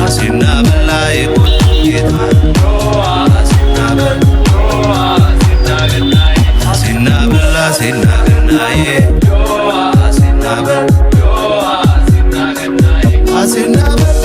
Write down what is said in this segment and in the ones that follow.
አሲናበላይ ጌታ አሲናበል አሲናበል አሲናገናዬ አሲናበል አሲናበል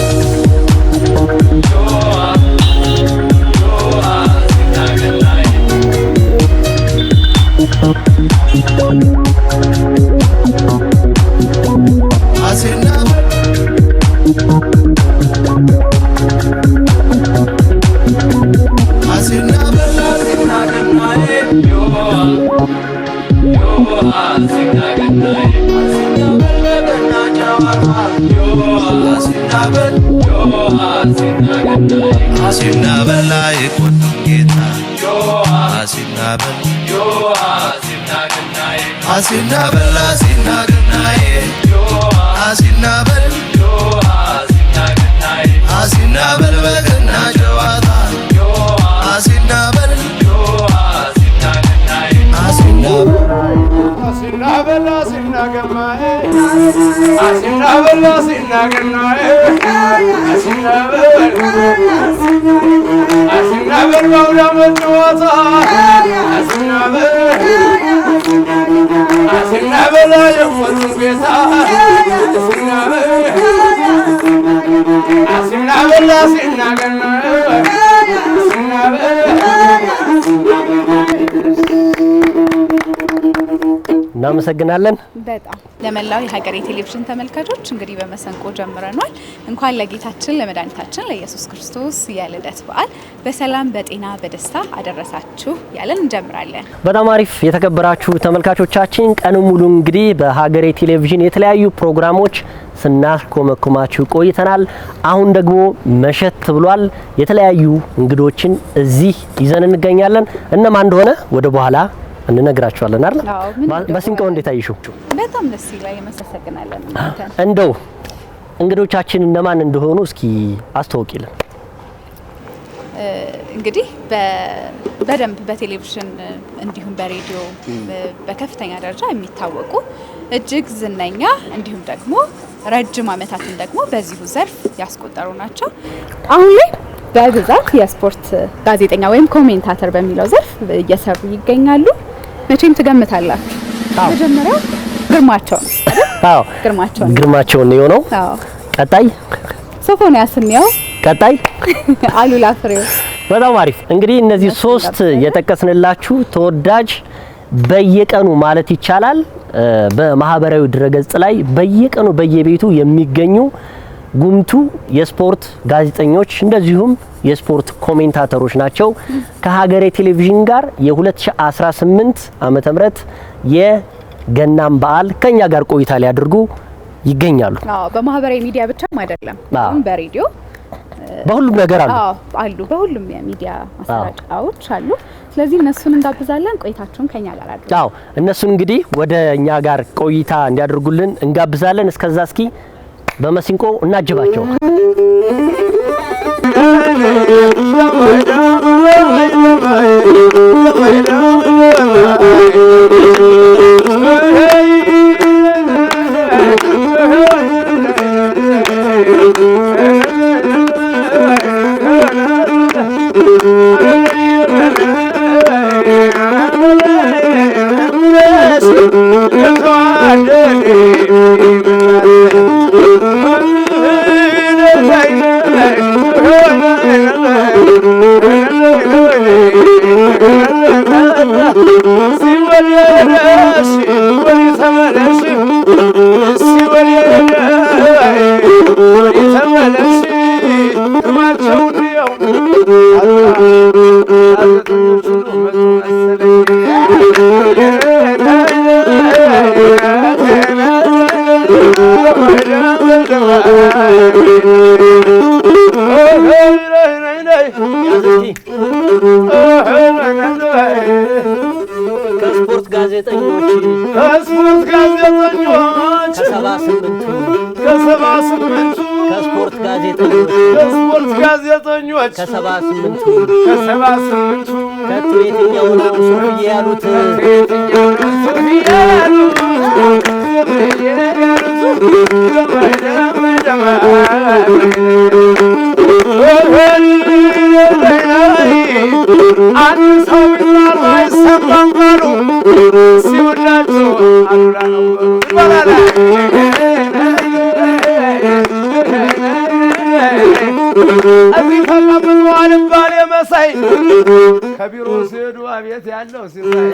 አሲናበላይ ጌታ አሲናበል አሲናበል አሲናገናዬ አሲናበል አሲናበል በገና ጨዋታ አሲናበል አሲናበል አሲናገናዬ አሲናበል አሲናገናዬ አሲናበል በአውዳመ ጨዋታ አሲናበል የሞቱ ጌታ አሲናበል አሲናገናዬ እናመሰግናለን። በጣም ለመላው የሀገሬ ቴሌቪዥን ተመልካቾች እንግዲህ በመሰንቆ ጀምረናል። እንኳን ለጌታችን ለመድኃኒታችን ለኢየሱስ ክርስቶስ የልደት በዓል በሰላም በጤና በደስታ አደረሳችሁ ያለን እንጀምራለን። በጣም አሪፍ የተከበራችሁ ተመልካቾቻችን ቀኑ ሙሉ እንግዲህ በሀገሬ ቴሌቪዥን የተለያዩ ፕሮግራሞች ስናስኮመኩማችሁ ቆይተናል። አሁን ደግሞ መሸት ብሏል። የተለያዩ እንግዶችን እዚህ ይዘን እንገኛለን። እነማን እንደሆነ ወደ በኋላ እንነግራችኋለን አይደል? በሲንቆ እንዴት አይሹ? በጣም ደስ ይላል። የመሰሰግናለን። እንደው እንግዶቻችን እነማን እንደሆኑ እስኪ አስተዋውቂልን። እንግዲህ በደንብ በቴሌቪዥን እንዲሁም በሬዲዮ በከፍተኛ ደረጃ የሚታወቁ እጅግ ዝነኛ እንዲሁም ደግሞ ረጅም ዓመታትን ደግሞ በዚሁ ዘርፍ ያስቆጠሩ ናቸው። አሁን ላይ በብዛት የስፖርት ጋዜጠኛ ወይም ኮሜንታተር በሚለው ዘርፍ እየሰሩ ይገኛሉ። መቼም ትገምታላችሁ። መጀመሪያ ግርማቸው አዎ ግርማቸው ነው ነው። አዎ ቀጣይ ሶፎንያስ ነው። ቀጣይ አሉላ ፍሬው። በጣም አሪፍ። እንግዲህ እነዚህ ሶስት የጠቀስንላችሁ ተወዳጅ በየቀኑ ማለት ይቻላል በማህበራዊ ድረገጽ ላይ በየቀኑ በየቤቱ የሚገኙ ጉምቱ የስፖርት ጋዜጠኞች እንደዚሁም የስፖርት ኮሜንታተሮች ናቸው። ከሀገሬ ቴሌቪዥን ጋር የ2018 ዓመተ ምህረት የገናም በዓል ከኛ ጋር ቆይታ ሊያደርጉ ይገኛሉ። በማህበራዊ ሚዲያ ብቻም አይደለም፣ በሬዲዮ በሁሉም ነገር አሉ። በሁሉም የሚዲያ ማሰራጫዎች አሉ። ስለዚህ እነሱን እንጋብዛለን። ቆይታችሁን ከኛ ጋር አድርጉ። እነሱን እንግዲህ ወደኛ ጋር ቆይታ እንዲያደርጉልን እንጋብዛለን። እስከዛ እስኪ በመሲንቆ እናጅባቸው። ከስፖርት ጋዜጠኞች ከስፖርት ጋዜጠኞች ከ78 ከቱ የትኛው ነው ሱፍዬ ያሉት ሲውላችሁ አሉላ ነው ይባላል። እዚህ ተቀምጧል ባል የመሳይ ከቢሮ ሲሄዱ አቤት ያለው ሲሳይ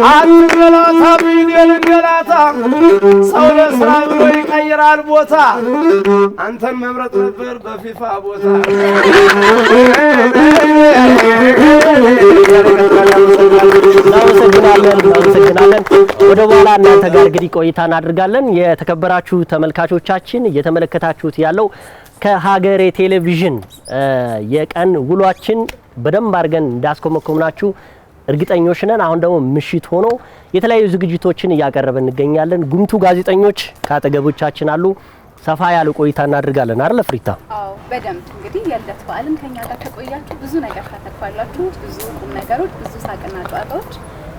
አትገላታ ቢደል ገላታ ሰው ለስራ ብሎ ይቀይራል ቦታ አንተን መምረጥ ነበር በፊፋ ቦታ። እናመሰግናለን። ወደ በኋላ እናንተ ጋር እንግዲህ ቆይታ እናደርጋለን። የተከበራችሁ ተመልካቾቻችን እየተመለከታችሁት ያለው ከሀገሬ ቴሌቪዥን የቀን ውሏችን በደንብ አድርገን እንዳስኮመኮምናችሁ እርግጠኞች ነን። አሁን ደግሞ ምሽት ሆኖ የተለያዩ ዝግጅቶችን እያቀረበን እንገኛለን። ጉምቱ ጋዜጠኞች ካጠገቦቻችን አሉ። ሰፋ ያለ ቆይታ እናደርጋለን አይደል ፍሪታ? አዎ በደንብ እንግዲህ የልደት በዓልን ከኛ ጋር ተቆያችሁ ብዙ ነገር ታተርፋላችሁ። ብዙ ቁም ነገሮች፣ ብዙ ሳቅና ጨዋታዎች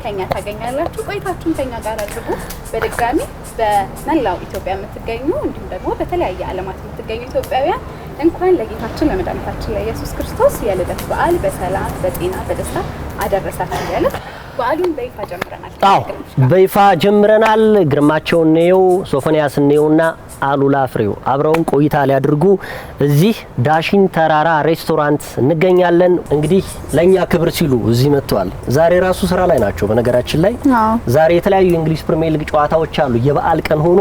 ከኛ ታገኛላችሁ። ቆይታችሁን ከኛ ጋር አድርጉ። በድጋሚ በመላው ኢትዮጵያ የምትገኙ እንዲሁም ደግሞ በተለያየ ዓለማት የምትገኙ ኢትዮጵያውያን እንኳን ለጌታችን ለመድኃኒታችን ለኢየሱስ ክርስቶስ የልደት በዓል በሰላም በጤና በደስታ አደረሳችሁ እያልን በዓሉን በይፋ ጀምረናል። አዎ በይፋ ጀምረናል። ግርማቸውን ነው ሶፎንያስ ነውና አሉላ ፍሬው አብረውን ቆይታ ሊያደርጉ እዚህ ዳሽን ተራራ ሬስቶራንት እንገኛለን። እንግዲህ ለኛ ክብር ሲሉ እዚህ መጥተዋል። ዛሬ ራሱ ስራ ላይ ናቸው። በነገራችን ላይ ዛሬ የተለያዩ የእንግሊዝ ፕሪሚየር ሊግ ጨዋታዎች አሉ። የበዓል ቀን ሆኖ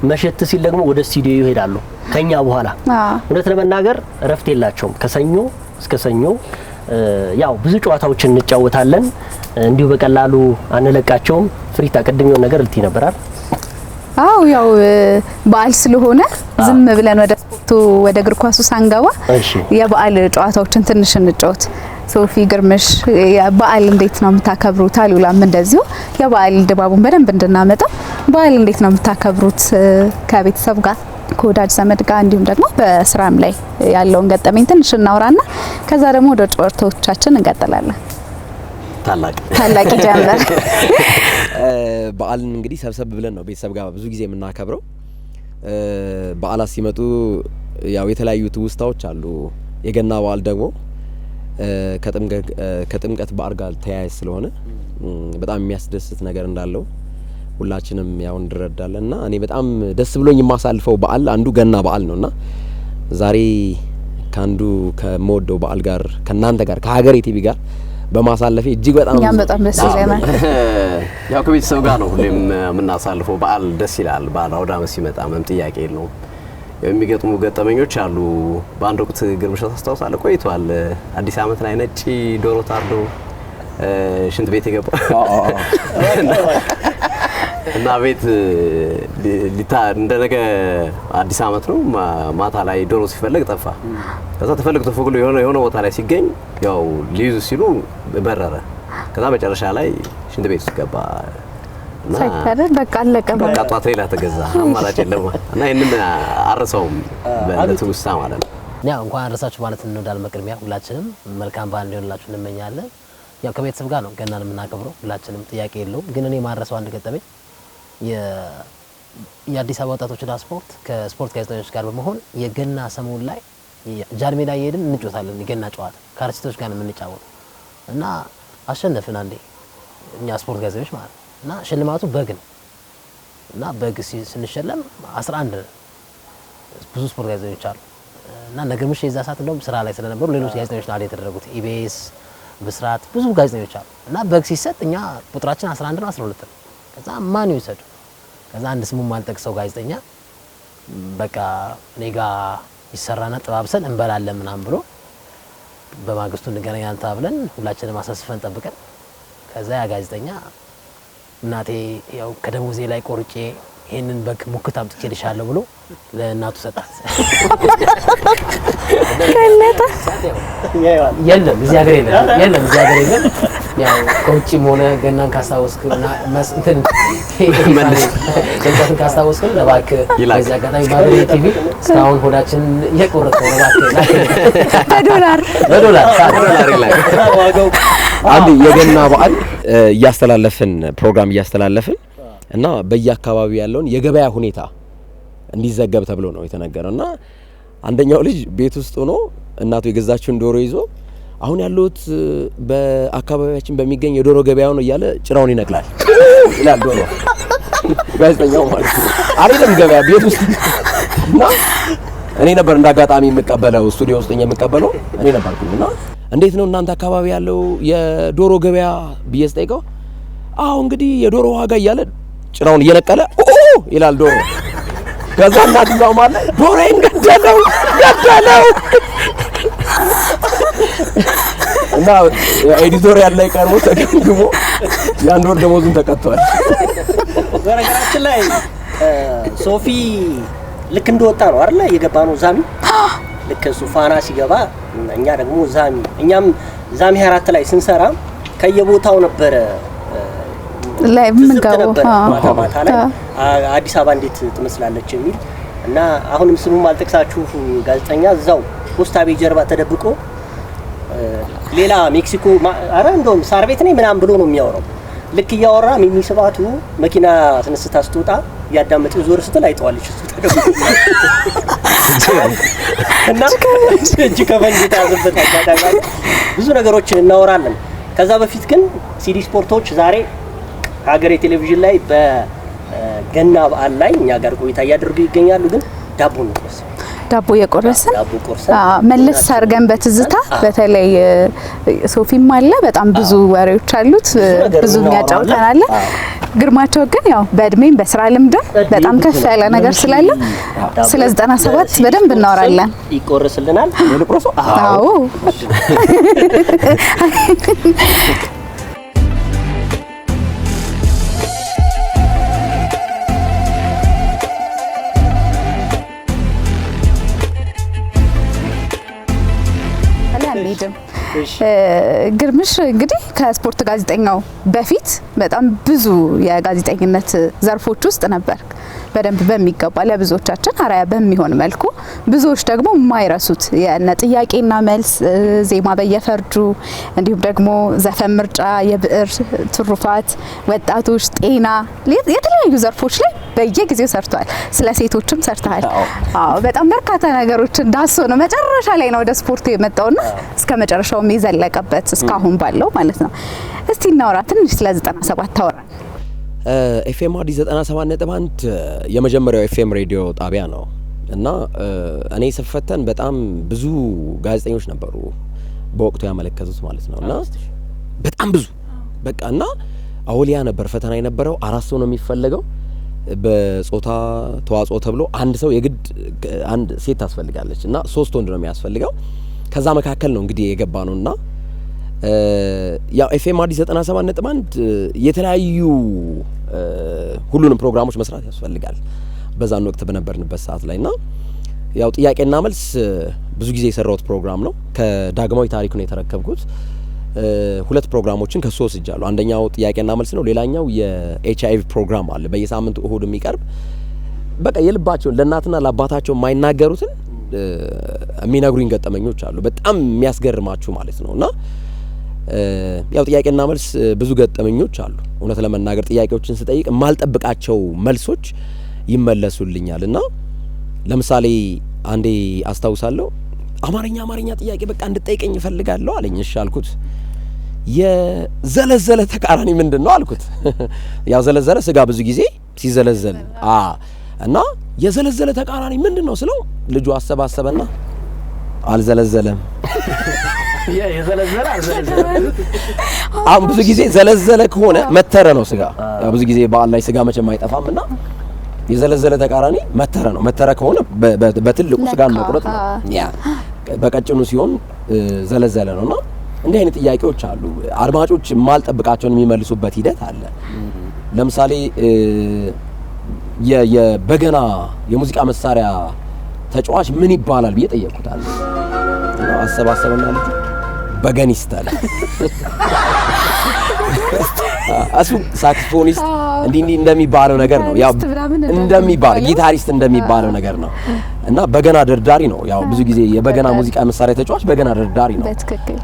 መሸት ሲል ደግሞ ወደ ስቱዲዮ ይሄዳሉ። ከኛ በኋላ እውነት ለመናገር እረፍት የላቸውም። ከሰኞ እስከ ሰኞ ያው ብዙ ጨዋታዎችን እንጫወታለን። እንዲሁ በቀላሉ አንለቃቸውም። ፍሪታ ቀድሜው ነገር ልትይ ነበራል? አው ያው በዓል ስለሆነ ዝም ብለን ወደ ስፖርቱ ወደ እግር ኳሱ ሳንገባ የበዓል ጨዋታዎችን ትንሽ እንጫወት። ሶፊ ግርምሽ በዓል እንዴት ነው የምታከብሩት? አሉላም እንደዚሁ የበዓል ድባቡን በደንብ እንድናመጣ በዓል እንዴት ነው የምታከብሩት? ከቤተሰብ ጋር ከወዳጅ ዘመድ ጋር እንዲሁም ደግሞ በስራም ላይ ያለውን ገጠመኝ ትንሽ እናውራና ከዛ ደግሞ ወደ ጨዋታዎቻችን እንቀጥላለን። ታላቅ ጀምበር በዓልን እንግዲህ ሰብሰብ ብለን ነው ቤተሰብ ጋር ብዙ ጊዜ የምናከብረው። በዓላት ሲመጡ ያው የተለያዩ ትውስታዎች አሉ። የገና በዓል ደግሞ ከጥምቀት በዓል ጋር ተያያዥ ስለሆነ በጣም የሚያስደስት ነገር እንዳለው ሁላችንም ያው እንረዳለንና እኔ በጣም ደስ ብሎኝ የማሳልፈው በዓል አንዱ ገና በዓል ነውና ዛሬ ካንዱ ከሞደው በዓል ጋር ከናንተ ጋር ከሀገሬ ቲቪ ጋር በማሳለፌ እጅግ በጣም ደስ ይላል። ያው ከቤተሰብ ጋር ነው ሁሌም የምናሳልፈው። በዓል ደስ ይላል። በዓል አውደ ዓመት ሲመጣ ምንም ጥያቄ የለውም። የሚገጥሙ ገጠመኞች አሉ። በአንድ ወቅት ግርምሻ ታስታውሳለህ? ቆይቷል። አዲስ ዓመት ላይ ነጭ ዶሮ ታርዶ ሽንት ቤት የገባ እና ቤት እንደነገ አዲስ ዓመት ነው። ማታ ላይ ዶሮ ሲፈልግ ጠፋ። ከዛ ተፈልግ ተፈግሎ የሆነ ቦታ ላይ ሲገኝ ያው ሊይዙ ሲሉ በረረ። ከዛ መጨረሻ ላይ ሽንት ቤት ውስጥ ገባ እና ሳይታረድ በቃ አለቀ። በቃ ጧት ሌላ ተገዛ አማራጭ የለም እና ይሄንን አረሳውም በትውስታ ማለት ነው። ያው እንኳን አረሳችሁ ማለት እንወዳለን። በቅድሚያ ሁላችንም መልካም በዓል እንዲሆንላችሁ እንመኛለን። ያው ከቤተሰብ ጋር ነው ገናን የምናከብረው ሁላችንም ጥያቄ የለውም። ግን እኔ ማረሳው አንድ ገጠመኝ የአዲስ አበባ ወጣቶችና ስፖርት ከስፖርት ጋዜጠኞች ጋር በመሆን የገና ሰሞን ላይ ጃንሜዳ እየሄድን እንጫወታለን። የገና ጨዋታ ከአርቲስቶች ጋር የምንጫወት እና አሸነፍን አንዴ እኛ ስፖርት ጋዜጠኞች ማለት እና ሽልማቱ በግ ነው እና በግ ስንሸለም 11 ብዙ ስፖርት ጋዜጠኞች አሉ እና ነገርምሽ የዛ ሰዓት እንደውም ስራ ላይ ስለነበሩ ሌሎች ጋዜጠኞች ነው የተደረጉት። ኢቢኤስ፣ ብስራት ብዙ ጋዜጠኞች አሉ እና በግ ሲሰጥ እኛ ቁጥራችን 11 ነው 12 ነው። ከዛ ማን ይወሰዱ? ከዛ አንድ ስሙ ማልጠቅሰው ጋዜጠኛ በቃ እኔ ጋር ይሰራና ጥባብሰን እንበላለን ምናምን ብሎ በማግስቱ እንገናኛለን ተባብለን ሁላችንም አሳስፈን ጠብቀን ከዛ ያ ጋዜጠኛ እናቴ ያው ከደሞዜ ላይ ቆርጬ ይሄንን በግ ሙክት አምጥቼልሻለሁ ብሎ ለእናቱ ሰጣት። የለም እዚህ ሀገር የለም እዚህ ሀገር የለም። ያው ከውጭም ሆነ ገናን ካስታወስክና እንትን ገናን ካስታወስክ እባክህ በዚህ አጋጣሚ ባበሬ ቲቪ እስካሁን ሆዳችን እየቆረጠ ነው። እባክህ በዶላር ላይ አንድ የገና በዓል እያስተላለፍን ፕሮግራም እያስተላለፍን እና በየአካባቢው ያለውን የገበያ ሁኔታ እንዲዘገብ ተብሎ ነው የተነገረው። እና አንደኛው ልጅ ቤት ውስጥ ሆኖ እናቱ የገዛችውን ዶሮ ይዞ አሁን ያሉት በአካባቢያችን በሚገኝ የዶሮ ገበያው ነው እያለ ጭራውን ይነቅላል ይላል ዶሮ ጋዜጠኛው ማለት ነው። አይደለም ገበያ ቤት ውስጥ እና እኔ ነበር እንዳጋጣሚ የምቀበለው ስቱዲዮ ውስጥ የምቀበለው እኔ ነበርኩኝ። እና እንዴት ነው እናንተ አካባቢ ያለው የዶሮ ገበያ ብዬ ስጠይቀው አዎ እንግዲህ የዶሮ ዋጋ እያለ ጭራውን እየነቀለ ይላል ዶሮ። ከዛ እናትየው ማለት ዶሮዬን ገደለው እና ኤዲቶሪያል ላይ ቀርቦ ተገምግሞ ያን ወር ደሞዙን ተቀጥቷል። በነገራችን ላይ ሶፊ ልክ እንደወጣ ነው አይደል የገባ ነው ዛሚ። ልክ እሱ ፋና ሲገባ እኛ ደግሞ እኛም ዛሚ 24 ላይ ስንሰራ ከየቦታው ነበረ ላይ ምንጋው ማታ ላይ አዲስ አበባ እንዴት ትመስላለች የሚል እና አሁንም ስሙም አልጠቅሳችሁ ጋዜጠኛ እዛው ፖስታ ቤት ጀርባ ተደብቆ ሌላ ሜክሲኮ አረ እንደውም ሳር ቤት ነኝ ምናምን ብሎ ነው የሚያወራው። ልክ እያወራ ሚሚ ስባቱ መኪና ስንስታ ስትወጣ ያዳመጥ ዞር ስትል አይተዋለች እሱ ተደብቆ እና እጅ ከፈንጅ ታዘበት አጋጣሚ ብዙ ነገሮችን እናወራለን። ከዛ በፊት ግን ሲዲ ስፖርቶች ዛሬ ሀገሬ ቴሌቪዥን ላይ በገና በዓል ላይ እኛ ጋር ቆይታ እያደረጉ ይገኛሉ። ግን ዳቦ ነው ዳቦ የቆረሰን መለስ አድርገን በትዝታ በተለይ ሶፊም አለ በጣም ብዙ ወሬዎች አሉት ብዙ የሚያጫውተን አለ። ግርማቸው ግን ያው በእድሜም በስራ ልምድም በጣም ከፍ ያለ ነገር ስላለ ስለ 97 በደንብ እናወራለን። ይቆርስልናል ለልቆርሶ አዎ ግርምሽ እንግዲህ ከስፖርት ጋዜጠኛው በፊት በጣም ብዙ የጋዜጠኝነት ዘርፎች ውስጥ ነበር። በደንብ በሚገባ ለብዙዎቻችን አራያ በሚሆን መልኩ ብዙዎች ደግሞ የማይረሱት የነ ጥያቄና መልስ ዜማ በየፈርጁ እንዲሁም ደግሞ ዘፈን ምርጫ፣ የብዕር ትሩፋት፣ ወጣቶች፣ ጤና የተለያዩ ዘርፎች ላይ በየጊዜው ሰርቷል። ስለ ሴቶችም ሰርተሃል። አዎ በጣም በርካታ ነገሮችን ዳሶ ነው መጨረሻ ላይ ነው ወደ ስፖርቱ የመጣውና እስከ መጨረሻው የዘለቀበት እስካሁን ባለው ማለት ነው። እስቲ እናውራ ትንሽ ስለ 97 ታወራ። ኤፍኤም አዲስ 97.1 የመጀመሪያው ኤፍኤም ሬዲዮ ጣቢያ ነው እና እኔ ስፈተን በጣም ብዙ ጋዜጠኞች ነበሩ በወቅቱ ያመለከቱት ማለት ነው። እና በጣም ብዙ በቃ እና አውሊያ ነበር ፈተና የነበረው። 4 ሰው ነው የሚፈልገው በጾታ ተዋጽኦ ተብሎ አንድ ሰው የግድ አንድ ሴት ታስፈልጋለች እና 3 ወንድ ነው የሚያስፈልገው። ከዛ መካከል ነው እንግዲህ የገባ ነውና ያው ኤፍኤም አዲስ 97.1 የተለያዩ ሁሉንም ፕሮግራሞች መስራት ያስፈልጋል በዛን ወቅት በነበርንበት ሰዓት ላይና ያው ጥያቄና መልስ ብዙ ጊዜ የሰራሁት ፕሮግራም ነው። ከዳግማዊ ታሪኩ ነው የተረከብኩት። 2 ፕሮግራሞችን ከሱ ወስጃለሁ። አንደኛው ጥያቄና መልስ ነው። ሌላኛው የኤችአይቪ ፕሮግራም አለ በየሳምንቱ እሁድ የሚቀርብ በቃ የልባቸውን ለእናትና ለአባታቸው የማይናገሩትን የሚነግሩኝ ገጠመኞች አሉ በጣም የሚያስገርማችሁ ማለት ነውና ያው ጥያቄና መልስ ብዙ ገጠመኞች አሉ። እውነት ለመናገር ጥያቄዎችን ስጠይቅ የማልጠብቃቸው መልሶች ይመለሱልኛልና ለምሳሌ አንዴ አስታውሳለሁ አማርኛ ጥያቄ በቃ እንድጠይቀኝ እፈልጋለሁ አለኝ። እሺ አልኩት። የዘለዘለ ተቃራኒ ምንድነው አልኩት። ያው ዘለዘለ ስጋ ብዙ ጊዜ ሲዘለዘል እና የዘለዘለ ተቃራኒ ምንድነው ስለው ልጁ አሰባሰበና አልዘለዘለም። የዘለዘለ አልዘለዘለም። አሁን ብዙ ጊዜ ዘለዘለ ከሆነ መተረ ነው ስጋ። ያው ብዙ ጊዜ በዓል ላይ ስጋ መቼም አይጠፋምና የዘለዘለ ተቃራኒ መተረ ነው። መተረ ከሆነ በትልቁ ስጋን መቁረጥ ነው። ያ በቀጭኑ ሲሆን ዘለዘለ ነውና እንዲህ አይነት ጥያቄዎች አሉ። አድማጮች ማልጠብቃቸውን የሚመልሱበት ሂደት አለ። ለምሳሌ የበገና የሙዚቃ መሳሪያ ተጫዋች ምን ይባላል ብዬ ጠየቅኩት። አለ እና አሰባሰበና ልጁ በገኒስት አለ። እሱ ሳክስፎኒስት እንዲህ እንደሚባለው ነገር ነው ያው እንደሚባለው ጊታሪስት እንደሚባለው ነገር ነው እና በገና ደርዳሪ ነው። ያው ብዙ ጊዜ የበገና ሙዚቃ መሳሪያ ተጫዋች በገና ደርዳሪ ነው። በትክክል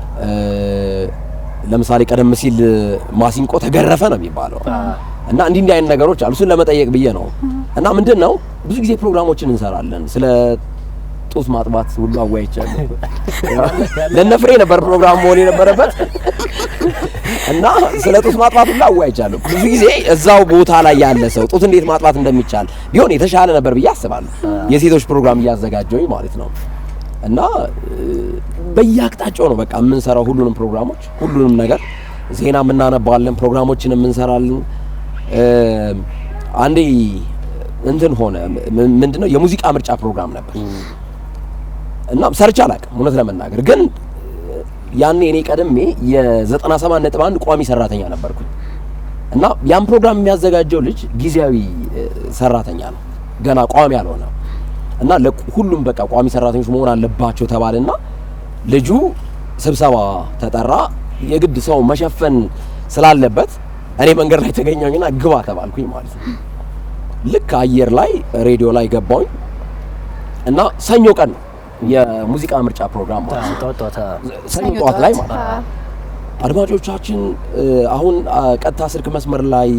ለምሳሌ ቀደም ሲል ማሲንቆ ተገረፈ ነው የሚባለው እና እንዲህ አይነት ነገሮች አሉ። እሱን ለመጠየቅ ብዬ ነው። እና ምንድነው ብዙ ጊዜ ፕሮግራሞችን እንሰራለን ስለ ጡት ማጥባት ሁሉ አዋይቻለሁ። ለነፍሬ ነበር ፕሮግራም መሆን የነበረበት እና ስለ ጡት ማጥባት ሁሉ አዋይቻለሁ። ብዙ ጊዜ እዛው ቦታ ላይ ያለ ሰው ጡት እንዴት ማጥባት እንደሚቻል ቢሆን የተሻለ ነበር ብዬ አስባለሁ። የሴቶች ፕሮግራም እያዘጋጀሁኝ ማለት ነው። እና በየአቅጣጫው ነው በቃ የምንሰራው ሁሉንም ፕሮግራሞች፣ ሁሉንም ነገር ዜና የምናነባለን፣ ፕሮግራሞችን የምንሰራለን። አንዴ እንትን ሆነ ምንድነው የሙዚቃ ምርጫ ፕሮግራም ነበር እና ሰርቻ አላውቅም እውነት ለመናገር ግን ያኔ እኔ ቀደሜ የ97.1 ቋሚ ሰራተኛ ነበርኩኝ እና ያን ፕሮግራም የሚያዘጋጀው ልጅ ጊዜያዊ ሰራተኛ ነው ገና ቋሚ ያልሆነ እና ሁሉም በቃ ቋሚ ሰራተኞች መሆን አለባቸው ተባለና ልጁ ስብሰባ ተጠራ። የግድ ሰው መሸፈን ስላለበት እኔ መንገድ ላይ ተገኘሁኝና ግባ ተባልኩኝ ማለት ነው። ልክ አየር ላይ ሬዲዮ ላይ ገባሁኝ እና ሰኞ ቀን የሙዚቃ ምርጫ ፕሮግራም ማለት ነው። ሰኞ ጠዋት ላይ ማለት ነው። አድማጮቻችን አሁን ቀጥታ ስልክ መስመር ላይ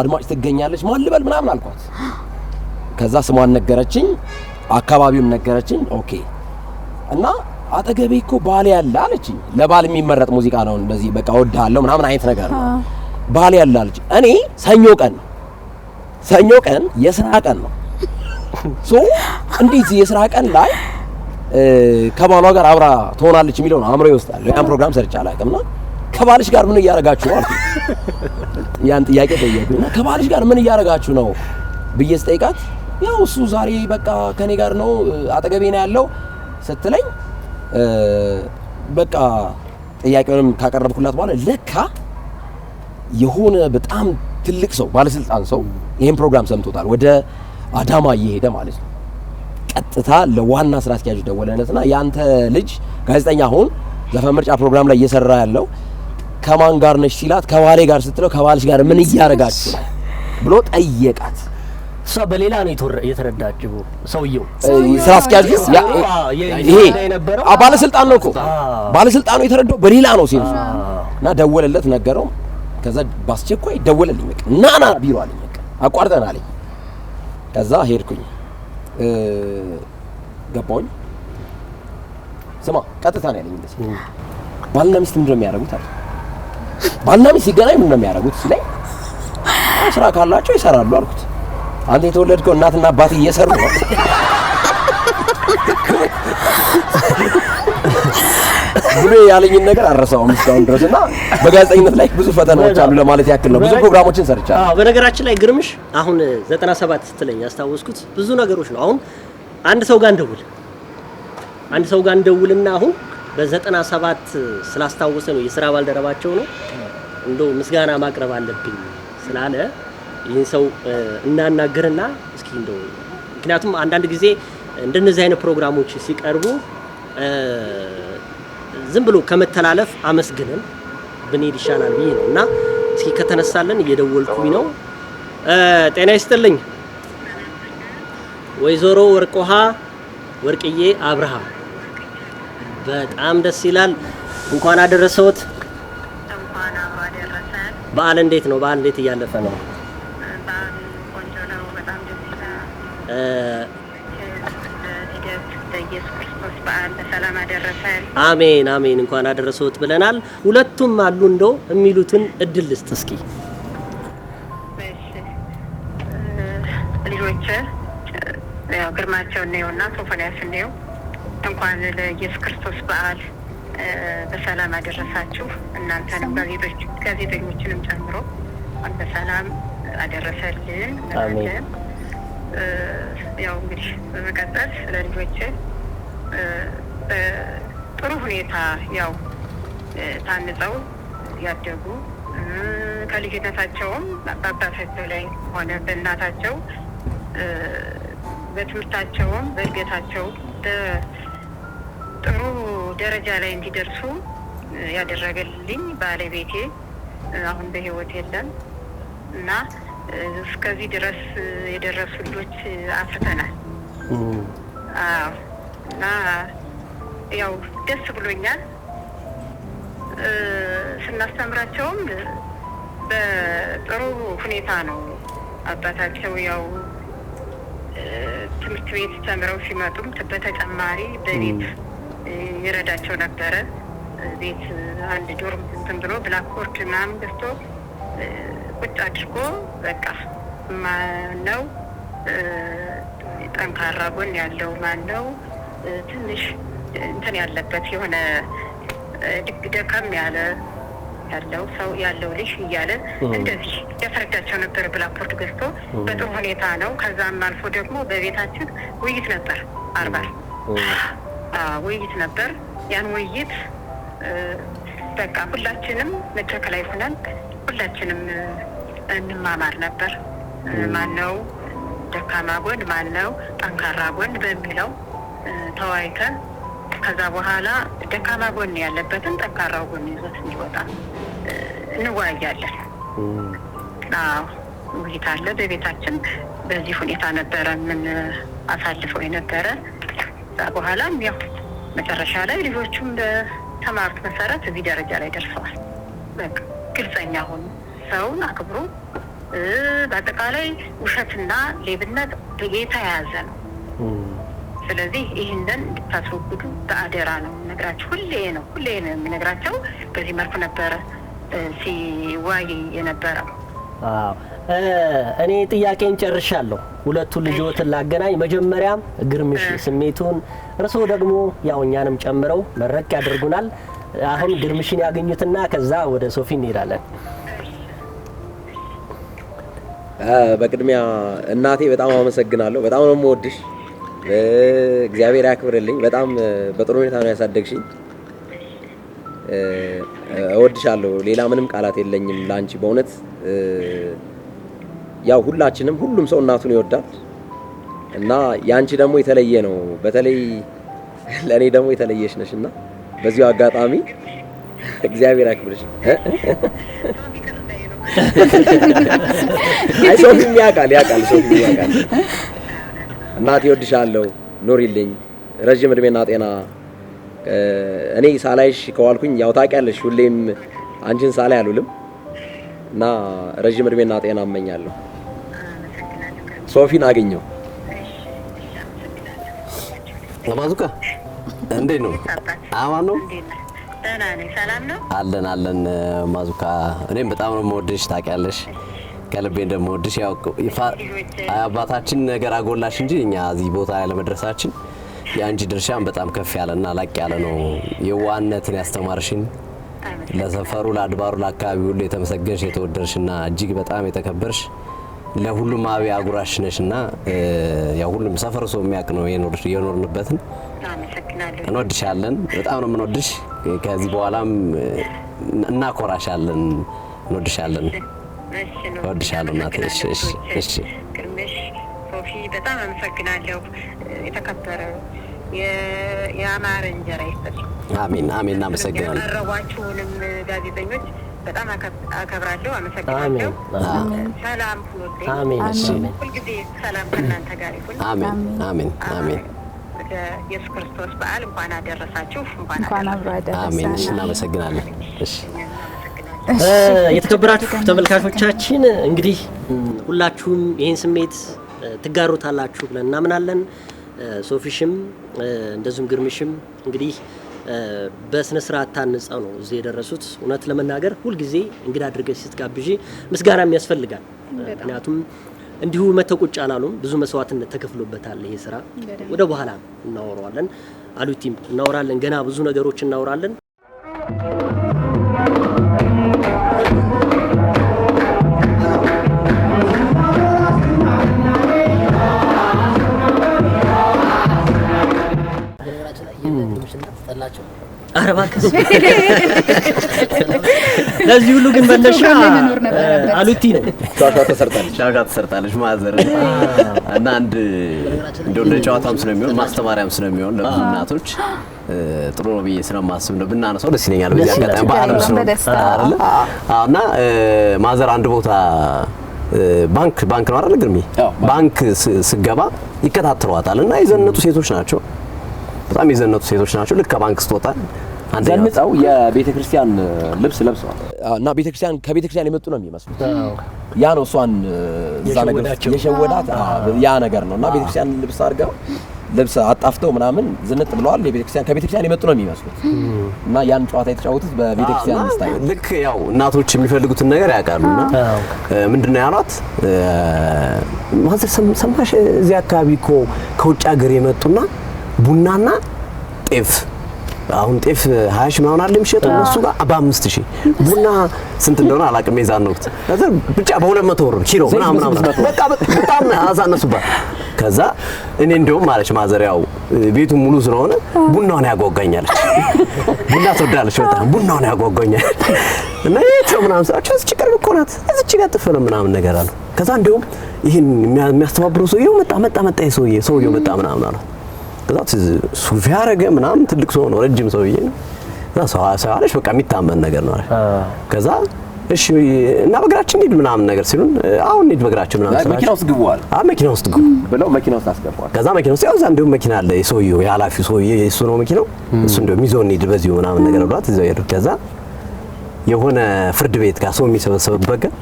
አድማጭ ትገኛለች ማን ልበል ምናምን አልኳት። ከዛ ስሟን ነገረችኝ፣ አካባቢውን ነገረችኝ። ኦኬ እና አጠገቤ እኮ ባል ያለ አለችኝ። ለባል የሚመረጥ ሙዚቃ ነው እንደዚህ በቃ ወድሃለሁ ምናምን አይነት ነገር ነው። ባል ያለ አለችኝ። እኔ ሰኞ ቀን የስራ ቀን ነው። ሶ እንዴት የስራ ቀን ላይ ከባሏ ጋር አብራ ትሆናለች የሚለው ነው አእምሮዬ ውስጥ አለ። ያን ፕሮግራም ሰርቼ አላውቅምና ከባልሽ ጋር ምን እያደረጋችሁ ነው አልኩኝ። ያን ጥያቄ ጠየቁኝና ከባልሽ ጋር ምን እያደረጋችሁ ነው ብዬ ስጠይቃት ያው እሱ ዛሬ በቃ ከኔ ጋር ነው አጠገቤ ነው ያለው ስትለኝ በቃ ጥያቄውንም ካቀረብኩላት በኋላ ለካ የሆነ በጣም ትልቅ ሰው ባለስልጣን ሰው ይሄን ፕሮግራም ሰምቶታል። ወደ አዳማ እየሄደ ማለት ነው። ቀጥታ ለዋና ስራ አስኪያጅ ደወለለትና ያንተ ልጅ ጋዜጠኛ አሁን ዘፈን ምርጫ ፕሮግራም ላይ እየሰራ ያለው ከማን ጋር ነሽ ሲላት ከባሌ ጋር ስትለው ከባልሽ ጋር ምን እያደረጋችሁ ብሎ ጠየቃት። እሷ በሌላ ነው የተረዳችው። ሰውየው ስራ አስኪያጁ ይሄ ባለስልጣን ነው እኮ ባለስልጣኑ የተረዳው በሌላ ነው ሲል እና ደወለለት ነገረው። ከዛ ባስቸኳይ ደወለልኝ በቃ ና ቢሮ አለኝ በቃ አቋርጠን አለኝ። ከዛ ሄድኩኝ ገባሁኝ። ስማ ቀጥታ ነው ያለኝ እንደዚህ ባልና ሚስት ምንድን ነው የሚያደርጉት አለ። ባልና ሚስት ሲገናኝ ምንድን ነው የሚያደርጉት ሲለኝ ስራ ካላቸው ይሰራሉ አልኩት። አንተ የተወለድከው እናትና አባት እየሰሩ ነው ብሎ ያለኝን ነገር አረሳውም እስካሁን ድረስና በጋዜጠኝነት ላይ ብዙ ፈተናዎች አሉ ለማለት ያክል ነው። ብዙ ፕሮግራሞችን ሰርቻለሁ። በነገራችን ላይ ግርምሽ አሁን 97 ስትለኝ ያስታወስኩት ብዙ ነገሮች ነው። አሁን አንድ ሰው ጋር እንደውልና አሁን በ97 ስላስታወሰ ነው የሥራ ባልደረባቸው ነው እንደው ምስጋና ማቅረብ አለብኝ ስላለ ይህን ሰው እናናገርና እስኪ እንደው ምክንያቱም አንዳንድ ጊዜ እንደነዚህ አይነት ፕሮግራሞች ሲቀርቡ ዝም ብሎ ከመተላለፍ አመስግነን ብንሄድ ይሻላል ብዬ ነው እና እስኪ ከተነሳለን እየደወልኩኝ ነው። ጤና ይስጥልኝ ወይዘሮ ወርቅዬ አብርሃም በጣም ደስ ይላል። እንኳን አደረሰዎት። እንኳን አብሮ አደረሰን። በዓል እንዴት ነው? በዓል እንዴት እያለፈ ነው? በዓል ቆንጆ ነው። በጣም ደስ ይላል። ኢየሱስ ክርስቶስ በዓል በሰላም አደረሰን። አሜን አሜን። እንኳን አደረሰዎት ብለናል። ሁለቱም አሉ እንደው የሚሉትን እድል ልስጥ እስኪ። ልጆች ያው ግርማቸው ነውና ሶፎንያስ ነው እንኳን ለኢየሱስ ክርስቶስ በዓል በሰላም አደረሳችሁ። እናንተንም ጋዜጠኞችንም ጨምሮ በሰላም አደረሰልን። አሜን። ያው እንግዲህ በመቀጠል ስለ ልጆች በጥሩ ሁኔታ ያው ታንጸው ያደጉ ከልጅነታቸውም በአባታቸው ላይ ሆነ በእናታቸው በትምህርታቸውም በእድገታቸው ጥሩ ደረጃ ላይ እንዲደርሱ ያደረገልኝ ባለቤቴ አሁን በህይወት የለም እና እስከዚህ ድረስ የደረሱ ልጆች አፍርተናል። እና ያው ደስ ብሎኛል። ስናስተምራቸውም በጥሩ ሁኔታ ነው። አባታቸው ያው ትምህርት ቤት ተምረው ሲመጡም በተጨማሪ በቤት ይረዳቸው ነበረ። ቤት አንድ ዶርም እንትን ብሎ ብላክቦርድ ምናምን ገዝቶ ቁጭ አድርጎ በቃ ማነው ጠንካራ ጎን ያለው ማነው ትንሽ እንትን ያለበት የሆነ ደካም ያለው ሰው ያለው ልጅ እያለ እንደዚህ ያስረዳቸው ነበር። ብላክቦርድ ገዝቶ በጥሩ ሁኔታ ነው። ከዛም አልፎ ደግሞ በቤታችን ውይይት ነበር፣ አርባል ውይይት ነበር። ያን ውይይት በቃ ሁላችንም መድረክ ላይ ሆነን ሁላችንም እንማማር ነበር። ማነው ደካማ ጎን ማነው ጠንካራ ጎን በሚለው ተወያይተን ከዛ በኋላ ደካማ ጎን ያለበትን ጠንካራው ጎን ይዞት እንዲወጣ እንወያያለን። ውይይት አለ በቤታችን። በዚህ ሁኔታ ነበረ ምን አሳልፈው የነበረ። ከዛ በኋላም ያው መጨረሻ ላይ ልጆቹም በተማሩት መሰረት እዚህ ደረጃ ላይ ደርሰዋል። በቃ ግልጸኛ ሆኑ፣ ሰውን አክብሩ። በአጠቃላይ ውሸትና ሌብነት የተያያዘ ነው። ስለዚህ ይህንን እንድታስወግዱ በአደራ ነው የምነግራቸው። ሁሌ ነው የምነግራቸው። በዚህ መልኩ ነበረ ሲዋይ የነበረው። እኔ ጥያቄን ጨርሻለሁ። ሁለቱን ልጆትን ላገናኝ። መጀመሪያ ግርምሽ ስሜቱን፣ እርስዎ ደግሞ ያው እኛንም ጨምረው መረቅ ያደርጉናል። አሁን ግርምሽን ያገኙትና ከዛ ወደ ሶፊ እንሄዳለን። በቅድሚያ እናቴ በጣም አመሰግናለሁ። በጣም ነው የምወድሽ። እግዚአብሔር ያክብርልኝ። በጣም በጥሩ ሁኔታ ነው ያሳደግሽኝ። እወድሻለሁ። ሌላ ምንም ቃላት የለኝም ላንቺ በእውነት። ያው ሁሉም ሰው እናቱን ይወዳል እና ያንቺ ደግሞ የተለየ ነው። በተለይ ለኔ ደግሞ የተለየሽ ነሽና በዚሁ አጋጣሚ እግዚአብሔር ያክብርሽ። አይ ሶፊም ያውቃል ሶፊም ያውቃል። እናቴ እወድሻለሁ፣ ኑሪልኝ፣ ረጅም እድሜና ጤና። እኔ ሳላይሽ ከዋልኩኝ ያው ታውቂያለሽ፣ ሁሌም አንቺን ሳላይ አልውልም እና ረጅም እድሜና ጤና እመኛለሁ። ሶፊን አገኘው። ማዙካ እንዴት ነው? አማን ነው? ደህና ነኝ። ሰላም ነው? አለን ማዙካ። እኔም በጣም ነው የምወድሽ ታውቂያለሽ። ከልቤ እንደምወድሽ ያው አባታችን ነገር አጎላሽ እንጂ እኛ እዚህ ቦታ ላይ ለመድረሳችን የአንቺ ድርሻም በጣም ከፍ ያለና ላቅ ያለ ነው። የዋህነትን ያስተማርሽን፣ ለሰፈሩ ለአድባሩ ለአካባቢው ሁሉ የተመሰገንሽ የተወደድሽና እጅግ በጣም የተከበርሽ ለሁሉም አብያ አጉራሽ ነሽና ያው ሁሉም ሰፈር ሰው የሚያውቅ ነው የኖርንበትን። እንወድሻለን፣ በጣም ነው የምንወድሽ። ከዚህ በኋላም እናኮራሻለን፣ እንወድሻለን። እወድሻለሁ እናቴ። እሺ ግርምሽ፣ ሶፊ በጣም አመሰግናለሁ። የተከበረ የአማረ እንጀራ ይስጥልኝ። አሜን አሜን። እናመሰግናለን። ያቀረቧችሁንም ጋዜጠኞች በጣም አከብራለሁ፣ አመሰግናለሁ። ሰላም ሁኑልኝ። አሜን። ሁልጊዜ ሰላም ከእናንተ ጋር ይሁን። አሜን አሜን አሜን። ወደ ኢየሱስ ክርስቶስ በዓል እንኳን አደረሳችሁ። እንኳን አብሮ አደረሰን። አሜን። እሺ እናመሰግናለን። እሺ የተከበራችሁ ተመልካቾቻችን እንግዲህ ሁላችሁም ይህን ስሜት ትጋሩታላችሁ ብለን እናምናለን። ሶፊሽም እንደዚሁም ግርምሽም እንግዲህ በስነ ስርዓት ታንጸው ነው እዚህ የደረሱት። እውነት ለመናገር ሁልጊዜ እንግዳ አድርገሽ ስትጋብዢ ምስጋናም ያስፈልጋል። ምክንያቱም እንዲሁ መተቁጭ አላሉም። ብዙ መስዋዕትነት ተከፍሎበታል ይሄ ስራ። ወደ በኋላ እናወራዋለን፣ አሉቲም እናወራለን፣ ገና ብዙ ነገሮች እናወራለን። ኧረ እባክህ ለዚህ ሁሉ ግን መነሻ አሉቲ ነው። ሻጋ ተሰርታለች ማዘር እና አንድ እንደው ለጨዋታም ስለሚሆን ማስተማሪያም ስለሚሆን ለብዙ እናቶች ጥሩ ነው ብዬ ስለማስብ ነው ብናነሳው ደስ ይለኛል። በዚህ አጋጣሚ በዓለም ስለሆነ አይደል? እና ማዘር አንድ ቦታ ባንክ ነው አይደል ግርሜ? ባንክ ስገባ ይከታተሏታል እና የዘነጡ ሴቶች ናቸው። በጣም የዘነጡ ሴቶች ናቸው። ልክ ከባንክ ስትወጣ ዘንጠው የቤተክርስቲያን ልብስ ለብሰዋል እና ከቤተክርስቲያን የመጡ ነው የሚመስሉት። ያ ነው እሷን እዛ ነገር የሸወዳት ያ ነገር ነው እና ቤተክርስቲያን ልብስ አድርገው ልብስ አጣፍተው ምናምን ዝንጥ ብለዋል። ከቤተክርስቲያን የመጡ ነው የሚመስሉት እና ያን ጨዋታ የተጫወቱት በቤተክርስቲያን ስታይል። ልክ ያው እናቶች የሚፈልጉትን ነገር ያውቃሉና ምንድነው ያሏት ማዘር ሰማሽ እዚህ አካባቢ እኮ ከውጭ ሀገር የመጡና ቡናና ጤፍ አሁን ጤፍ 20 ሺህ ምናምን አይደል የሚሸጠው እነሱ ጋር በ5000 ቡና ስንት እንደሆነ አላውቅም። የዛን ወቅት ብቻ በ200 ብር ኪሎ ምናምን በቃ በጣም አሳነሱባት። ከዛ እኔ እንደውም ማለች ማዘሪያው ቤቱ ሙሉ ስለሆነ ቡናውን ያጓጓኛለች። ቡና ትወዳለች በጣም ቡናውን ያጓጓኛል እና የትም ምናምን ሰዓት እዚህ ችግር እኮ ናት እዚህ ጋር ጥፍለ ምናምን ነገር አለ። ከዛ እንደውም ይሄን የሚያስተባብረው ሰውዬው መጣ ሰውዬው መጣ ምናምን አለ። ከዛ ሱፍ ያረገ ምናምን ትልቅ ሰው ነው ረጅም ሰውዬ ነው። ከዛ ሰው አለች በቃ የሚታመን ነገር ነው። ከዛ እሺ እና በእግራችን ሂድ ምናምን ነገር ሲሉን አሁን ሂድ በእግራችን ምናምን ሰዓት መኪና ውስጥ ግቡ አለ። መኪና ውስጥ ግቡ ብለው መኪና ውስጥ አስገባዋል። ከዛ መኪና ውስጥ ያው እንደውም መኪና አለ የሰውዬው የኃላፊው ሰውዬ እሱ ነው መኪናው እሱ እንደውም ይዞን ሂድ በዚሁ ምናምን ነገር ብሏት ይዘው ሄዱ። ከዛ የሆነ ፍርድ ቤት ጋር ሰው የሚሰበሰብበት ጋር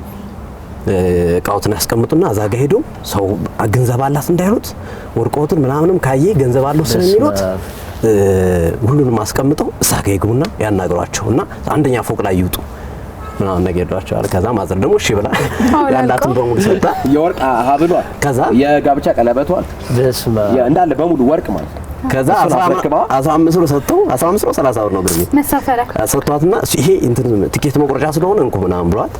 እቃዎትን ያስቀምጡና እዛ ጋር ሄዶ ሰው ገንዘብ አላት እንዳይሉት ወርቆትን ምናምንም ካየ ገንዘብ አለው ስለሚሉት ሁሉንም አስቀምጠው እዛ ጋር ይግቡና ያናግሯቸውና አንደኛ ፎቅ ላይ ይውጡ ምናምን ነገር ይሏቸዋል። ከዛ ማዘር ደግሞ እሺ ብላ ያላትን በሙሉ ሰጣ። የወርቅ ሀብሏል፣ ከዛ የጋብቻ ቀለበቷል እንዳለ በሙሉ ወርቅ ማለት ነው። ከዛ 15 ብር ሰጥተው 15 ብር 30 ብር ነው ግርሜ መሳፈሪያ ሰጥቷትና ይሄ እንትን ቲኬት መቁረጫ ስለሆነ እንኩ ምናምን ብሏት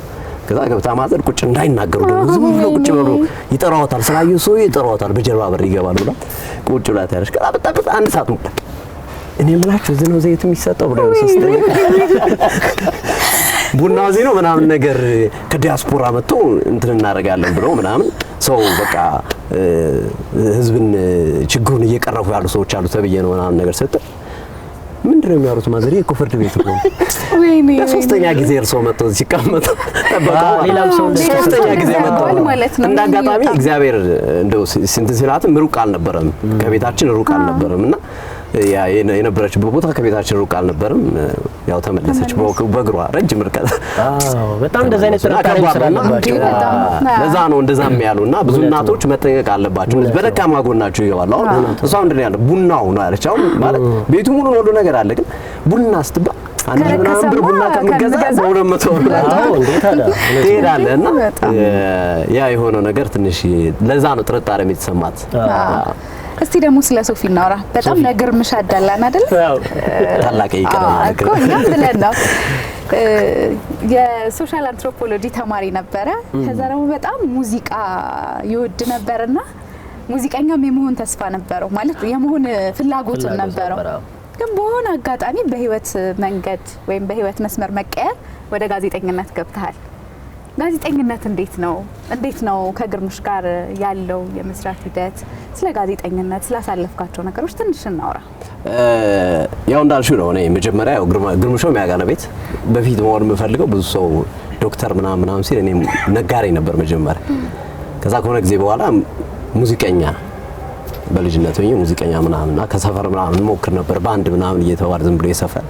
ከዛ ገብታ ማዘር ቁጭ እንዳይናገሩ ደግሞ ዝም ብለው ቁጭ ብለው ይጠራዋታል። ስላዩ ሰው ይጠራዋታል። በጀርባ በር ይገባል ብላ ቁጭ ብላ ታያለሽ። ከዛ በጣም አንድ ሰዓት ሙሉ እኔ የምላችሁ እዚህ ነው ዘይት የሚሰጠው ብለው ሶስተኛ ቡና እዚህ ነው ምናምን ነገር ከዲያስፖራ መጥቶ እንትን እናደርጋለን ብለው ምናምን ሰው በቃ ህዝብን ችግሩን እየቀረፉ ያሉ ሰዎች አሉ ተብዬ ነው ምናምን ነገር ሰጠ። ምንድነው የሚያወሩት ማዘር እኮ ፍርድ ቤት ነው ወይኔ ሶስተኛ ጊዜ እርሶ መጥቶ ሲቀመጡ ሌላም ሰው ሶስተኛ ጊዜ መጥቶ ማለት ነው። እንዳጋጣሚ እግዚአብሔር እንደው ስንት ሲላትም ሩቅ አልነበረም ከቤታችን ሩቅ አልነበረም እና ያ የነበረችበት ቦታ ከቤታችን ሩቅ አልነበረም። ያው ተመለሰች በእግሯ ረጅም ርቀት። በጣም እንደዛ አይነት ተራካሪ ስላላባቸው ለዛ ነው እንደዛም ያሉና ብዙ እናቶች መጠንቀቅ አለባቸው። በደካማ ጎናቸው ይገባሉ። አሁን እሷ ምንድነው ያለው ቡናው ነው ያለች። አሁን ማለት ቤቱ ሙሉ ነው ነገር አለ፣ ግን ቡና ስትባ አንድ ምናምን ብር ቡና ከምገዛ በ200 ብር ትሄዳለህ እና ያ የሆነው ነገር ትንሽ ለዛ ነው ጥርጣሬ የተሰማት። እስቲ ደግሞ ስለ ሶፊ እናውራ። በጣም ለግርምሽ አዳላን አይደል? ታላቅ ይቀርማል እኮ እኛም ብለን ነው። የሶሻል አንትሮፖሎጂ ተማሪ ነበረ። ከዛ ደግሞ በጣም ሙዚቃ ይወድ ነበርና ሙዚቀኛም የመሆን ተስፋ ነበረው፣ ማለት የመሆን ፍላጎት ነበረው። ግን በሆነ አጋጣሚ በህይወት መንገድ ወይም በህይወት መስመር መቀየር ወደ ጋዜጠኝነት ገብተሃል። ጋዜጠኝነት እንዴት ነው ከግርምሽ ጋር ያለው የመስራት ሂደት? ስለ ጋዜጠኝነት ስላሳለፍካቸው ነገሮች ትንሽ እናውራ። ያው እንዳልሽው ነው። እኔ መጀመሪያ ያው ግርምሾው የሚያጋነ ቤት በፊት መሆን የምፈልገው ብዙ ሰው ዶክተር ምናምን ሲል እኔ ነጋሪ ነበር መጀመሪያ። ከዛ ከሆነ ጊዜ በኋላ ሙዚቀኛ በልጅነት ሆኜ ሙዚቀኛ ምናምንና ከሰፈር ምናምን ሞክር ነበር ባንድ ምናምን እየተዋር ዝም ብሎ የሰፈር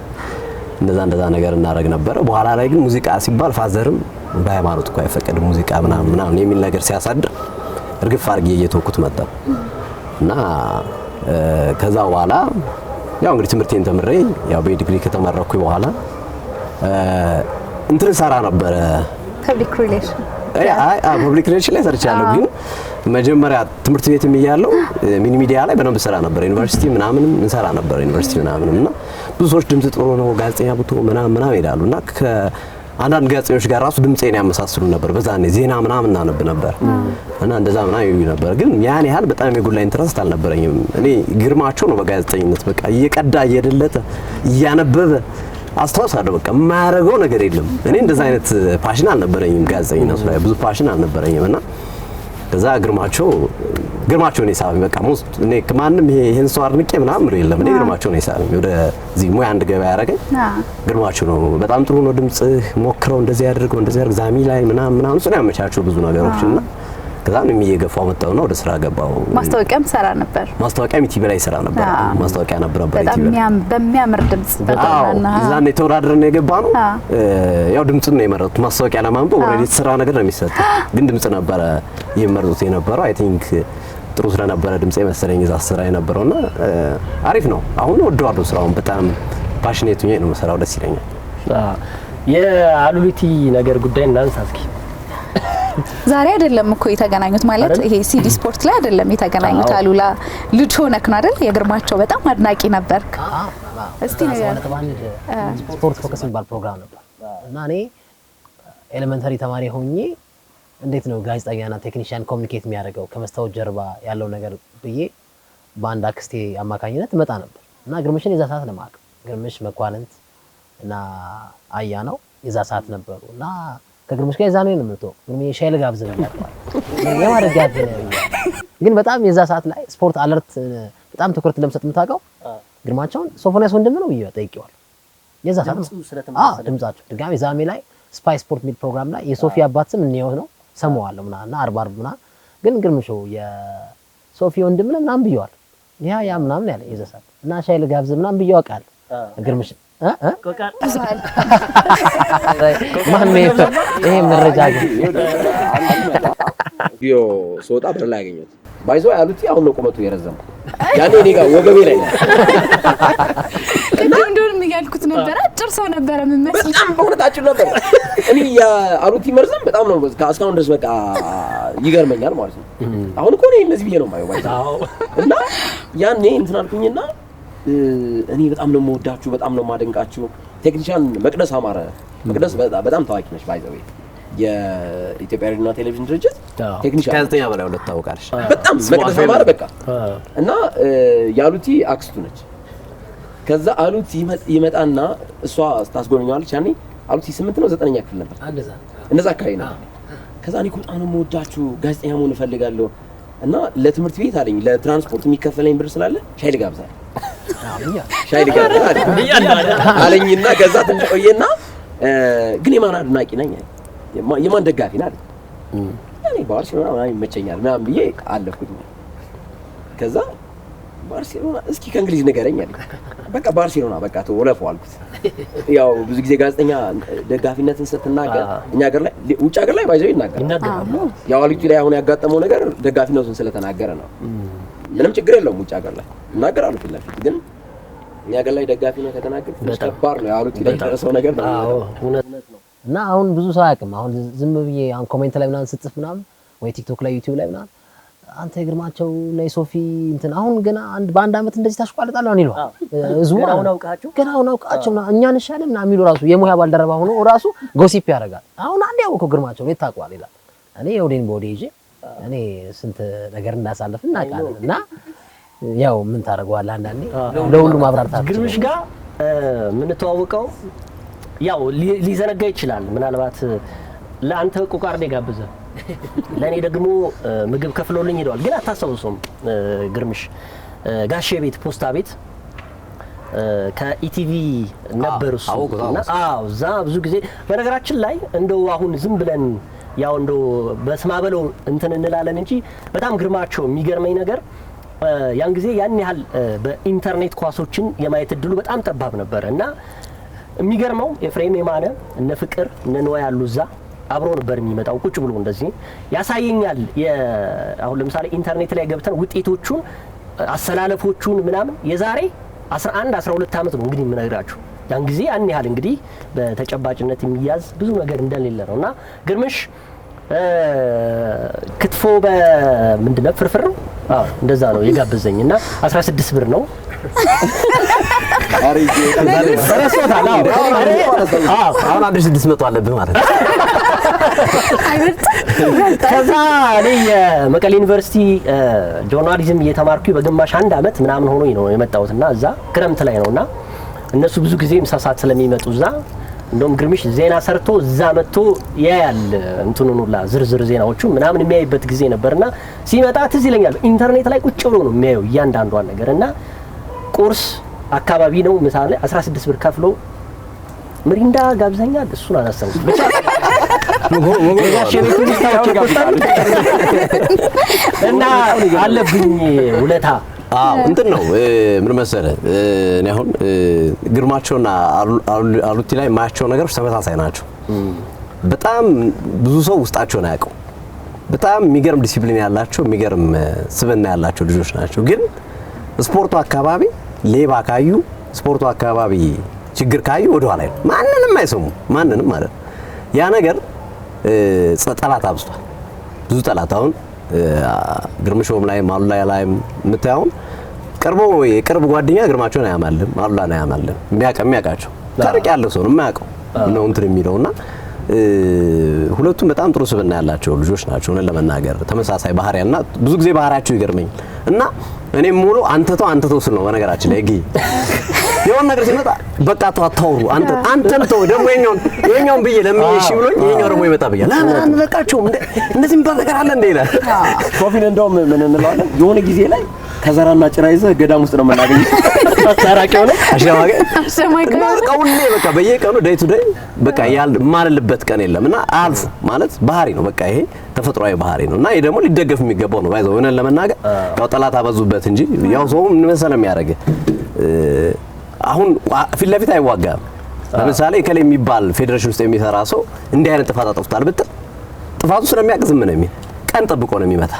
እንደዛ ነገር እናደርግ ነበር። በኋላ ላይ ግን ሙዚቃ ሲባል ፋዘርም በሃይማኖት እኮ አይፈቀድም ሙዚቃ ምናምን የሚል ነገር ሲያሳድር እርግፍ አድርጌ እየተወኩት መጣ እና ከዛ በኋላ ያው እንግዲህ ትምህርቴን ተምሬ ያው በዲግሪ ከተመረኩኝ በኋላ እንትን ሰራ ነበር ፐብሊክ ሪሌሽን ፐብሊክ ሪሌሽን ላይ ሰርቻለሁ። ግን መጀመሪያ ትምህርት ቤትም እያለሁ ሚኒ ሚዲያ ላይ በደንብ ሰራ ነበር። ዩኒቨርሲቲ ምናምንም እንሰራ ነበር ዩኒቨርሲቲ ምናምንም እና ብዙ ሰዎች ድምጽ ጥሩ ነው ጋዜጠኛ ብትሆን ምናምን ይላሉ እና ከአንዳንድ ጋዜጠኞች ጋር ራሱ ድምጼን ያመሳስሉ ነበር። በዛኔ ዜና ምናምን እናነብ ነበር እና እንደዛ ምናምን ይሉ ነበር። ግን ያን ያህል በጣም የጎላ ኢንተረስት አልነበረኝም። እኔ ግርማቸው ነው በጋዜጠኝነት በቃ እየቀዳ እየደለተ እያነበበ አስተዋውሳለሁ። በቃ የማያደርገው ነገር የለም። እኔ እንደዛ አይነት ፓሽን አልነበረኝም፣ ጋዜጠኝነቱ ላይ ብዙ ፓሽን አልነበረኝም እና ከዛ ግርማቸው ነው የሳበኝ። በቃ እኔ ከማንም ይሄን ሰው አድንቄ ምናምን የለም። እኔ ግርማቸው ነው የሳበኝ ወደዚህ ሙያ እንድገባ ያደረገኝ ግርማቸው ነው። በጣም ጥሩ ነው ድምጽህ፣ ሞክረው፣ እንደዚህ ያድርገው፣ እንደዚህ ያድርግ፣ ዛሚ ላይ ምናምን እሱ ነው ያመቻቸው ብዙ ነገሮችና ከዛ ነው እየገፋው መጣውና ወደ ስራ ገባው። ማስታወቂያም ሰራ ነበር። ማስታወቂያ ኢቲቪ ላይ ሰራ ነበር። ማስታወቂያ ነበር ኢቲቪ ላይ በሚያምር ድምጽ በጣምና እዛኔ ተወዳድረን የገባ ነው። ያው ድምጽን ነው የመረጡት። ማስታወቂያ ለማንበብ ኦልሬዲ የተሰራ ነገር ነው የሚሰጠው፣ ግን ድምጽ ነበረ የመረጡት የነበረው። አይ ቲንክ ጥሩ ስለነበረ ድምጽ መሰለኝ እዛ ስራ የነበረውና አሪፍ ነው። አሁን ወደዋለሁ ስራውን። በጣም ፓሽኔት ሆኜ ነው የምሰራው። ደስ ይለኛል። የአሉሊቲ ነገር ጉዳይ እናንሳ እስኪ። ዛሬ አይደለም እኮ የተገናኙት፣ ማለት ይሄ ሲዲ ስፖርት ላይ አይደለም የተገናኙት። አሉላ ልጅ ሆነክ ነው አይደል? የግርማቸው በጣም አድናቂ ነበርክ። እስቲ ነገር ስፖርት ፎከስ የሚባል ፕሮግራም ነበር እና እኔ ኤሌመንተሪ ተማሪ ሆኜ እንዴት ነው ጋዜጠኛና ቴክኒሻን ኮሚኒኬት የሚያደርገው ከመስታወት ጀርባ ያለው ነገር ብዬ በአንድ አክስቴ አማካኝነት መጣ ነበር እና ግርምሽን የዛ ሰዓት ለማቅ ግርምሽ መኳንንት እና አያ ነው የዛ ሰዓት ነበሩ እና ከግርምሽ ጋር የዛኔ ነው የምትወው ግርምሽ ሻይ ልጋብዝ ብያለሁ። የማረጋት ግን በጣም የዛ ሰዓት ላይ ስፖርት አለርት በጣም ትኩረት እንደምሰጥ የምታውቀው ግርማቸውን ሶፎንያስ ወንድም ነው ብዬ ጠይቄዋለሁ። የዛ ሰዓት ድምጻቸው ድጋሜ ዛሜ ላይ ስፓይ ስፖርት ሚድ ፕሮግራም ላይ የሶፊ አባት ስም እንየው ነው ሰማዋለሁ ምናና 40 ምናምን ግን ግርምሾ የሶፊ ወንድም ነው ምናምን ብየዋለሁ። ያ ምናምን ያለ የዛ ሰዓት እና ሻይ ልጋብዝ ምናምን ብየው አውቃለሁ ግርምሽ ኮካር ማን ነው ይሄ መረጃ ግን ቪዲዮ ሶጣ በር ላይ ያገኘሁት ባይዞ ያሉት አሁን ነው ቁመቱ የረዘመው። ያኔ እኔ ጋር ወገቤ ላይ ነው እንደውም ያልኩት ነበር። አጭር ሰው ነበር የምመስለው። በጣም በእውነታችን ነበር። እኔ የአሉቲ መርዘም በጣም ነው እስካሁን ድረስ በቃ ይገርመኛል ማለት ነው። አሁን እኮ እኔ እንደዚህ ብዬ ነው የማየው ባይዞ እና ያኔ እንትን አልኩኝና እኔ በጣም ነው የምወዳችሁ፣ በጣም ነው የማደንቃችሁ። ቴክኒሻን መቅደስ አማረ፣ መቅደስ በጣም ታዋቂ ነች ባይዘው የኢትዮጵያ ሬዲዮና ቴሌቪዥን ድርጅት ቴክኒሻን ከ9 በላይ ሁለት ታውቃለች። በጣም መቅደስ አማረ በቃ እና የአሉቲ አክስቱ ነች። ከዛ አሉቲ ይመጣና እሷ ታስጎበኛለች። ያኔ አሉቲ 8 ነው 9ኛ ክፍል ነበር እንደዛ አካባቢ ነው። ከዛ እኔ በጣም ነው የምወዳችሁ፣ ጋዜጠኛ መሆን እፈልጋለሁ እና ለትምህርት ቤት አለኝ ለትራንስፖርት የሚከፈለኝ ብር ስላለ ሻይ ልጋብዛለሁ ሻይ ልጋብዛለሁ አለኝና ከዛ ትንሽ ቆየና ግን የማን አድናቂ ነኝ የማን ደጋፊ ነኝ አለኝ። እኔ ባርሴሎና ምናምን ይመቸኛል ምናምን ብዬ አለፍኩኝ። ከዛ ባርሴሎና እስኪ ከእንግሊዝ ንገረኝ አለኝ። በቃ ባርሴሎና በቃ ተወለፈው አልኩት። ያው ብዙ ጊዜ ጋዜጠኛ ደጋፊነትን ስትናገር እኛ ሀገር ላይ ውጭ ሀገር ላይ ባይዘው ይናገራሉ። ያው አሉቲ ላይ አሁን ያጋጠመው ነገር ደጋፊነቱን ስለተናገረ ነው። ምንም ችግር የለውም ውጭ ሀገር ላይ ይናገራሉ ፊት ለፊት። ግን እኛ ሀገር ላይ ደጋፊ ነው ከተናገር ተሽከባር ነው አሉቲ ላይ ደረሰው ነገር ነው። አዎ እውነት ነው። እና አሁን ብዙ ሰው አያውቅም። አሁን ዝም ብዬ አሁን ኮሜንት ላይ ምናምን ስጽፍ ምናምን ወይ ቲክቶክ ላይ ዩቲዩብ ላይ ምናምን አንተ ግርማቸው ላይ ሶፊ እንትን አሁን ገና በአንድ አመት እንደዚህ ታሽቋልጣለህ ነው ይሏል። እዙ ገና አውቃቸው እኛን እንሻለን ምናምን የሚሉ ራሱ የሙያ ባልደረባ ሆኖ ራሱ ጎሲፕ ያደርጋል። አሁን አንዴ ያወቀው ግርማቸው ነው ታውቋል ይላል። እኔ የወዴን ቦዲ ይዤ እኔ ስንት ነገር እንዳሳለፍ እናውቃለን። እና ያው ምን ታደርገዋለህ አንዳንዴ ለሁሉም አብራርታ ግርምሽ ጋር ምን ተዋወቀው ያው ሊዘነጋ ይችላል። ምናልባት ለአንተ ቆቃርዴ ጋብዘ ለኔ ደግሞ ምግብ ከፍሎልኝ ሄደዋል። ግን አታስታውሱም ግርምሽ ጋሼ ቤት ፖስታ ቤት ከኢቲቪ ነበር እሱ እና እዛ ብዙ ጊዜ በነገራችን ላይ እንደው አሁን ዝም ብለን ያው እንደው በስማበለው እንትን እንላለን እንጂ በጣም ግርማቸው የሚገርመኝ ነገር ያን ጊዜ ያን ያህል በኢንተርኔት ኳሶችን የማየት እድሉ በጣም ጠባብ ነበር እና የሚገርመው ኤፍሬም የማነ እነ ፍቅር እነ ነዋይ ያሉ እዛ አብሮ ነበር የሚመጣው ቁጭ ብሎ እንደዚህ ያሳየኛል። አሁን ለምሳሌ ኢንተርኔት ላይ ገብተን ውጤቶቹን አሰላለፎቹን ምናምን የዛሬ 11 12 አመት ነው እንግዲህ የምነግራችሁ። ያን ጊዜ ያን ያህል እንግዲህ በተጨባጭነት የሚያዝ ብዙ ነገር እንደሌለ ነውና ግርምሽ ክትፎ በምንድነው ፍርፍር ነው እንደዛ ነው የጋበዘኝና 16 ብር ነው አሁን 1600 አለብህ ማለት ነው። ከዛ እኔ የመቀሌ ዩኒቨርሲቲ ጆርናሊዝም እየተማርኩኝ በግማሽ አንድ አመት ምናምን ሆኖኝ ነው የመጣሁትና እዛ ክረምት ላይ ነውና እነሱ ብዙ ጊዜ ምሳ ሰዓት ስለሚመጡ እዛ እንደውም ግርምሽ ዜና ሰርቶ እዛ መጥቶ ያያል እንትኑን ሁላ ዝርዝር ዜናዎቹ ምናምን የሚያይበት ጊዜ ነበርና ሲመጣ ትዝ ይለኛል ኢንተርኔት ላይ ቁጭ ብሎ ነው የሚያየው እያንዳንዷን ነገርና ቁርስ አካባቢ ነው ምሳ ላይ 16 ብር ከፍሎ ምሪንዳ ጋብዛኛል እሱን አላሰብኩም ብቻ እና አለብኝ ውለታ እንትን ነው ምን መሰለህ እኔ አሁን ግርማቸውና አሉቲ ላይ ማያቸው ነገሮች ተመሳሳይ ናቸው። በጣም ብዙ ሰው ውስጣቸውን አያውቀው። በጣም የሚገርም ዲሲፕሊን ያላቸው የሚገርም ስብዕና ያላቸው ልጆች ናቸው። ግን ስፖርቱ አካባቢ ሌባ ካዩ ስፖርቱ አካባቢ ችግር ካዩ ወደ ኋላ ነው። ማንንም አይሰሙ ማንንም ማለት ያ ነገር ጠላት አብዝቷል። ብዙ ጠላት አሁን ግርምሾም ላይ ማሉላ ላይ የምታየው የቅርብ ጓደኛ ግርማቸውን አያማልም ማሉላን አያማልም የሚያውቃቸው ታሪክ ያለው ሰው ነው የማያውቀው ነው እንትን የሚለውና ሁለቱም በጣም ጥሩ ስብዕና ያላቸው ልጆች ናቸው። ለመናገር ተመሳሳይ ባህሪያና ብዙ ጊዜ ባህሪያቸው ይገርመኝ እና እኔም ሙሉ አንተተው ስል ነው በነገራችን ላይ የሆነ ነገር ሲመጣ በቃ አታውሩ አንተም ተው ደግሞ የኛውን ብዬ ለምንሽ ብሎኝ የኛው ደግሞ ይመጣ ብዬ ለምን በቃቸው እንደዚህ ባል ነገር አለ እንደ ይላል ሶፊን እንደውም ምን እንለዋለን የሆነ ጊዜ ላይ ከዘራና ጭራ ይዘህ ገዳም ውስጥ ነው የምናገኘው ታራቂው ነው አሸማቀ ቀውኔ በቃ በየቀኑ ዴይ ቱ ዴይ በቃ ማለልበት ቀን የለምና አልፎ ማለት ባህሪ ነው በቃ ይሄ ተፈጥሯዊ ባህሪ ነውና ይሄ ደግሞ ሊደገፍ የሚገባው ነው ባይዘው እነን ለመናገር ያው ጠላት አበዙበት እንጂ ያው ሰው ምን መሰለም ያደርግ አሁን ፊት ለፊት አይዋጋም። ለምሳሌ ከለ የሚባል ፌዴሬሽን ውስጥ የሚሰራ ሰው እንዲህ አይነት ጥፋት አጥፍቷል ብትል ጥፋቱ ስለሚያውቅ ዝም ነው የሚል ቀን ጠብቆ ነው የሚመታ።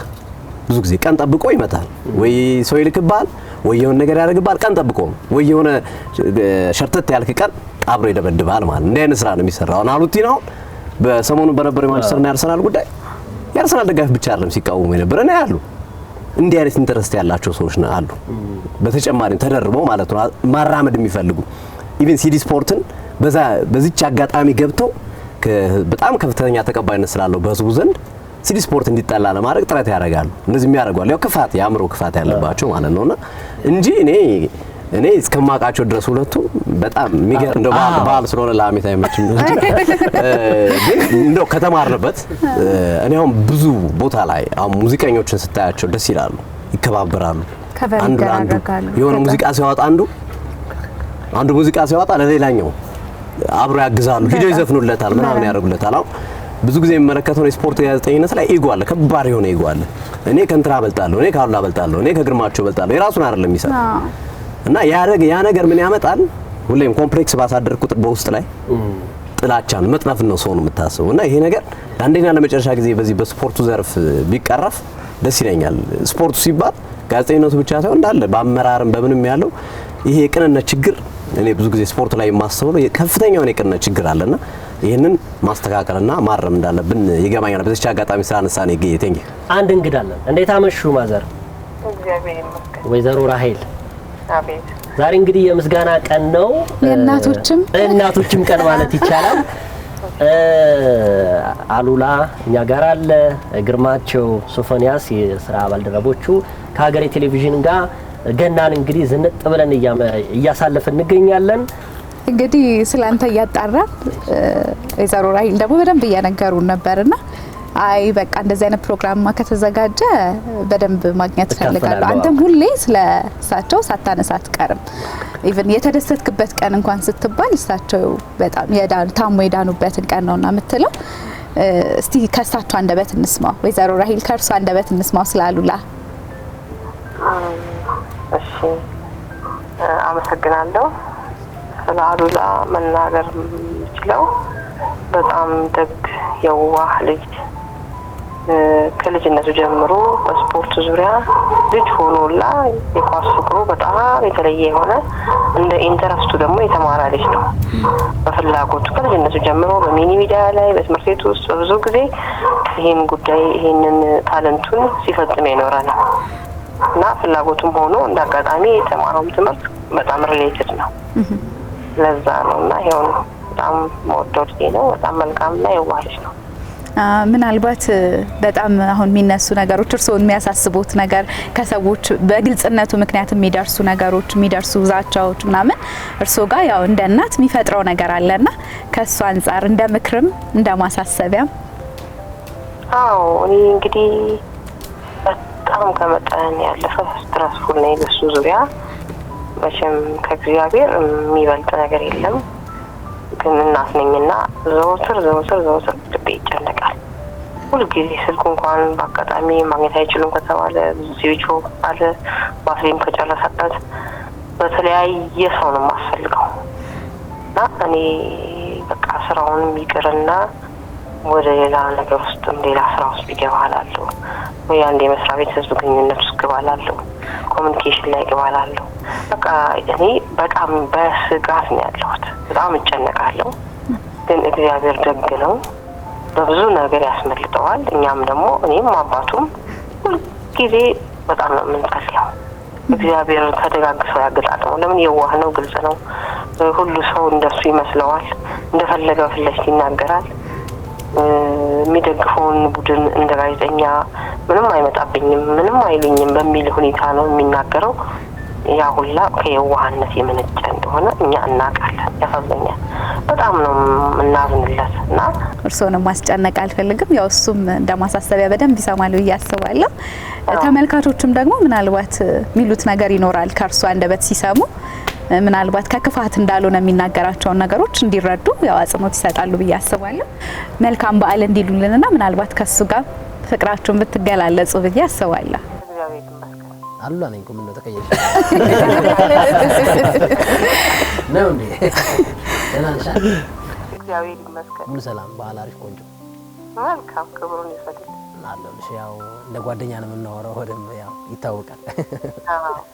ብዙ ጊዜ ቀን ጠብቆ ይመታል። ወይ ሰው ይልክባል ወይ የሆነ ነገር ያደርግባል ቀን ጠብቆ ወይ የሆነ ሸርተት ያልክ ቀን አብሮ ይደበድባል ማለት እንዲህ አይነት ስራ ነው የሚሰራው። አሉቲ ነው በሰሞኑ በነበረው ማንቸስተርና ያርሰናል ጉዳይ ያርሰናል ደጋፊ ብቻ አይደለም ሲቃወሙ የነበረ ነው ያሉ እንዲህ አይነት ኢንተረስት ያላቸው ሰዎች ነው አሉ። በተጨማሪ ተደርበው ማለት ነው ማራመድ የሚፈልጉ ኢቭን ሲዲ ስፖርትን በዚች አጋጣሚ ገብተው በጣም ከፍተኛ ተቀባይነት ስላለው በህዝቡ ዘንድ ሲዲ ስፖርት እንዲጠላ ለማድረግ ጥረት ያደርጋሉ። እንደዚህ የሚያደርጓል ያው ክፋት የአእምሮ ክፋት ያለባቸው ማለት ነውና እንጂ እኔ እስከማውቃቸው ድረስ ሁለቱ በጣም የሚገርም እንደው ባል ስለሆነ ለአሜታ አይመችም ግን እንደው ከተማርንበት እኔ አሁን ብዙ ቦታ ላይ አሁን ሙዚቀኞችን ስታያቸው ደስ ይላሉ፣ ይከባበራሉ። አንዱ የሆነ ሙዚቃ ሲያወጣ አንዱ ሙዚቃ ሲያወጣ ለሌላኛው አብሮ ያግዛሉ፣ ሂደው ይዘፍኑለታል፣ ምናምን ያደርጉለታል። አሁን ብዙ ጊዜ የሚመለከተው የስፖርት ጋዜጠኝነት ላይ ኢጎ አለ፣ ከባድ የሆነ ኢጎ አለ። እኔ ከእንትና እበልጣለሁ፣ እኔ ካሉላ እበልጣለሁ፣ እኔ ከግርማቸው እበልጣለሁ። የራሱን አይደለም የሚሰራ እና ያ ነገር ምን ያመጣል? ሁሌም ኮምፕሌክስ ባሳደር ቁጥር በውስጥ ላይ ጥላቻን መጥለፍ ነው ሰው ነው የምታስበው። እና ይሄ ነገር ለአንደኛ ለመጨረሻ ጊዜ በዚህ በስፖርቱ ዘርፍ ቢቀረፍ ደስ ይለኛል። ስፖርቱ ሲባል ጋዜጠኝነቱ ብቻ ሳይሆን እንዳለ በአመራርም በምንም ያለው ይሄ የቅንነት ችግር እኔ ብዙ ጊዜ ስፖርት ላይ የማስበው ከፍተኛው የቅንነት ችግር አለና ይሄንን ማስተካከልና ማረም እንዳለብን ይገባኛል። በዚህ አጋጣሚ ስላነሳን ቴንክ ዩ። አንድ እንግዳ አለን። እንዴት አመሹ ማዘር? እግዚአብሔር ይመስገን። ወይዘሮ ራሄል አቤት። ዛሬ እንግዲህ የምስጋና ቀን ነው፣ የእናቶችም ቀን ማለት ይቻላል። አሉላ እኛ ጋር አለ፣ ግርማቸው፣ ሶፎንያስ የስራ ባልደረቦቹ ከሀገሬ ቴሌቪዥን ጋር ገናን እንግዲህ ዝንጥ ብለን እያሳለፍን እንገኛለን። እንግዲህ ስላንተ እያጣራን ወይዘሮ ራሄል ደግሞ በደንብ እየነገሩን ነበርና አይ በቃ እንደዚህ አይነት ፕሮግራም ከተዘጋጀ በደንብ ማግኘት ፈልጋለሁ። አንተም ሁሌ ስለሳቸው ሳታነሳ አትቀርም። ኢቭን የተደሰትክበት ቀን እንኳን ስትባል እሳቸው በጣም ታሞ የዳኑበትን ቀን ነውና የምትለው። እስቲ ከሳቸው አንደበት እንስማው። ወይዘሮ ራሄል ከእርሱ አንደበት እንስማው ስላሉላ። እሺ አመሰግናለሁ። ስለ አሉላ መናገር የምችለው በጣም ደግ የዋህ ልጅ ከልጅነቱ ጀምሮ በስፖርት ዙሪያ ልጅ ሆኖላ የኳስ ፍቅሩ በጣም የተለየ የሆነ እንደ ኢንተረስቱ ደግሞ የተማረ ልጅ ነው። በፍላጎቱ ከልጅነቱ ጀምሮ በሚኒ ሚዲያ ላይ በትምህርት ቤት ውስጥ በብዙ ጊዜ ይሄንን ታለንቱን ሲፈጽም የኖረ ነው እና ፍላጎቱም ሆኖ እንዳጋጣሚ የተማረውም ትምህርት በጣም ሪሌትድ ነው። ለዛ ነው እና ይሄው በጣም ወደው ልጅ ነው። በጣም መልካምና የዋህ ልጅ ነው። ምናልባት በጣም አሁን የሚነሱ ነገሮች እርስዎን የሚያሳስቡት ነገር ከሰዎች በግልጽነቱ ምክንያት የሚደርሱ ነገሮች የሚደርሱ ዛቻዎች ምናምን እርስዎ ጋር ያው እንደ እናት የሚፈጥረው ነገር አለና ከሱ አንፃር እንደ ምክርም እንደ ማሳሰቢያም አዎ እኔ እንግዲህ በጣም ከመጠን ያለፈ ስትረስፉል ነኝ በሱ ዙሪያ መቼም ከእግዚአብሔር የሚበልጥ ነገር የለም ግን እናት ነኝና ዘወትር ልቤ ይጨነቃል ሁልጊዜ ስልኩ እንኳን በአጋጣሚ ማግኘት አይችሉም ከተባለ ስዊች ኦፍ አለ ባትሪም ከጨረሰበት በተለያየ ሰው ነው የማስፈልገው እና እኔ በቃ ስራውን ይቅርና ወደ ሌላ ነገር ውስጥ ሌላ ስራ ውስጥ ይገባላለሁ ወይ አንድ የመስሪያ ቤት ህዝብ ግንኙነት ውስጥ ገባላለሁ ኮሙኒኬሽን ላይ ገባላለሁ በቃ እኔ በጣም በስጋት ነው ያለሁት በጣም እጨነቃለሁ ግን እግዚአብሔር ደግ ነው በብዙ ነገር ያስመልጠዋል እኛም ደግሞ እኔም አባቱም ሁልጊዜ በጣም ነው የምንጸልየው እግዚአብሔር ተደጋግሰው ያገጣጥመው ለምን የዋህ ነው ግልጽ ነው ሁሉ ሰው እንደሱ ይመስለዋል እንደፈለገው ፍለሽ ይናገራል የሚደግፈውን ቡድን እንደ ጋዜጠኛ ምንም አይመጣብኝም ምንም አይሉኝም በሚል ሁኔታ ነው የሚናገረው ያ ሁላ ከየዋህነት የመነጨ እንደሆነ እኛ እናውቃለን ያሳዝኛል በጣም ነው እናዝንለት እና እርስዎንም ማስጨነቅ አልፈልግም ያው እሱም እንደማሳሰቢያ በደንብ ይሰማል ብዬ አስባለሁ ተመልካቾችም ደግሞ ምናልባት ሚሉት ነገር ይኖራል ከእርሱ አንደበት ሲሰሙ ምናልባት ከክፋት እንዳልሆነ የሚናገራቸውን ነገሮች እንዲረዱ ያው አጽንኦት ይሰጣሉ ብዬ አስባለሁ መልካም በዓል እንዲሉልንና ምናልባት ከሱ ጋር ፍቅራችሁን ብትገላለጹ ብዬ አስባለሁ አሉ አለኝ ምን ነው ተቀየሽ ነው እንዴ እናንሻ እግዚአብሔር ይመስገን ሙሉ ሰላም በዓል አሪፍ ቆንጆ መልካም ክብሩን ይሰጥ አለልሽ ያው እንደ ጓደኛ ነው የምናወራው ወደም ያው ይታወቃል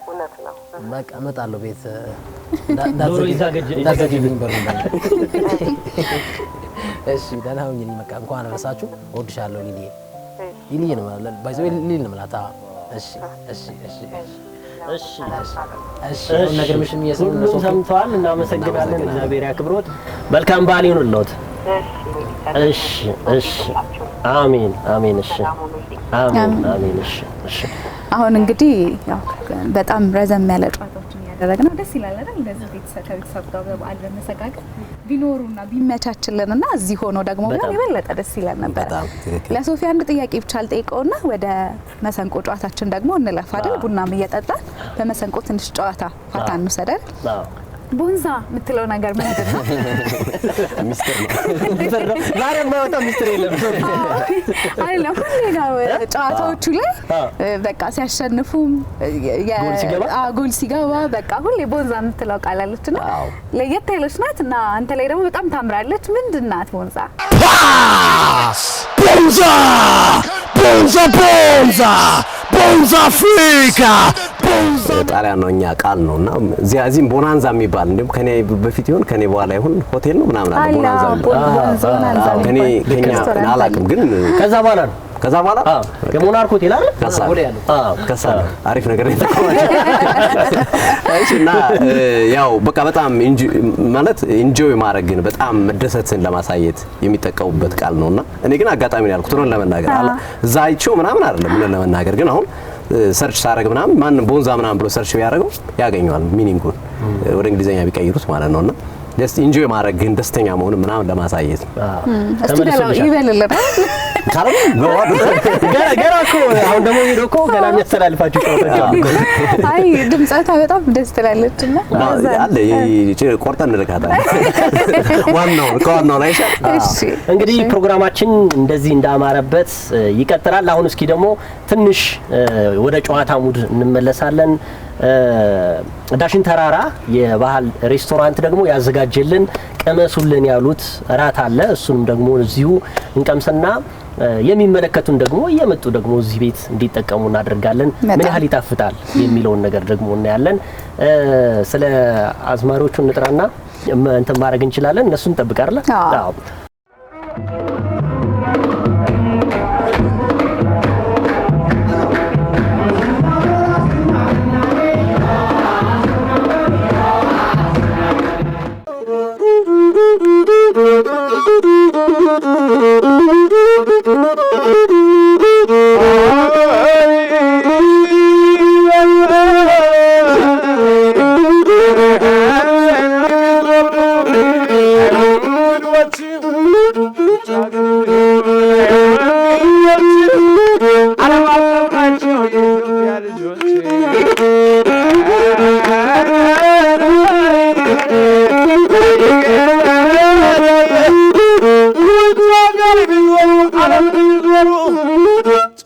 እውነት ነው በቃ እመጣለሁ ቤት እንዳዘጋጅልኝ በሩ እሺ ደህና ሁኚ በቃ እንኳን አደረሳችሁ እወድሻለሁ ሊሊ ነው ማለት ባይዘው ሊሊ ነው ማለት እሺ ነገር ምሽም ሁሉም ሰምተዋል እናመሰግናለን እግዚአብሔር ያክብሮት መልካም በዓል ይሁንልዎት እሺ አሜን እሺ አሜን እሺ አሁን እንግዲህ ያው በጣም ረዘም ያለ ጨዋታዎችን ያደረግነው ደስ ይላል አይደል እንደዚህ ከቤተሰብ ጋር በዓል በመሰጋገር ቢኖሩና ቢመቻችልንና እዚህ ሆኖ ደግሞ ይበለጠ ደስ ይላል ነበር ለሶፊ አንድ ጥያቄ ብቻ አልጠይቀውና ወደ መሰንቆ ጨዋታችን ደግሞ እንለፍ አይደል ቡናም እየጠጣን በመሰንቆ ትንሽ ጨዋታ ፋታ እንውሰደን ቦንዛ የምትለው ነገር ምንድን ነው? ሚስጥር ነው። ዛሬ የማይወጣ ሚስጥር የለም። አይደለም ሁሌ ነው ጨዋታዎቹ ላይ በቃ ሲያሸንፉም ጎል ሲገባ በቃ ሁሌ ቦንዛ የምትለው ቃል አለች ነው ለየት ያለች ናት እና አንተ ላይ ደግሞ በጣም ታምራለች ምንድን ናት ቦንዛ? ቦንዛ አፍሪካ ጣሊያን ነው እኛ ቃል ነውና እዚህም ቦናንዛ የሚባል እንደም ከኔ በፊት ይሁን ከኔ በኋላ ይሁን ሆቴል ነው ምናምን አለ ቦናንዛ ከኔ ከኛ አላውቅም ግን ከዛ በኋላ የሞናርክ ሆቴል አይደል ከሳ አሪፍ ነገር ነው እና ያው በቃ በጣም ማለት ኢንጆይ ማድረግን በጣም መደሰትን ለማሳየት የሚጠቀሙበት ቃል ነውና እኔ ግን አጋጣሚ ነው ያልኩት ነው ለመናገር እዛ አይቼው ምናምን አይደለም ለመናገር ግን አሁን ሰርች ሳረግ ምናምን ማን ቦንዛ ምናምን ብሎ ሰርች ቢያደርገው ያገኘዋል ሚኒንጉን ወደ እንግሊዘኛ ቢቀይሩት ማለት ነውና ደስ ኢንጆይ ማድረግ ግን ደስተኛ መሆን ምናምን ለማሳየት አስተዳላው ይበልልና ገራኮ አሁን ደግሞ ሄዶኮ ገና የሚያስተላልፋችሁ ጨዋታዎች አይ ድምጻታ በጣም ደስ ትላለችና አለ ቆርጠን እንልካታለን ዋናው ላይ እሺ እንግዲህ ፕሮግራማችን እንደዚህ እንዳማረበት ይቀጥላል አሁን እስኪ ደግሞ ትንሽ ወደ ጨዋታ ሙድ እንመለሳለን ዳሽን ተራራ የባህል ሬስቶራንት ደግሞ ያዘጋጀልን ቀመሱልን ያሉት እራት አለ እሱንም ደግሞ እዚሁ እንቀምስና የሚመለከቱን ደግሞ እየመጡ ደግሞ እዚህ ቤት እንዲጠቀሙ እናደርጋለን ምን ያህል ይጣፍጣል የሚለውን ነገር ደግሞ እናያለን ስለ አዝማሪዎቹ እንጥራና እንትን ማድረግ እንችላለን እነሱን እንጠብቃለን አዎ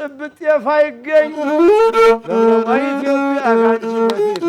ጭብጥ ጤፍ አይገኝ ለማ ኢትዮጵያ ካንቺ በፊት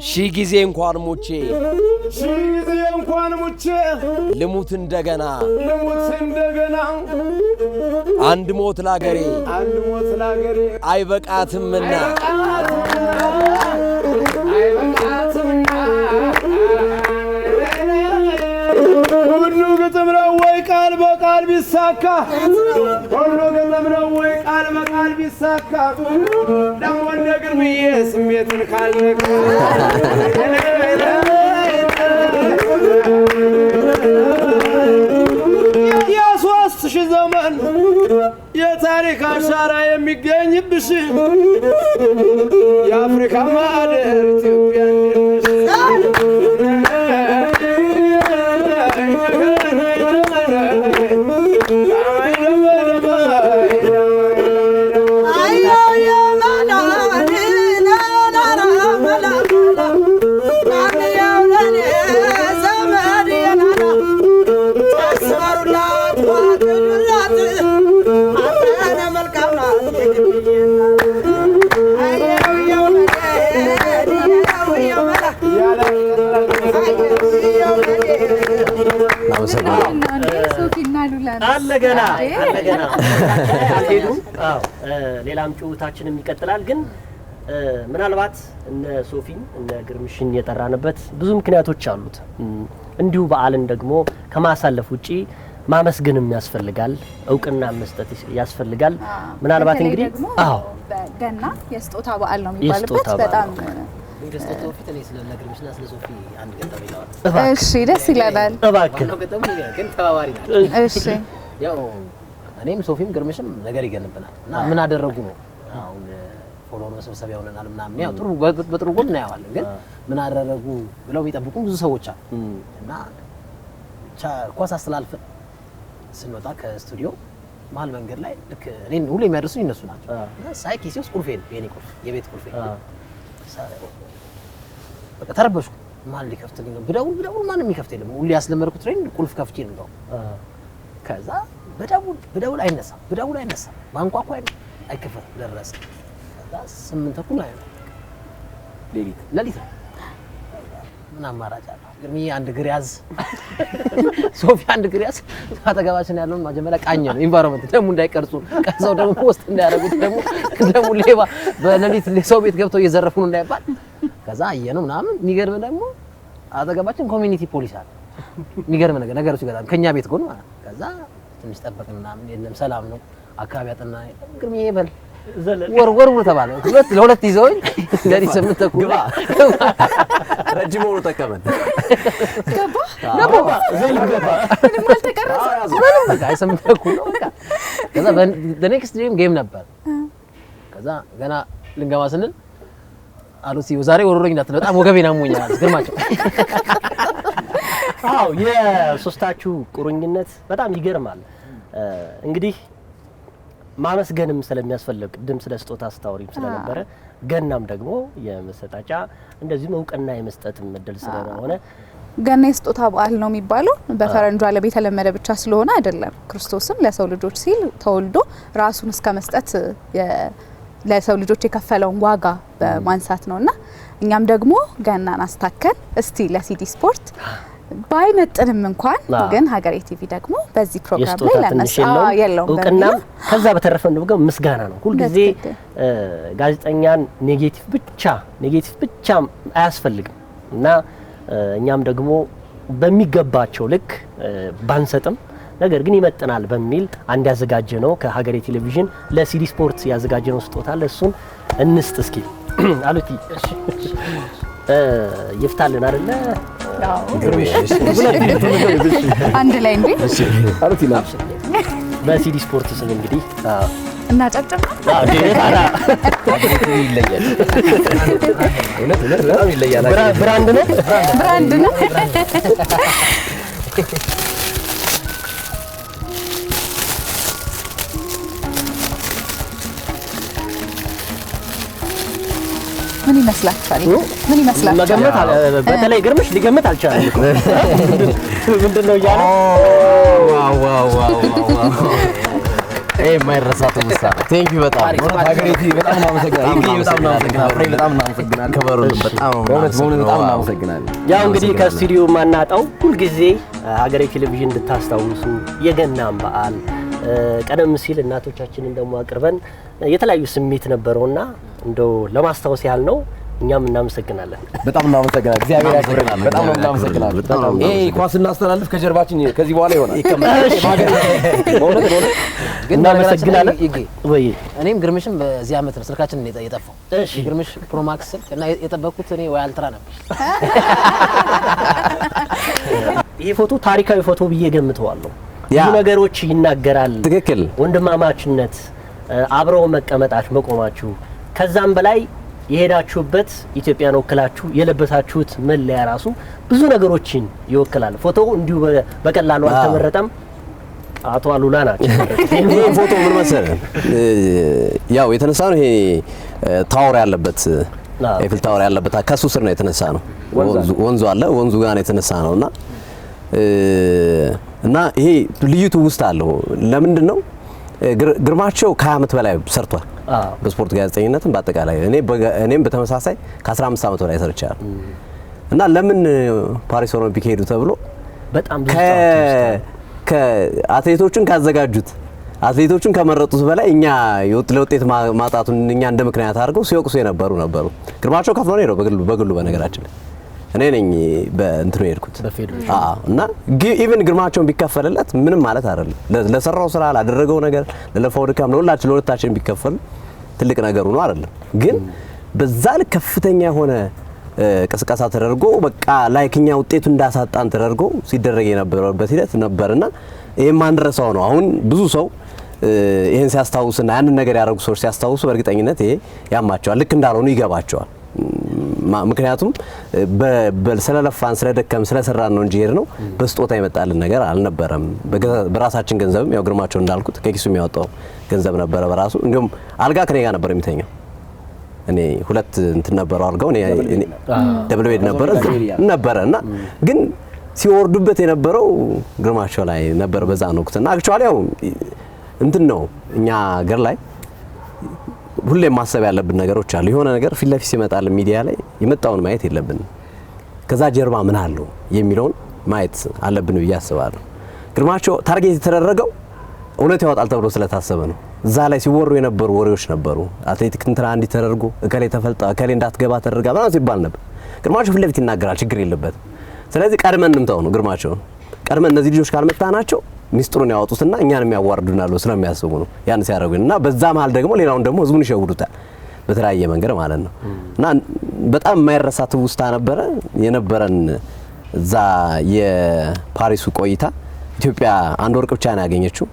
ሺህ ጊዜ እንኳን ሙቼ ልሙት እንደገና አንድ ሞት ላገሬ አይበቃትምና ሁሉ ግጥም ነው ወይ ቃል በቃል ቢሳካ ሁሉ ግጥም ነው ወይ ቃል በቃል ቢሳካ ደግሞ እንደ ግርምዬ ስሜትን ካልነካ የሦስት ሺህ ዘመን የታሪክ አሻራ የሚገኝብሽ የአፍሪካ ማህደር ኢትዮጵያ አለገና አልሄዱም። ሌላም ጭውታችንም ይቀጥላል። ግን ምናልባት እነ ሶፊን እነ ግርምሽን የጠራንበት ብዙ ምክንያቶች አሉት። እንዲሁ በዓልን ደግሞ ከማሳለፍ ውጪ ማመስገንም ያስፈልጋል፣ እውቅና መስጠት ያስፈልጋል። ምናልባት እንግዲህ ገና የስጦታ በዓል ነው የሚባልበት በጣም ከስጦታው ፊት እኔ ስለ ግርምሽና ስለ ሶፊ አንድ ገጠመኝ ነው። እሺ ደስ ይላል። እባክህ ገጠመኝ ግን ተባባሪ ናት። እሺ ያው እኔም ሶፊም ግርምሽም ነገር ይገንብናል እና ምን አደረጉ ነው አሁን ፎሎወር መሰብሰቢያ ሆነናል ምናምን ያው ጥሩ በጥሩ ጎን እናየዋለን። ግን ምን አደረጉ ብለው የሚጠብቁ ብዙ ሰዎች አሉ እና ኳስ አስተላልፈን ስንወጣ ከስቱዲዮ መሀል መንገድ ላይ ልክ እኔን ሁሉ የሚያደርሱኝ እነሱ ናቸው። ሳይ ኪሴ ውስጥ ቁልፌ ነው የኔ ቁልፍ የቤት ቁልፌ በቃ ተረበሽኩ። ማን ሊከፍትልኝ ነው? ብደውል ማንም የሚከፍት የለም። ሁሉ ያስለመድኩት ትሬን ቁልፍ ከፍቼ ነው። ከዛ ብደውል አይነሳም፣ ማንኳኳ አይከፈትም። ደረሰ ከዛ 8 ተኩል ላይ ሌሊት ነው። ምን አማራጭ አለ? ግርምዬ አንድ እግር ያዝ፣ ሶፊ አንድ እግር ያዝ። አጠገባችን ያለውን መጀመሪያ ቃኘ ነው ኢንቫይሮንመንት ደግሞ እንዳይቀርጹ ቀርጸው ደግሞ ፖስት እንዳያደርጉት ደግሞ ሌባ በሌሊት ሰው ቤት ገብተው እየዘረፉ ነው እንዳይባል። ከዛ አየነው ምናምን። የሚገርም ደግሞ አጠገባችን ኮሚኒቲ ፖሊስ አለ። የሚገርም ነገሩ ሲገጣም ከኛ ቤት ጎን ማለት። ከዛ ትንሽ ጠበቅን ምናምን፣ የለም ሰላም ነው አካባቢ አጠና። ግርምዬ በል ወር ተባለ። ለሁለት ይዘውኝ ለሊት 8 ተኩል ረጅም ሆኖ ተቀመጥ ገባ በቃ 8 ተኩል ነው በቃ። ከዛ በኔክስት ጌም ነበር። ከዛ ገና ልንገባ ስንል አሉት ዛሬ ወሮኝ እንዳትል በጣም ወገቤን አሞኛል። ግርማቸው አዎ የሶስታችሁ ቁርኝነት በጣም ይገርማል። እንግዲህ ማመስገንም ስለሚያስፈልግ ድም ስለ ስጦታ አስተዋሪም ስለነበረ ገናም ደግሞ የመሰጣጫ እንደዚህም እውቅና የመስጠትም እድል ስለሆነ ገና የስጦታ በዓል ነው የሚባለው በፈረንጁ ዓለም የተለመደ ብቻ ስለሆነ አይደለም። ክርስቶስም ለሰው ልጆች ሲል ተወልዶ ራሱን እስከ መስጠት ለሰው ልጆች የከፈለውን ዋጋ በማንሳት ነውና እኛም ደግሞ ገናን አስታከን እስቲ ለሲዲ ስፖርት ባይመጥንም እንኳን ግን ሀገሬ ቲቪ ደግሞ በዚህ ፕሮግራም ላይ ለነሳ የለውም እውቅና ከዛ በተረፈ እንደው ምስጋና ነው። ሁሉ ጊዜ ጋዜጠኛን ኔጌቲቭ ብቻ አያስፈልግም እና እኛም ደግሞ በሚገባቸው ልክ ባንሰጥም ነገር ግን ይመጥናል በሚል አንድ ያዘጋጀ ነው ከሀገሬ ቴሌቪዥን ለሲዲ ስፖርት ያዘጋጀ ነው ስጦታ ለሱን እንስጥ እስኪ አሉቲ ይፍታልን አይደለ አንድ ላይ እንዴ አሉቲ ነው በሲዲ ስፖርት ስም እንግዲህ እና ጨብጨብ ይለያል ብራንድ ነው ምን ይመስላችኋል? መገመት በተለይ ግርምሽ ሊገመት አልቻለም። ምንድነው ያለ ዋው ማይረሳት ምሳሌ ቴንክ ዩ በጣም ሀገሬቲ በጣም እናመሰግናለን። ከበሩልን በጣም እናመሰግናለን። ያው እንግዲህ ከስቱዲዮ ማናጣው ሁሉ ጊዜ ሀገሬ ቴሌቪዥን እንድታስታውሱ የገናን በዓል ቀደም ሲል እናቶቻችንን ደግሞ አቅርበን የተለያዩ ስሜት ነበርውና እንደው ለማስታወስ ያህል ነው። እኛም እናመሰግናለን። በጣም እናመሰግናለን። እግዚአብሔር ያክብረናል። በጣም እናመሰግናለን። ይሄ ኳስ እናስተላልፍ ከጀርባችን ከዚህ በኋላ ይሆናል። እናመሰግናለን። ወይ እኔም ግርምሽም በዚህ አመት ነው ስልካችን የጠፋው። ግርምሽ ፕሮማክስ እና የጠበቁት እኔ ወይ አልትራ ነበር። ይሄ ፎቶ ታሪካዊ ፎቶ ብዬ ገምተዋለሁ። ብዙ ነገሮች ይናገራል። ትክክል። ወንድማማችነት፣ አብረው መቀመጣችሁ፣ መቆማችሁ ከዛም በላይ የሄዳችሁበት ኢትዮጵያን ወክላችሁ የለበሳችሁት መለያ ራሱ ብዙ ነገሮችን ይወክላል። ፎቶው እንዲሁ በቀላሉ አልተመረጠም። አቶ አሉላ ናቸው። ይሄ ፎቶ ምን መሰለህ ያው የተነሳ ነው። ይሄ ታወር ያለበት ኤፍል ታወር ያለበት ከሱ ስር ነው የተነሳ ነው። ወንዙ አለ፣ ወንዙ ጋር ነው የተነሳ ነውና እና ይሄ ልዩ ትውስታ አለው። ለምንድን ነው ግርማቸው ከ20 በላይ ሰርቷል በስፖርት ጋዜጠኝነትም በአጠቃላይ እኔም በተመሳሳይ ከ15 ዓመት በላይ ሰርቻለሁ። እና ለምን ፓሪስ ኦሎምፒክ ሄዱ ተብሎ በጣም ከአትሌቶችን ካዘጋጁት አትሌቶችን ከመረጡት በላይ እኛ ለውጤት ማጣቱን እኛ እንደ ምክንያት አድርገው ሲወቅሱ ነበሩ። ግርማቸው ከፍሎ ነው በግሉ በነገራችን ላይ እኔ ነኝ በእንትኑ ሄድኩት እና ኢቭን ግርማቸውን ቢከፈልለት ምንም ማለት አይደለም። ለሰራው ስራ ላደረገው ነገር ለለፋው ድካም ለሁለታችን ቢከፈል ትልቅ ነገር ሆኖ አይደለም። ግን በዛ ልክ ከፍተኛ የሆነ ቅስቀሳ ተደርጎ በቃ ላይክኛ ውጤቱ እንዳሳጣን ተደርጎ ሲደረግ የነበረበት ሂደት ነበርና ይሄን ማንረሳው ነው። አሁን ብዙ ሰው ይሄን ሲያስታውስና ያንን ነገር ያደረጉ ሰዎች ሲያስታውሱ በእርግጠኝነት ይሄ ያማቸዋል፣ ልክ እንዳልሆኑ ይገባቸዋል። ምክንያቱም ስለለፋን ስለደከም ስለሰራን ነው እንጂ ሄድነው በስጦታ ይመጣልን ነገር አልነበረም። በራሳችን ገንዘብም ያው ግርማቸው እንዳልኩት ከኪሱ የሚያወጣው ገንዘብ ነበረ በራሱ። እንዲሁም አልጋ ከኔ ጋር ነበር የሚተኛው። እኔ ሁለት እንትን ነበረው አልጋው እኔ ደብል ቤድ ነበረና ግን ሲወርዱበት የነበረው ግርማቸው ላይ ነበር በዛ ነው ወቅትና አክቹአሊ ያው እንትን ነው እኛ ሀገር ላይ ሁሌም ማሰብ ያለብን ነገሮች አሉ። የሆነ ነገር ፊት ለፊት ሲመጣል ሚዲያ ላይ የመጣውን ማየት የለብንም። ከዛ ጀርባ ምን አለው የሚለውን ማየት አለብን ብዬ አስባለሁ። ግርማቸው ታርጌት የተደረገው እውነት ያወጣል ተብሎ ስለታሰበ ነው። እዛ ላይ ሲወሩ የነበሩ ወሬዎች ነበሩ። አትሌቲክ እንትና እንዲ ተደርጎ እከሌ ተፈልጣ እከሌ እንዳትገባ ተደርጋ ምናምን ሲባል ነበር። ግርማቸው ፊት ለፊት ይናገራል፣ ችግር የለበትም። ስለዚህ ቀድመን እንምታው ነው ግርማቸው። ቀድመን እነዚህ ልጆች ካልመታናቸው ሚስጥሩን ያወጡትና እኛንም ያዋርዱናል ስለሚያስቡ ነው ያን ሲያደርጉና በዛ መሀል ደግሞ ሌላውን ደግሞ ህዝቡን ይሸውዱታል በተለያየ መንገድ ማለት ነው። እና በጣም የማይረሳ ትውስታ ነበረ የነበረን እዛ የፓሪሱ ቆይታ። ኢትዮጵያ አንድ ወርቅ ብቻ ነው ያገኘችው።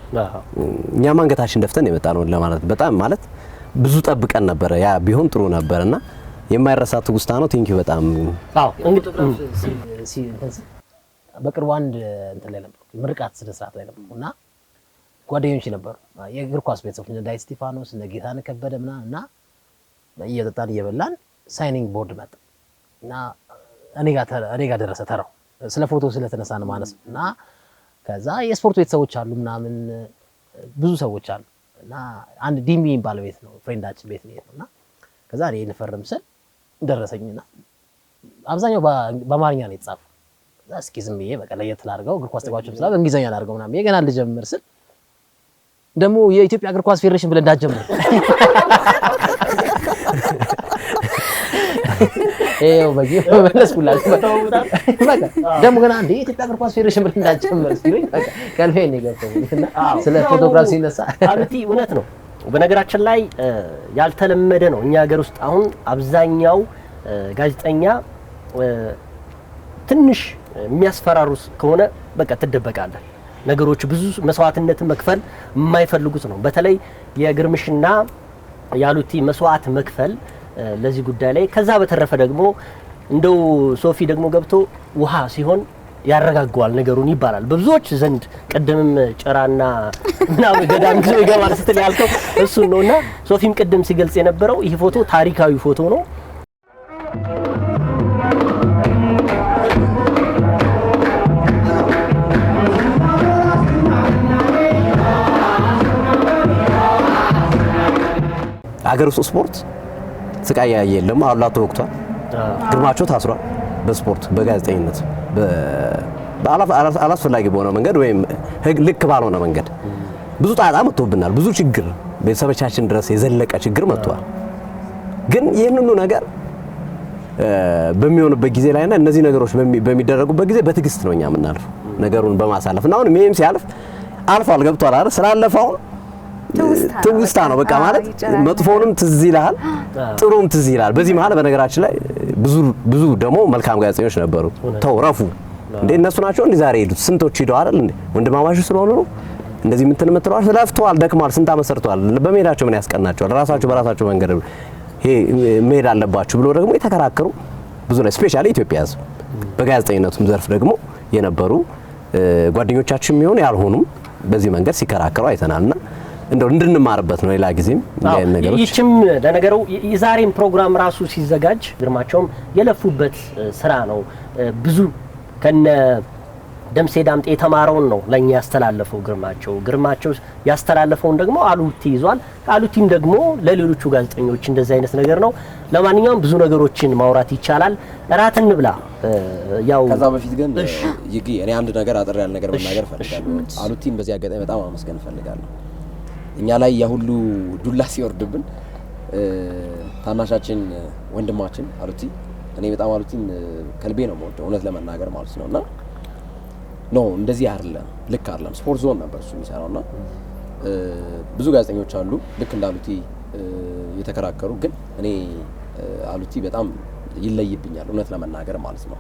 እኛ አንገታችን ደፍተን የመጣ ነው ለማለት በጣም ማለት ብዙ ጠብቀን ነበረ። ያ ቢሆን ጥሩ ነበርና የማይረሳ ትውስታ ነው። ቴንኪው በጣም በቅርቡ አንድ እንትን ላይ ነበር ምርቃት ስነ ስርዓት ላይ ነበር እና ጓደኞች ነበሩ የእግር ኳስ ቤተሰቦች እነ ዳዊት እስጢፋኖስ እነ ጌታነህ ከበደ ምናምን እና እየጠጣን እየበላን ሳይኒንግ ቦርድ መጣ እና እኔ ጋር ደረሰ ተራው ስለ ፎቶ ስለተነሳ ነው ማነስ እና ከዛ የስፖርት ቤተሰቦች አሉ ምናምን ብዙ ሰዎች አሉ እና አንድ ዲሚ የሚባል ቤት ነው ፍሬንዳችን ቤት ነው እና ከዛ እኔ ልፈርም ስል ደረሰኝና አብዛኛው በአማርኛ ነው የተጻፈው። ከዛ እስኪ ዝም ብዬ በቃ ለየት ላድርገው እግር ኳስ ተጫዋቾች ስላል እንግሊዘኛ ላድርገው ምናምን ገና ልጀምር ስል ደግሞ የኢትዮጵያ እግር ኳስ ፌዴሬሽን ብለን እንዳትጀምር ይኸው በጊ መለስኩላት በቃ ደግሞ ገና እንደ የኢትዮጵያ እግር ኳስ ፌዴሬሽን ብለን እንዳትጀምር ሲሉኝ በቃ ቀልቤ ነው የገባውና ስለ ፎቶግራፍ ሲነሳ አሉቲ እውነት ነው። በነገራችን ላይ ያልተለመደ ነው እኛ ሀገር ውስጥ አሁን አብዛኛው ጋዜጠኛ ትንሽ የሚያስፈራሩስ ከሆነ በቃ ትደበቃለህ። ነገሮች ብዙ መስዋዕትነትን መክፈል የማይፈልጉት ነው። በተለይ የግርምሽና ያሉቲ መስዋዕት መክፈል ለዚህ ጉዳይ ላይ ከዛ በተረፈ ደግሞ እንደው ሶፊ ደግሞ ገብቶ ውሃ ሲሆን ያረጋጋዋል ነገሩን ይባላል በብዙዎች ዘንድ። ቅድምም ጭራና ምናምን ገዳም ይዞ ይገባል ስትል ያልከው እሱን ነውና ሶፊም ቅድም ሲገልጽ የነበረው ይሄ ፎቶ ታሪካዊ ፎቶ ነው። አገር ውስጥ ስፖርት ስቃይ የለም። አሁላ ተወቅቷል። ግርማቸው ታስሯል። በስፖርት በጋዜጠኝነት አላስፈላጊ በሆነ መንገድ ወይም ልክ ባልሆነ መንገድ ብዙ ጣጣ መጥቶብናል። ብዙ ችግር ቤተሰቦቻችን ድረስ የዘለቀ ችግር መጥቷል። ግን ይህንኑ ነገር በሚሆንበት ጊዜ ላይና እነዚህ ነገሮች በሚደረጉበት ጊዜ በትዕግስት ነው እኛ የምናልፈው ነገሩን በማሳለፍ እና አሁን ሜም ሲያልፍ አልፏል። ገብቷል አይደል? ስላለፈው ትውስታ ነው በቃ ማለት መጥፎንም ትዝ ይላል ጥሩም ትዝ ይላል። በዚህ መሀል በነገራችን ላይ ብዙ ደግሞ መልካም ጋዜጠኞች ነበሩ። ተውረፉ እንዴ እነሱ ናቸው እንዴ ዛሬ ሄዱት? ስንቶች ሄደው አይደል እንዴ ወንድማማቾች ስለሆኑ ነው እንደዚህ የምትለዋል። ስለፍተዋል፣ ደክመዋል፣ ስንት ዓመት ሰርተዋል። በሜዳቸው ምን ያስቀናቸዋል? ራሳቸው በራሳቸው መንገድ ይሄ መሄድ አለባችሁ ብሎ ደግሞ የተከራከሩ ብዙ ነው። ስፔሻሊ ኢትዮጵያ ሕዝብ በጋዜጠኝነቱም ዘርፍ ደግሞ የነበሩ ጓደኞቻችን የሚሆኑ ያልሆኑም በዚህ መንገድ ሲከራከሩ አይተናልና እንደው እንድንማርበት ነው ሌላ ጊዜም እንደ ነገሮች። ይችም ለነገሩ የዛሬም ፕሮግራም ራሱ ሲዘጋጅ ግርማቸውም የለፉበት ስራ ነው። ብዙ ከነ ደምሴ ዳምጤ የተማረውን ነው ለኛ ያስተላለፈው ግርማቸው ያስተላለፈውን ደግሞ አሉቲ ይዟል። አሉቲም ደግሞ ለሌሎቹ ጋዜጠኞች እንደዚህ አይነት ነገር ነው። ለማንኛውም ብዙ ነገሮችን ማውራት ይቻላል። እራት እንብላ። ያው ከዛ በፊት ግን ይጊ እኔ አንድ ነገር አጥር ያለ ነገር መናገር ፈልጋለሁ። አሉቲን በዚህ አጋጣሚ በጣም አመስገን ፈልጋለሁ። እኛ ላይ ያሁሉ ዱላ ሲወርድብን ታናሻችን ወንድማችን አሉቲ እኔ በጣም አሉቲን ከልቤ ነው የምወደው እውነት ለመናገር ማለት ነውና ነው እንደዚህ አይደለም ልክ አይደለም። ስፖርት ዞን ነበር እሱ የሚሰራውና ብዙ ጋዜጠኞች አሉ ልክ እንዳሉቲ የተከራከሩ ግን እኔ አሉቲ በጣም ይለይብኛል እውነት ለመናገር ማለት ነው።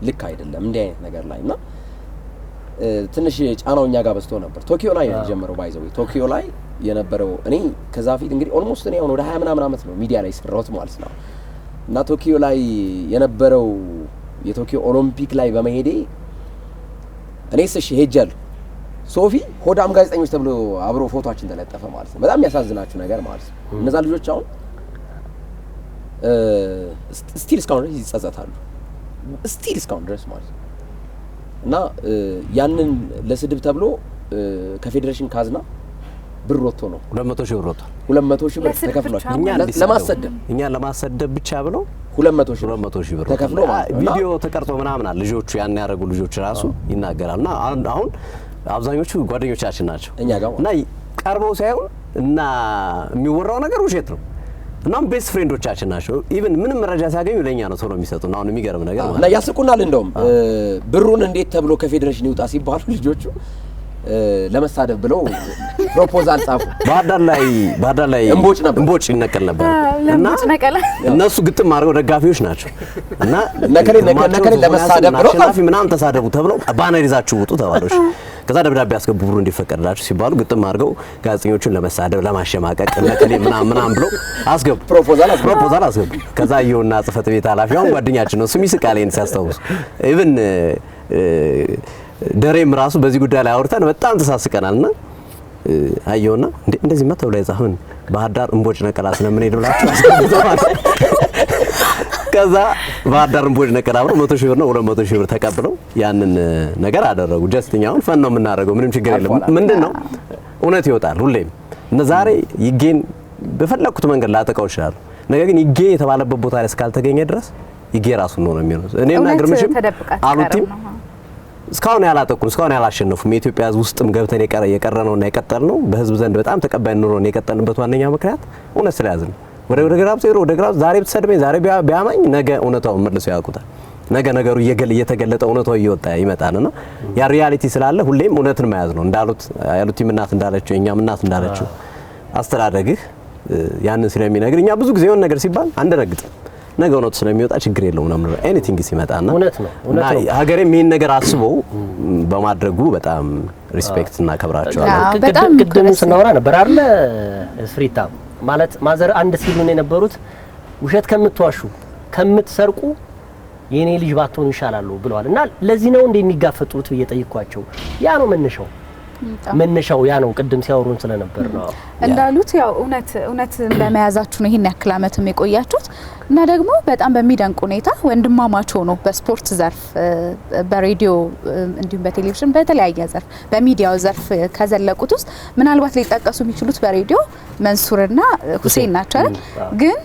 ልክ አይደለም እንዲህ አይነት ነገር ላይና ትንሽ ጫናው እኛ ጋር በስቶ ነበር። ቶኪዮ ላይ ነው የጀመረው ባይዘው ቶኪዮ ላይ የነበረው እኔ ከዛ ፊት እንግዲህ ኦልሞስት እኔ ወደ 20 ምናምን አመት ነው ሚዲያ ላይ ሰራሁት ማለት ነው። እና ቶኪዮ ላይ የነበረው የቶኪዮ ኦሎምፒክ ላይ በመሄዴ እኔስ እሺ ሄጃለሁ። ሶፊ ሆዳም ጋዜጠኞች ተብሎ አብሮ ፎቶአችን ተለጠፈ ማለት ነው። በጣም የሚያሳዝናችሁ ነገር ማለት ነው እነዛ ልጆች አሁን ስቲል እስካሁን ይጸጸታሉ ስቲል እስካሁን ድረስ ማለት ነው። እና ያንን ለስድብ ተብሎ ከፌዴሬሽን ካዝና ብር ወጥቶ ነው 200 ሺህ ብር ወጥቷል። 200 ሺህ ብር ተከፍሏል። እኛ ለማሰደብ ብቻ ብለው 200 ሺህ ብር ተከፍሎ ቪዲዮ ተቀርጾ ምናምን አለ። ልጆቹ ያን ያደረጉ ልጆች ራሱ ይናገራሉና አሁን አብዛኞቹ ጓደኞቻችን ናቸው እኛ ጋር እና ቀርበው ሳይሆን እና የሚወራው ነገር ውሸት ነው። እናም ቤስት ፍሬንዶቻችን ናቸው። ኢቭን ምንም መረጃ ሲያገኙ ለኛ ነው ቶሎ የሚሰጡና አሁን የሚገርም ነገር ማለት ነው። ያስቁናል። እንደውም ብሩን እንዴት ተብሎ ከፌዴሬሽን ይውጣ ሲባሉ ልጆቹ ለመሳደብ ብለው ፕሮፖዛል ጻፉ። ባህዳር ላይ እንቦጭ ይነቀል ነበር እና እነሱ ግጥም አድርገው ደጋፊዎች ናቸው እና ነከሌ ለመሳደብ ብለው ጻፊ ምናምን ተሳደቡ ተብለው ባነር ይዛችሁ ውጡ ተባሉሽ። ከዛ ደብዳቤ ያስገቡ ብሩ እንዲፈቀድላችሁ ሲባሉ ግጥም አድርገው ጋዜጠኞቹን ለመሳደብ ለማሸማቀቅ ነከሌ ምናምን ብለው አስገቡ ፕሮፖዛል አስገቡ። ከዛ ይሁንና ጽፈት ቤት ኃላፊው ጓደኛችን ነው ስሚ ስቃሌን ሲያስታውስ ኢቭን ደሬም ራሱ በዚህ ጉዳይ ላይ አውርተን በጣም ተሳስቀናልና አየውና እንደዚህ መተው ላይ ጻፈን ባህዳር እንቦጭ ነቀላ ስለምን ሄደላችሁ አስገቡት። ከዛ ባህር ዳርን ቦጅ ነቀራብረው 100 ሺህ ብር ነው 200 ሺህ ብር ተቀብለው ያንን ነገር አደረጉ። ጀስትኛውን ፈን ነው የምናደርገው፣ ምንም ችግር የለም። ምንድነው እውነት ይወጣል ሁሌም። እና ዛሬ ይገኝ በፈለኩት መንገድ ላጠቃው ይችላል። ነገር ግን ይገኝ የተባለበት ቦታ ላይ እስካልተገኘ ድረስ ይገኝ ራሱ ነው የሚሆነው። እኔና ግርምሽም አሉቲም እስካሁን ያላጠቁን እስካሁን ያላሸነፉም የኢትዮጵያ ሕዝብ ውስጥም ገብተን የቀረነውና የቀጠልነው በህዝብ ዘንድ በጣም ተቀባይ ኑሮን የቀጠልንበት ዋነኛ ምክንያት እውነት ስለያዝን ወደ ግራብ ዜሮ ወደ ግራብ ዛሬ ብትሰድበኝ ዛሬ ቢያማኝ ነገ እውነታውን መልሶ ያውቁታል። ነገ ነገሩ እየተገለጠ እውነታው እየወጣ ይመጣልና ያ ሪያሊቲ ስላለ ሁሌም እውነትን መያዝ ነው። እንዳሉት ያሉቲም እናት እንዳለችው እኛም እናት እንዳለችው አስተዳደግህ ያንን ስለሚነግር እኛ ብዙ ጊዜ የሆነ ነገር ሲባል አንደነግጥም። ነገ እውነቱ ስለሚወጣ ችግር የለውም ነው ኤኒቲንግ ሲመጣና እውነት ነው። ሀገሬም ይሄን ነገር አስበው በማድረጉ በጣም ሪስፔክት እና ከብራቸዋለሁ። ቅድም ስናወራ ነበር አይደል ፍሪታ ማለት ማዘር አንድ ሲሉን የነበሩት ውሸት ከምትዋሹ ከምትሰርቁ የኔ ልጅ ባትሆኑ ይሻላል ብለዋል። እና ለዚህ ነው እንደሚጋፈጡት እየጠይቋቸው ያ ነው መነሻው ያ ነው። ቅድም ሲያወሩን ስለነበር ነው እንዳሉት ያው እውነት በመያዛችሁ ነው ይሄን ያክል አመትም የቆያችሁት። እና ደግሞ በጣም በሚደንቅ ሁኔታ ወንድማማች ሆኖ በስፖርት ዘርፍ በሬዲዮ እንዲሁም በቴሌቪዥን በተለያየ ዘርፍ በሚዲያው ዘርፍ ከዘለቁት ውስጥ ምናልባት ሊጠቀሱ የሚችሉት በሬዲዮ መንሱርና ሁሴን ናቸው። ግን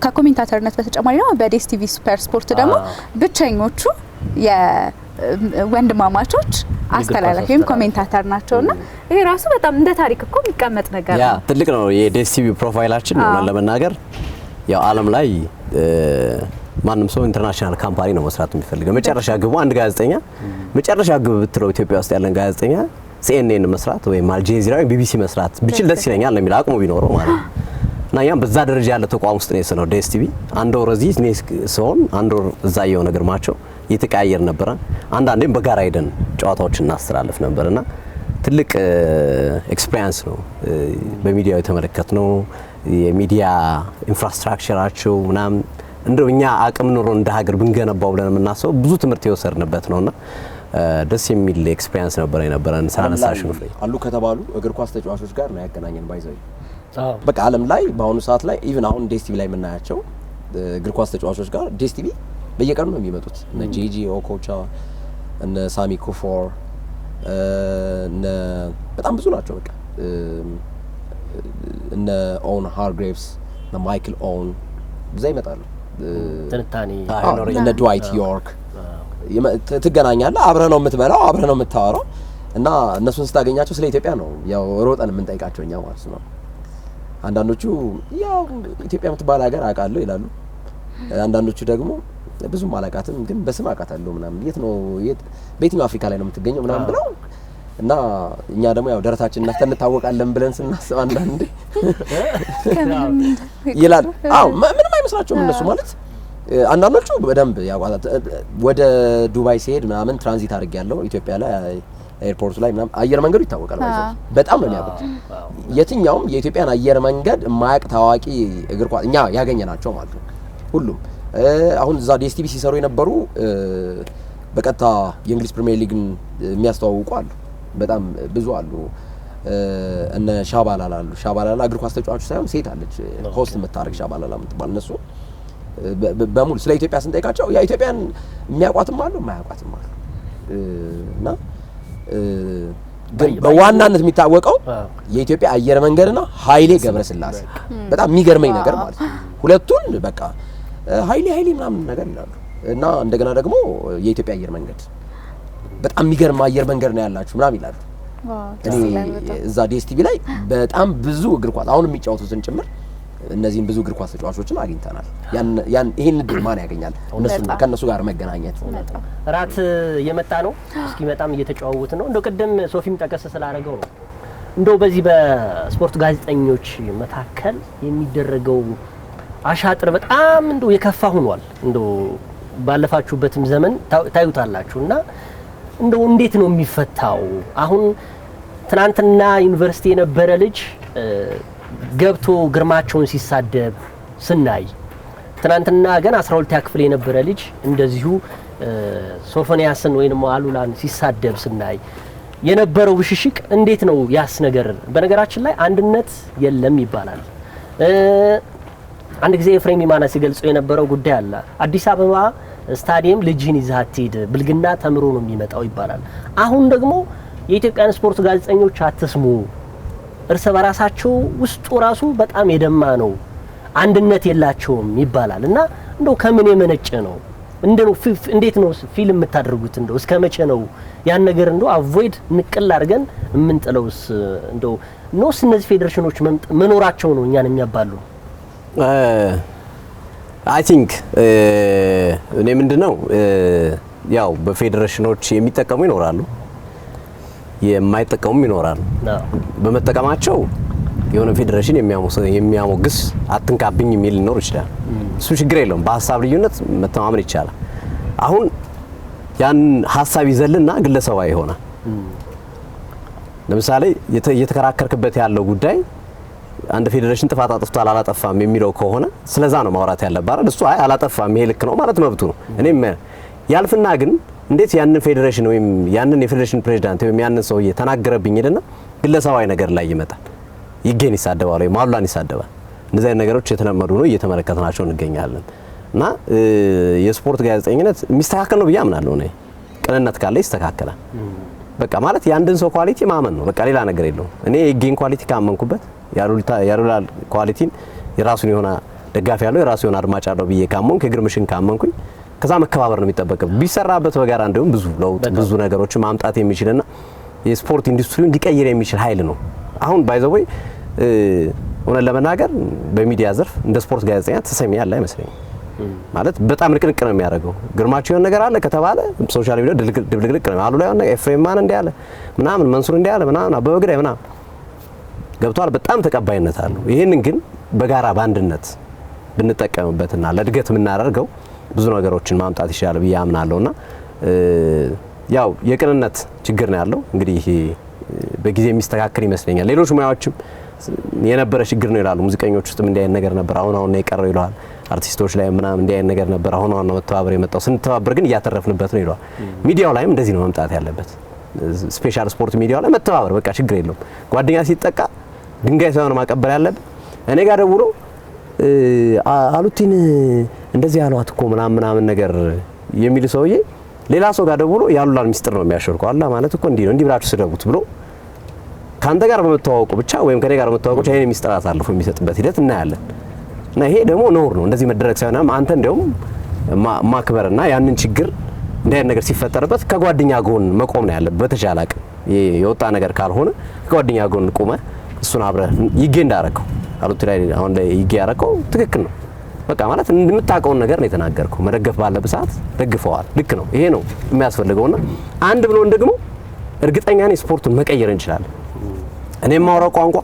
ከኮሜንታተርነት በተጨማሪ ነው በዴስ ቲቪ ሱፐር ስፖርት ደግሞ ብቸኞቹ የወንድማማቾች አስተላላፊ ወይም ኮሜንታተር ናቸውና ይሄ ራሱ በጣም እንደ ታሪክ እኮ የሚቀመጥ ነገር ነው። ያ ትልቅ ነው። የዴስ ቲቪ ፕሮፋይላችን ነው ለመናገር ያው ዓለም ላይ ማንም ሰው ኢንተርናሽናል ካምፓኒ ነው መስራት የሚፈልገው። መጨረሻ ግቡ አንድ ጋዜጠኛ መጨረሻ ግቡ ብትለው ኢትዮጵያ ውስጥ ያለን ጋዜጠኛ CNN መስራት ወይ አልጀዚራ ወይ ቢቢሲ መስራት ቢችል ደስ ይለኛል ነው የሚል አቅሙ ቢኖረው ማለት ነው። እና ያም በዛ ደረጃ ያለ ተቋም ውስጥ ነው የሰነው ዴስ ቲቪ አንድ ወር እዚህ ሲሆን አንድ ወር እዛ የሆነ ነገር ማቸው እየተቀያየር ነበረ። አንዳንዴም በጋራ ሄደን ጨዋታዎችን እናስተላልፍ ነበርና ትልቅ ኤክስፒሪየንስ ነው በሚዲያው የተመለከትነው። የሚዲያ ኢንፍራስትራክቸራቸው ምናምን እንደው እኛ አቅም ኑሮ እንደ ሀገር ብንገነባው ብለን የምናስበው ብዙ ትምህርት የወሰድንበት ነውና ደስ የሚል ኤክስፒሪየንስ ነበር የነበረን። ሳነሳሽ ነው አሉ ከተባሉ እግር ኳስ ተጫዋቾች ጋር ነው ያገናኘን ባይዘው በቃ ዓለም ላይ በአሁኑ ሰዓት ላይ ኢቭን አሁን ዴስ ቲቪ ላይ የምናያቸው እግር ኳስ ተጫዋቾች ጋር ዴስ ቲቪ በየቀኑ ነው የሚመጡት። እነ ጄጂ ኦኮቻ እነ ሳሚ ኩፎር እነ በጣም ብዙ ናቸው። በቃ እነ ኦን ሃርግሬቭስ እነ ማይክል ኦን ብዛ ይመጣሉ። ትንታኔ እነ ድዋይት ዮርክ ትገናኛለህ። አብረህ ነው የምትበላው፣ አብረህ ነው የምታወራው እና እነሱን ስታገኛቸው ስለ ኢትዮጵያ ነው ያው ሮጠን የምንጠይቃቸው እኛ ማለት ነው። አንዳንዶቹ ያው ኢትዮጵያ የምትባል ሀገር አውቃለሁ ይላሉ። አንዳንዶቹ ደግሞ ብዙም አላውቃትም ግን በስም አውቃታለሁ ምናምን የት በየትኛው አፍሪካ ላይ ነው የምትገኘው ምናምን ብለው እና እኛ ደግሞ ያው ደረታችን ነፍተን እንታወቃለን ብለን ስናስብ አንዳንዴ ይላል። አዎ ምንም አይመስላቸውም እነሱ ማለት አንዳንዶቹ በደንብ ያውቃታል። ወደ ዱባይ ሲሄድ ምናምን ትራንዚት አድርጌያለሁ ኢትዮጵያ ላይ ኤርፖርት ላይ ምናምን አየር መንገዱ ይታወቃል ማለት ነው። በጣም ነው የሚያውቁት። የትኛውም የኢትዮጵያን አየር መንገድ የማያውቅ ታዋቂ እግር ኳስ እኛ ያገኘናቸው ማለት ነው ሁሉም አሁን እዛ ዴስ ቲቪ ሲሰሩ የነበሩ በቀጥታ የእንግሊዝ ፕሪሚየር ሊግን የሚያስተዋውቁ አሉ። በጣም ብዙ አሉ። እነ ሻባላላ አሉ። ሻባላላ እግር ኳስ ተጫዋቹ ሳይሆን ሴት አለች ሆስት የምታደርግ ሻባላላ የምትባል እነሱ በሙሉ ስለ ኢትዮጵያ ስንጠይቃቸው ያ ኢትዮጵያን የሚያውቋትም አሉ የማያውቋትም አሉ። እና ግን በዋናነት የሚታወቀው የኢትዮጵያ አየር መንገድና ኃይሌ ገብረስላሴ በጣም የሚገርመኝ ነገር ማለት ነው። ሁለቱን በቃ ኃይሌ ምናምን ነገር ይላሉ። እና እንደገና ደግሞ የኢትዮጵያ አየር መንገድ በጣም የሚገርም አየር መንገድ ነው ያላችሁ ምናምን ይላሉ። እኔ እዛ ዴስ ቲቪ ላይ በጣም ብዙ እግር ኳስ አሁን የሚጫወቱትን ጭምር እነዚህን ብዙ እግር ኳስ ተጫዋቾችን አግኝተናል። ያን ይሄን እድል ማን ያገኛል? ከነሱ ጋር መገናኘት። ራት እየመጣ ነው። እስኪመጣም እየተጨዋወት ነው። እንደው ቅድም ሶፊም ጠቀስ ስላደረገው ነው እንደው በዚህ በስፖርት ጋዜጠኞች መካከል የሚደረገው አሻጥር በጣም እንደው የከፋ ሆኗል። እንደው ባለፋችሁበትም ዘመን ታዩታላችሁና እንደው እንዴት ነው የሚፈታው? አሁን ትናንትና ዩኒቨርሲቲ የነበረ ልጅ ገብቶ ግርማቸውን ሲሳደብ ስናይ፣ ትናንትና ገና 12ኛ ክፍል የነበረ ልጅ እንደዚሁ ሶፎንያስን ወይንም አሉላን ሲሳደብ ስናይ የነበረው ብሽሽቅ እንዴት ነው ያስ ነገር? በነገራችን ላይ አንድነት የለም ይባላል። አንድ ጊዜ ኤፍሬም ይማና ሲገልጸው የነበረው ጉዳይ አለ። አዲስ አበባ ስታዲየም ልጅህን ይዘህ አትሂድ፣ ብልግና ተምሮ ነው የሚመጣው ይባላል። አሁን ደግሞ የኢትዮጵያን ስፖርት ጋዜጠኞች አትስሙ፣ እርስ በራሳቸው ውስጡ ራሱ በጣም የደማ ነው፣ አንድነት የላቸውም ይባላል እና እንደው ከምን የመነጨ ነው? እንዴት ነው ፊልም የምታደርጉት? እንደው እስከ መቼ ነው ያን ነገር እንደው አቮይድ ንቅል አድርገን የምንጥለውስ? እንደው ኖስ እነዚህ ፌዴሬሽኖች መኖራቸው ነው እኛን የሚያባሉ? አይ ቲንክ እኔ ምንድነው ያው በፌዴሬሽኖች የሚጠቀሙ ይኖራሉ፣ የማይጠቀሙም ይኖራሉ። በመጠቀማቸው የሆነ ፌዴሬሽን የሚያሞግስ አትንካብኝ የሚል ሊኖር ይችላል። እሱ ችግር የለውም። በሀሳብ ልዩነት መተማመን ይቻላል። አሁን ያን ሀሳብ ይዘልና ግለሰባዊ ይሆናል። ለምሳሌ እየተከራከርክበት ያለው ጉዳይ አንድ ፌዴሬሽን ጥፋት አጥፍቷል አላጠፋም የሚለው ከሆነ ስለዛ ነው ማውራት ያለበት አይደል? እሱ አይ አላጠፋም ይሄ ልክ ነው ማለት መብቱ ነው። እኔም ያልፍና ግን እንዴት ያንን ፌዴሬሽን ወይም ያንን የፌዴሬሽን ፕሬዝዳንት ወይም ያንን ሰውዬ ተናገረብኝ ይልና ግለሰባዊ ነገር ላይ ይመጣል። ይገኝ ይሳደባል ወይ ማሉላን ይሳደባል። እንደዚህ አይነት ነገሮች የተለመዱ ነው፣ እየተመለከትናቸው እንገኛለን። እና የስፖርት ጋዜጠኝነት የሚስተካከል ነው ብዬ አምናለሁ። እኔ ቅንነት ካለ ይስተካከላል። በቃ ማለት የአንድን ሰው ኳሊቲ ማመን ነው። በቃ ሌላ ነገር የለውም። እኔ የጌን ኳሊቲ ካመንኩበት ያሉላል ኳሊቲን የራሱን የሆነ ደጋፊ ያለው የራሱ የሆነ አድማጭ አለው ብዬ ካመንኩ የግርምሽን ካመንኩኝ ከዛ መከባበር ነው የሚጠበቀው። ቢሰራበት በጋራ እንደውም ብዙ ለውጥ ብዙ ነገሮችን ማምጣት የሚችልና የስፖርት ኢንዱስትሪውን ሊቀይር የሚችል ኃይል ነው። አሁን ባይ ዘ ወይ ሆነ ለመናገር በሚዲያ ዘርፍ እንደ ስፖርት ጋዜጠኛ ተሰሚ ያለ አይመስለኝም። ማለት በጣም ንቅንቅ ነው የሚያደርገው። ግርማቸው የሆነ ነገር አለ ከተባለ ሶሻል ሚዲያ ድብልቅልቅ ነው። አሉ ላይ ሆነ ኤፍሬም ማን እንደ ያለ ምናምን መንሱር እንደ ያለ ምናምን አበበ ግዳይ ምናምን ገብቷል። በጣም ተቀባይነት አለው። ይሄንን ግን በጋራ በአንድነት ብንጠቀምበትና ለእድገት የምናደርገው ብዙ ነገሮችን ማምጣት ይችላል ብዬ አምናለሁና ያው የቅንነት ችግር ነው ያለው። እንግዲህ በጊዜ የሚስተካከል ይመስለኛል። ሌሎች ሙያዎችም የነበረ ችግር ነው ይላሉ። ሙዚቀኞች ውስጥም እንዲህ አይነት ነገር ነበር፣ አሁን ነው የቀረው ይላል። አርቲስቶች ላይ ምናምን እንዲህ አይነት ነገር ነበር፣ አሁን ነው መተባበር የመጣው። ስንተባበር ግን እያተረፍንበት ነው ይላል። ሚዲያው ላይም እንደዚህ ነው መምጣት ያለበት። ስፔሻል ስፖርት ሚዲያው ላይ መተባበር በቃ ችግር የለውም። ጓደኛ ሲጠቃ ድንጋይ ሳይሆን ማቀበል ያለብን። እኔ ጋር ደውሎ አሉቲን እንደዚህ ያሏት እኮ ምናምን ነገር የሚል ሰውዬ ሌላ ሰው ጋር ደውሎ ያሉላን ሚስጥር ነው የሚያሸርቀው። አላ ማለት እኮ እንዲህ ነው እንዲህ ብላችሁ ስደቡት ብሎ ካንተ ጋር በመተዋወቁ ብቻ ወይም ከኔ ጋር በመተዋወቁ ብቻ ይሄን ሚስጥር አሳልፎ የሚሰጥበት ሂደት እናያለን። እና ይሄ ደግሞ ነውር ነው። እንደዚህ መደረግ ሳይሆን አንተ እንደውም ማክበርና ያንን ችግር እንዲህ ነገር ሲፈጠርበት ከጓደኛ ጎን መቆም ነው ያለበት። በተቻለ አቅም የወጣ ነገር ካልሆነ ከጓደኛ ጎን ቆመ እሱን አብረህ ይጌ እንዳረከው አሉት ላይ አሁን ላይ ይጌ ያረከው ትክክል ነው። በቃ ማለት እንደምታውቀው ነገር ነው የተናገርከው። መደገፍ ባለበት ሰዓት ደግፈዋል። ልክ ነው። ይሄ ነው የሚያስፈልገውና አንድ ብሎ ደግሞ እርግጠኛ ነኝ ስፖርቱን መቀየር እንችላለን። እኔ የማወራው ቋንቋ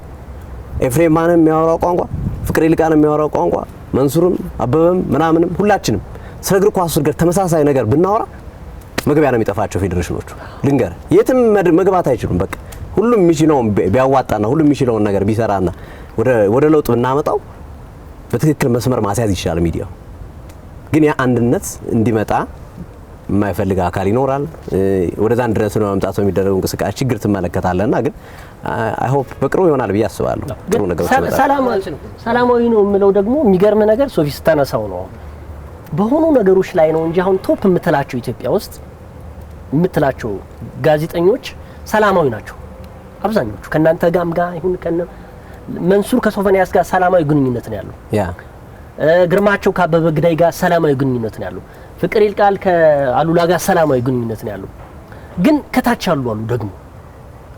ኤፍሬም ማንም የሚያወራው ቋንቋ ፍቅር ይልቃን የሚያወራው ቋንቋ መንሱርም አበበም ምናምንም ሁላችንም ስለ እግር ኳስ እድገት ተመሳሳይ ነገር ብናወራ መግቢያ ነው የሚጠፋቸው ፌዴሬሽኖቹ። ልንገር የትም መግባት አይችሉም። በቃ ሁሉም የሚችለውን ቢያዋጣና ሁሉም የሚችለውን ነገር ቢሰራና ወደ ለውጥ ብናመጣው በትክክል መስመር ማስያዝ ይችላል ሚዲያው። ግን ያ አንድነት እንዲመጣ የማይፈልግ አካል ይኖራል። ወደዛ አንድነት ነው ማምጣት የሚደረገው እንቅስቃሴ ችግር ትመለከታለና ግን አይ ሆፕ በቅርቡ ይሆናል ብዬ አስባለሁ። ጥሩ ነገር ሰላማዊ ነው የምለው ደግሞ የሚገርም ነገር ሶፊ ስታነሳው ነው በሆኑ ነገሮች ላይ ነው እንጂ አሁን ቶፕ የምትላቸው ኢትዮጵያ ውስጥ የምትላቸው ጋዜጠኞች ሰላማዊ ናቸው አብዛኞቹ። ከናንተ ጋር ይሁን ከነ መንሱር ከሶፎንያስ ጋር ሰላማዊ ግንኙነት ነው ያለው። ግርማቸው ከአበበ ግዳይ ጋር ሰላማዊ ግንኙነት ነው ያለው። ፍቅር ይልቃል ከአሉላ ጋር ሰላማዊ ግንኙነት ነው ያለው። ግን ከታች አሉ ደግሞ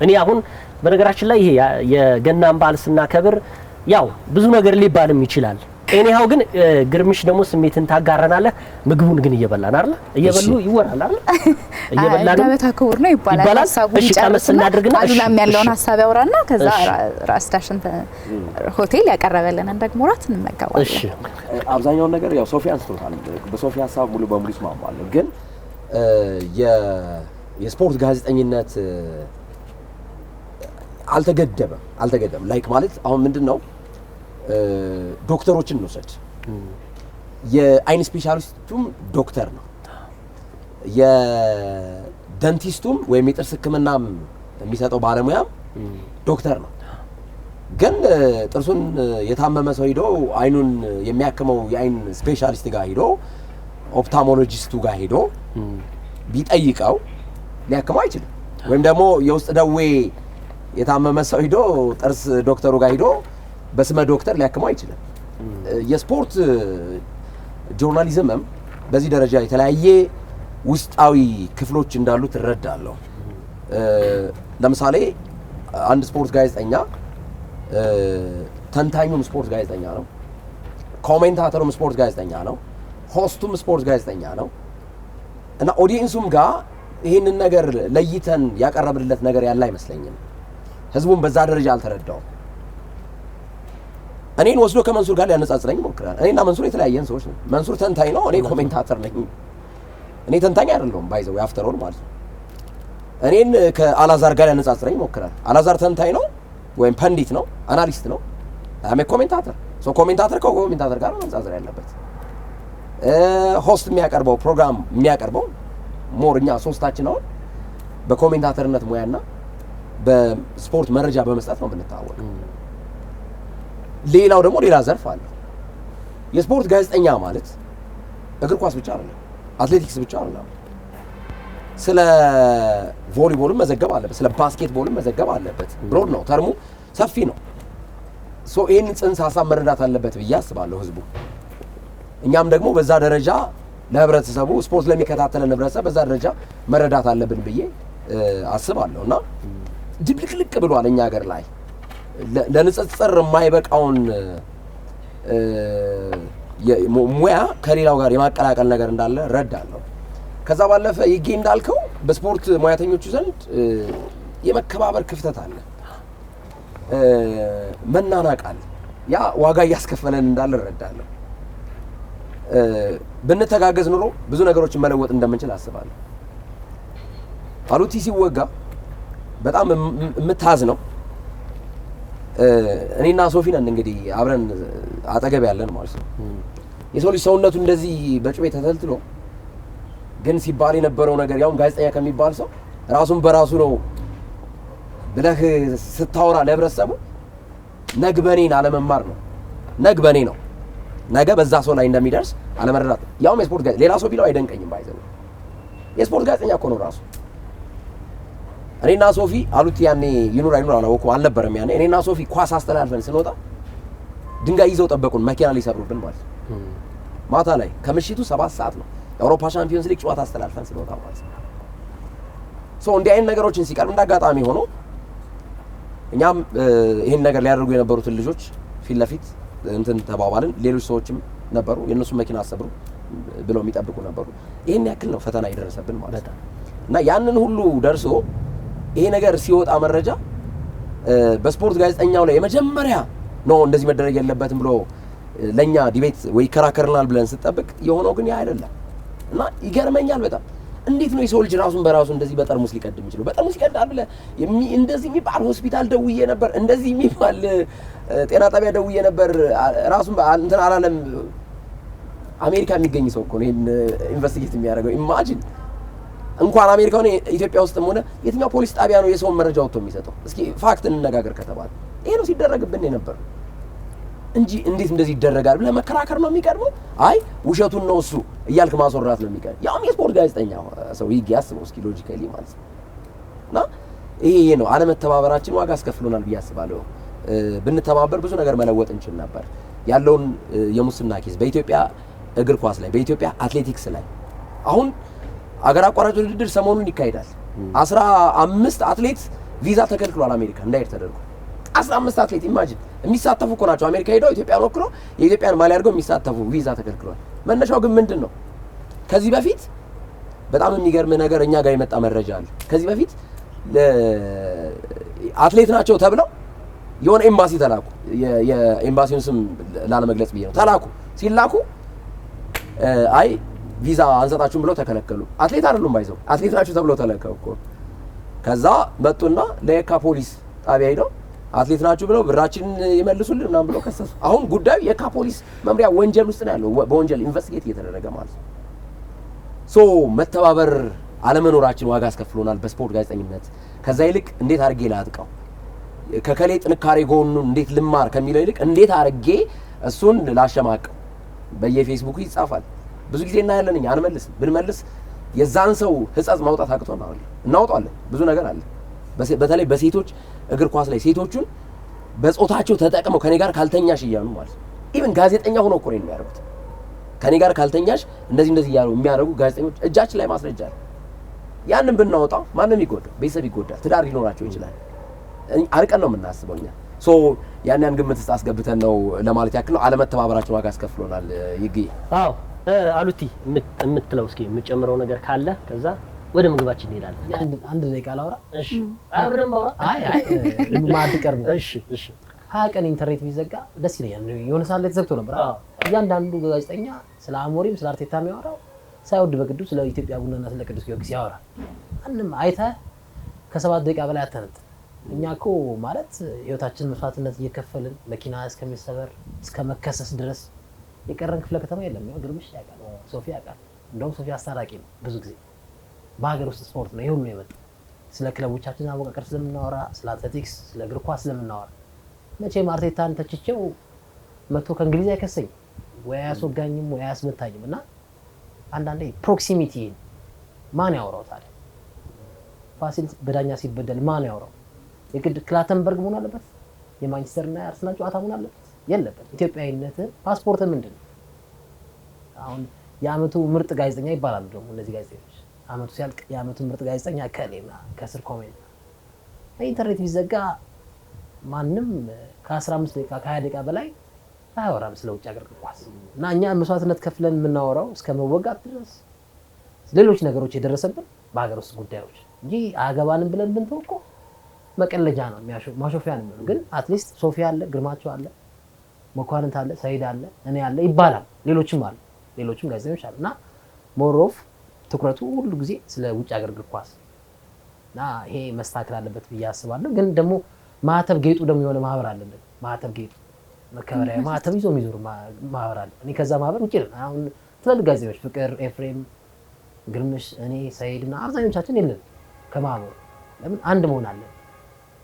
እኔ አሁን በነገራችን ላይ ይሄ የገናን በዓል ስናከብር ያው ብዙ ነገር ሊባልም ይችላል። እኔው ግን ግርምሽ ደግሞ ስሜትን ታጋራናለህ። ምግቡን ግን እየበላን አይደል? እየበሉ ይወራል አይደል? እየበላን ገበታ ክቡር ነው ይባላል። ሀሳቡን ይጨርስና አሉላም ያለውን ሀሳብ ያወራና ከዛ ራስ ዳሽን ሆቴል ያቀረበልንን ደግሞ ራት እንመገባለን። እሺ አብዛኛው ነገር ያው ሶፊያ አንስቶታል። በሶፊያ ሀሳብ ሙሉ በሙሉ ይስማማል። ግን የስፖርት ጋዜጠኝነት አልተገደበም። ላይክ ማለት አሁን ምንድነው ዶክተሮችን እንውሰድ። የአይን ስፔሻሊስቱም ዶክተር ነው። የደንቲስቱም ወይም የጥርስ ሕክምናም የሚሰጠው ባለሙያም ዶክተር ነው። ግን ጥርሱን የታመመ ሰው ሄዶ አይኑን የሚያክመው የአይን ስፔሻሊስት ጋር ሄዶ ኦፕታሞሎጂስቱ ጋር ሄዶ ቢጠይቀው ሊያክመው አይችልም። ወይም ደግሞ የውስጥ ደዌ የታመመ ሰው ሄዶ ጥርስ ዶክተሩ ጋር ሄዶ በስመ ዶክተር ሊያክመው አይችልም። የስፖርት ጆርናሊዝምም በዚህ ደረጃ የተለያየ ውስጣዊ ክፍሎች እንዳሉት እረዳለሁ። ለምሳሌ አንድ ስፖርት ጋዜጠኛ ተንታኙም ስፖርት ጋዜጠኛ ነው፣ ኮሜንታተሩም ስፖርት ጋዜጠኛ ነው፣ ሆስቱም ስፖርት ጋዜጠኛ ነው እና ኦዲየንሱም ጋር ይህንን ነገር ለይተን ያቀረብንለት ነገር ያለ አይመስለኝም። ህዝቡም በዛ ደረጃ አልተረዳውም። እኔን ወስዶ ከመንሱር ጋር ሊያነጻጽረኝ ይሞክራል። እኔና መንሱር የተለያየን ሰዎች ነን። መንሱር ተንታኝ ነው፣ እኔ ኮሜንታተር ነኝ። እኔ ተንታኝ አይደለሁም ባይዘው አፍተር ኦል ማለት ነው። እኔን ከአላዛር ጋር ሊያነጻጽረኝ ይሞክራል። አላዛር ተንታኝ ነው ወይም ፐንዲት ነው፣ አናሊስት ነው። አሜ ኮሜንታተር ሶ ኮሜንታተር ከኮሜንታተር ጋር ማነጻጸር ያለበት ሆስት የሚያቀርበው ፕሮግራም የሚያቀርበው ሞር እኛ ሶስታችን አሁን በኮሜንታተርነት ሙያና በስፖርት መረጃ በመስጠት ነው የምንታወቀው። ሌላው ደግሞ ሌላ ዘርፍ አለ። የስፖርት ጋዜጠኛ ማለት እግር ኳስ ብቻ አይደለም፣ አትሌቲክስ ብቻ አይደለም። ስለ ቮሊቦልም መዘገብ አለበት፣ ስለ ባስኬትቦልም መዘገብ አለበት። ብሮድ ነው ተርሙ፣ ሰፊ ነው። ሶ ይህን ጽንሰ ሀሳብ መረዳት አለበት ብዬ አስባለሁ ህዝቡ። እኛም ደግሞ በዛ ደረጃ ለህብረተሰቡ ስፖርት ለሚከታተለን ህብረተሰብ በዛ ደረጃ መረዳት አለብን ብዬ አስባለሁ። እና ድብልቅልቅ ብሏል እኛ ሀገር ላይ ለንጽጽር የማይበቃውን ሙያ ከሌላው ጋር የማቀላቀል ነገር እንዳለ እረዳለሁ። ከዛ ባለፈ ይጌ እንዳልከው በስፖርት ሙያተኞቹ ዘንድ የመከባበር ክፍተት አለ፣ መናናቅ አለ። ያ ዋጋ እያስከፈለን እንዳለ እረዳለሁ። ብንተጋገዝ ኑሮ ብዙ ነገሮችን መለወጥ እንደምንችል አስባለሁ። አሉቲ ሲወጋ በጣም የምታዝ ነው። እኔና ሶፊ ነን እንግዲህ አብረን አጠገብ ያለን ማለት ነው። የሰው ልጅ ሰውነቱ እንደዚህ በጩቤ ተተልትሎ ግን ሲባል የነበረው ነገር ያውም ጋዜጠኛ ከሚባል ሰው ራሱን በራሱ ነው ብለህ ስታወራ ለህብረተሰቡ ነግበኔን አለመማር ነው። ነግበኔ ነው ነገ በዛ ሰው ላይ እንደሚደርስ አለመረዳት። ያውም የስፖርት ጋዜጠኛ ሌላ ሰው ቢለው አይደንቀኝም። ባይዘው የስፖርት ጋዜጠኛ እኮ ነው ራሱ። እኔና ሶፊ አሉት ያኔ ይኑር አይኑር አላወኩም አልነበረም። ያኔ እኔና ሶፊ ኳስ አስተላልፈን ስንወጣ ድንጋይ ይዘው ጠበቁን፣ መኪና ሊሰብሩብን ማለት ነው። ማታ ላይ ከምሽቱ 7 ሰዓት ነው የአውሮፓ ሻምፒዮንስ ሊግ ጨዋታ አስተላልፈን ስንወጣ ማለት ነው። ሶ እንዲህ አይነት ነገሮችን ሲቀርብ እንዳጋጣሚ ሆኖ እኛም ይሄን ነገር ሊያደርጉ የነበሩትን ልጆች ፊት ለፊት እንትን ተባባልን። ሌሎች ሰዎችም ነበሩ የነሱ መኪና አሰብሩ ብለው የሚጠብቁ ነበሩ። ይሄን ያክል ነው ፈተና የደረሰብን ማለት ነው። እና ያንን ሁሉ ደርሶ ይሄ ነገር ሲወጣ መረጃ በስፖርት ጋዜጠኛው ላይ የመጀመሪያ ነው እንደዚህ መደረግ የለበትም ብሎ ለኛ ዲቤት ወይ ይከራከርናል ብለን ስንጠብቅ የሆነው ግን ያ አይደለም። እና ይገርመኛል በጣም እንዴት ነው የሰው ልጅ ራሱን በራሱ እንደዚህ በጠርሙስ ሊቀድም ይችላል? በጠርሙስ ይቀዳል ብለህ እንደዚህ የሚባል ሆስፒታል ደውዬ ነበር፣ እንደዚህ የሚባል ጤና ጣቢያ ደውዬ ነበር፣ ራሱን እንትን አላለም። አሜሪካ የሚገኝ ሰው እኮ ነው ይሄን ኢንቨስቲጌት የሚያደርገው። ኢማጂን እንኳን አሜሪካ ሆነ ኢትዮጵያ ውስጥም ሆነ የትኛው ፖሊስ ጣቢያ ነው የሰውን መረጃ ወጥቶ የሚሰጠው? እስኪ ፋክት እንነጋገር ከተባለ ይሄ ነው ሲደረግብን የነበር እንጂ እንዴት እንደዚህ ይደረጋል ብለህ መከራከር ነው የሚቀድመው። አይ ውሸቱን ነው እሱ እያልክ ማስወራት ነው የሚቀድመው። ያውም የስፖርት ጋዜጠኛ ሰው ይግ ያስበው እስኪ ሎጂካሊ ማለት ነው። እና ይሄ ነው አለመተባበራችን ዋጋ አስከፍሎናል ብዬ አስባለሁ። ብንተባበር ብዙ ነገር መለወጥ እንችል ነበር። ያለውን የሙስና ኬዝ በኢትዮጵያ እግር ኳስ ላይ በኢትዮጵያ አትሌቲክስ ላይ አሁን አገር አቋራጭ ውድድር ሰሞኑን ይካሄዳል። 15 አትሌት ቪዛ ተከልክሏል አሜሪካ እንዳይሄድ ተደርጎ 15 አትሌት ኢማጂን የሚሳተፉ እኮ ናቸው። አሜሪካ ሄደው ኢትዮጵያን ወክሎ የኢትዮጵያን ማሊያ አድርገው የሚሳተፉ ቪዛ ተከልክሏል። መነሻው ግን ምንድን ነው? ከዚህ በፊት በጣም የሚገርም ነገር እኛ ጋር የመጣ መረጃ አለ። ከዚህ በፊት አትሌት ናቸው ተብለው የሆነ ኤምባሲ ተላኩ። የኤምባሲውን ስም ላለመግለጽ ብዬ ነው። ተላኩ። ሲላኩ አይ ቪዛ አንሰጣችሁም ብለው ተከለከሉ። አትሌት አይደሉም ባይዘው አትሌት ናቸው ተብለው ተለከኩ። ከዛ መጡና ለየካ ፖሊስ ጣቢያ ሄደው አትሌት ናችሁ ብለው ብራችን ይመልሱልን ምናምን ብለው ከሰሱ። አሁን ጉዳዩ የካ ፖሊስ መምሪያ ወንጀል ውስጥ ነው ያለው። በወንጀል ኢንቨስቲጌት እየተደረገ ማለት ነው። ሶ መተባበር አለመኖራችን ዋጋ አስከፍሎናል በስፖርት ጋዜጠኝነት። ከዛ ይልቅ እንዴት አድርጌ ላጥቃው፣ ከከሌ ጥንካሬ ጎኑን እንዴት ልማር ከሚለው ይልቅ እንዴት አድርጌ እሱን ላሸማቀው በየፌስቡክ ይጻፋል። ብዙ ጊዜ እናያለን። እኛ አንመልስም። ብንመልስ የዛን ሰው ህጸጽ ማውጣት አቅቶን ነው እናውጣለን። ብዙ ነገር አለ። በተለይ በሴቶች እግር ኳስ ላይ ሴቶቹን በጾታቸው ተጠቅመው ከኔ ጋር ካልተኛሽ እያሉ ማለት ነው። ኢቭን ጋዜጠኛ ሆኖ እኮ ነው የሚያደርጉት። ከኔ ጋር ካልተኛሽ እንደዚህ እያሉ የሚያደርጉ ጋዜጠኞች እጃችን ላይ ማስረጃ አለ። ያንን ብናወጣው ማንም ይጎዳል፣ ቤተሰብ ይጎዳል፣ ትዳር ሊኖራቸው ይችላል። አርቀን ነው የምናስበው እኛ። ሶ ያን ግምት ውስጥ አስገብተን ነው ለማለት ያክል ነው። አለመተባበራችን ዋጋ አስከፍሎናል። ይግይ አዎ አሉቲ የምትለው እስኪ የምጨምረው ነገር ካለ ከዛ ወደ ምግባችን እንሄዳለን። አንድ ደቂቃ ላውራ። እሺ አብረን ባውራ። አይ ማድ ቀርብ። እሺ 20 ቀን ኢንተርኔት ቢዘጋ ደስ ይለኛል። የሆነ ሰዓት ላይ ተዘግቶ ነበር። እያንዳንዱ ጋዜጠኛ ስለ አሞሪም ስለ አርቴታ የሚያወራው ሳይወድ በግዱ ስለ ኢትዮጵያ ቡናና ስለ ቅዱስ ጊዮርጊስ ያወራል። አንንም አይተህ ከ7 ደቂቃ በላይ አተነጥ። እኛ እኮ ማለት ህይወታችን መስዋዕትነት እየከፈልን መኪና እስከሚሰበር እስከ መከሰስ ድረስ የቀረን ክፍለ ከተማ የለም። ያው ግርምሽ ያውቃል፣ ሶፊ ያውቃል። እንደውም ሶፊ አስታራቂ ነው። ብዙ ጊዜ በሀገር ውስጥ ስፖርት ነው ይሄ ሁሉ የመጣው። ስለ ክለቦቻችን አወቃቀር ስለምናወራ፣ ስለ አትሌቲክስ፣ ስለ እግር ኳስ ስለምናወራ መቼም አርቴታን ተችቼው መጥቶ ከእንግሊዝ አይከሰኝም ወይ አያስወጋኝም ወይ አያስመታኝም። እና አንዳንዴ ፕሮክሲሚቲ ማን ያወራው ታዲያ? ፋሲል በዳኛ ሲበደል ማን ያወራው? የግድ ክላተንበርግ መሆን አለበት? የማንቸስተር እና የአርሰናል ጨዋታ መሆን አለበት? የለበት። ኢትዮጵያዊነት ፓስፖርት ምንድን ነው? አሁን የአመቱ ምርጥ ጋዜጠኛ ይባላሉ ደግሞ እነዚህ ጋዜጠኞች። አመቱ ሲያልቅ የአመቱ ምርጥ ጋዜጠኛ ከሌና ከስር ኮሜንት። ኢንተርኔት ቢዘጋ ማንም ከ15 ደቂቃ ከ20 ደቂቃ በላይ አያወራም ስለ ውጭ ሀገር ኳስ። እና እኛ መስዋዕትነት ከፍለን የምናወራው እስከ መወጋት ድረስ ሌሎች ነገሮች የደረሰብን በሀገር ውስጥ ጉዳዮች እንጂ አገባንም ብለን ብንተው እኮ መቀለጃ ነው፣ ማሾፊያ ነው። ግን አትሊስት ሶፊያ አለ፣ ግርማቸው አለ፣ መኳንንት አለ፣ ሰይድ አለ፣ እኔ አለ ይባላል። ሌሎችም አሉ፣ ሌሎችም ጋዜጠኞች አሉ። እና ሞሮፍ ትኩረቱ ሁሉ ጊዜ ስለ ውጭ ሀገር እግር ኳስ እና ይሄ መስተካከል አለበት ብዬ አስባለሁ። ግን ደግሞ ማህተብ ጌጡ ደግሞ የሆነ ማህበር አለ። ማህተብ ጌጡ መከበሪያ ማህተብ ይዞ የሚዞሩ ማህበር አለ። እኔ ከዛ ማህበር ውጪ ነኝ። አሁን ትላልቅ ጋዜጠኞች ፍቅር፣ ኤፍሬም፣ ግርምሽ፣ እኔ ሰይድና አብዛኞቻችን የለን ከማህበሩ። ለምን አንድ መሆን አለ።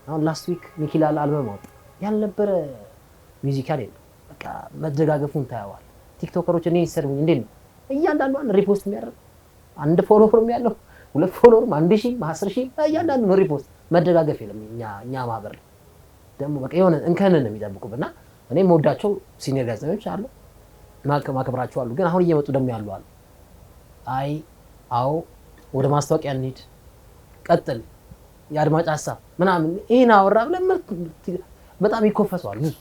አሁን ላስት ዊክ ሚኪላል አልበም አወጣ። ያልነበረ ሚውዚካል የለም። በቃ መደጋገፉን ታያዋል። ቲክቶከሮች እኔ ይሰርቡኝ እንዴት ነው እያንዳንዷን ሪፖስት የሚያደርግ አንድ ፎሎወርም ያለው 2 ፎሎወርም 1000 10,000 እያንዳንዱ ሪፖስት መደጋገፍ የለም። እኛ ማህበር ደግሞ በቃ የሆነ እንከንን ነው የሚጠብቁብና እኔ የምወዳቸው ሲኒየር ጋዜጠኞች አሉ፣ ማከብራቸው አሉ። ግን አሁን እየመጡ ደግሞ ያሉ አሉ። አይ አዎ ወደ ማስታወቂያ እንሂድ፣ ቀጥል፣ የአድማጭ ሀሳብ ምናምን ይሄን አወራ ብለን በጣም ይኮፈሰዋል። ብዙ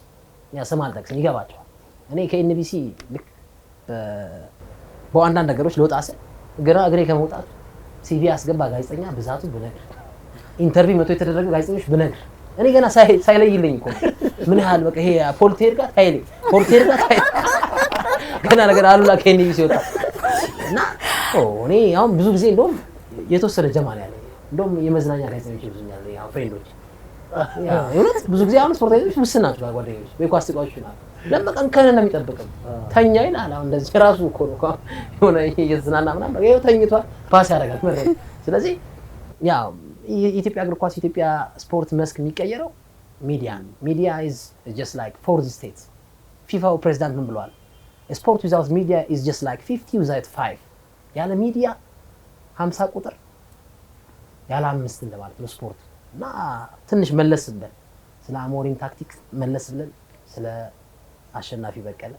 ያ ስም አልጠቅስም ይገባቸዋል። እኔ ከኤንቢሲ ልክ በአንዳንድ ነገሮች ልወጣ ስል ግራ እግሬ ከመውጣቱ ሲቪ ያስገባ ጋዜጠኛ ብዛቱ ብነግር፣ ኢንተርቪው መቶ የተደረገ ጋዜጠኞች ብነግር፣ እኔ ገና ሳይለይልኝ እኮ ምን ያህል በቃ ይሄ ፖልቴር ጋር ታይሌ ገና ነገር አሉላ ከኤንቢሲ ወጣ እና እኔ አሁን ብዙ ጊዜ እንደውም የተወሰነ ጀማል ያለ እንደውም የመዝናኛ ጋዜጠኞች ይዙኛል። ያው ፍሬንዶች እውነት ብዙ ጊዜ አሁን ስፖርት ጋዜጠኞች ውስን ናቸው። ጓደኞች በኳስ ተጫዋቾች ናቸው። ለምን ከነና የሚጠብቅም ተኛ ይላል። አሁን እንደዚህ ራሱ እኮ ነው የሆነ እየተዝናና ምናምን በቃ ተኝቷል፣ ፓስ ያደርጋል ማለት። ስለዚህ ያው የኢትዮጵያ እግር ኳስ የኢትዮጵያ ስፖርት መስክ የሚቀየረው ሚዲያ is just like fourth state። ፊፋው ፕሬዝዳንት ምን ብለዋል? ስፖርት without media is just like 50 without 5። ያለ ሚዲያ 50 ቁጥር ያለ 5 እንደማለት ነው ስፖርት። እና ትንሽ መለስ ብለን ስለ አሞሪም ታክቲክ መለስ ብለን ስለ አሸናፊ በቀለ፣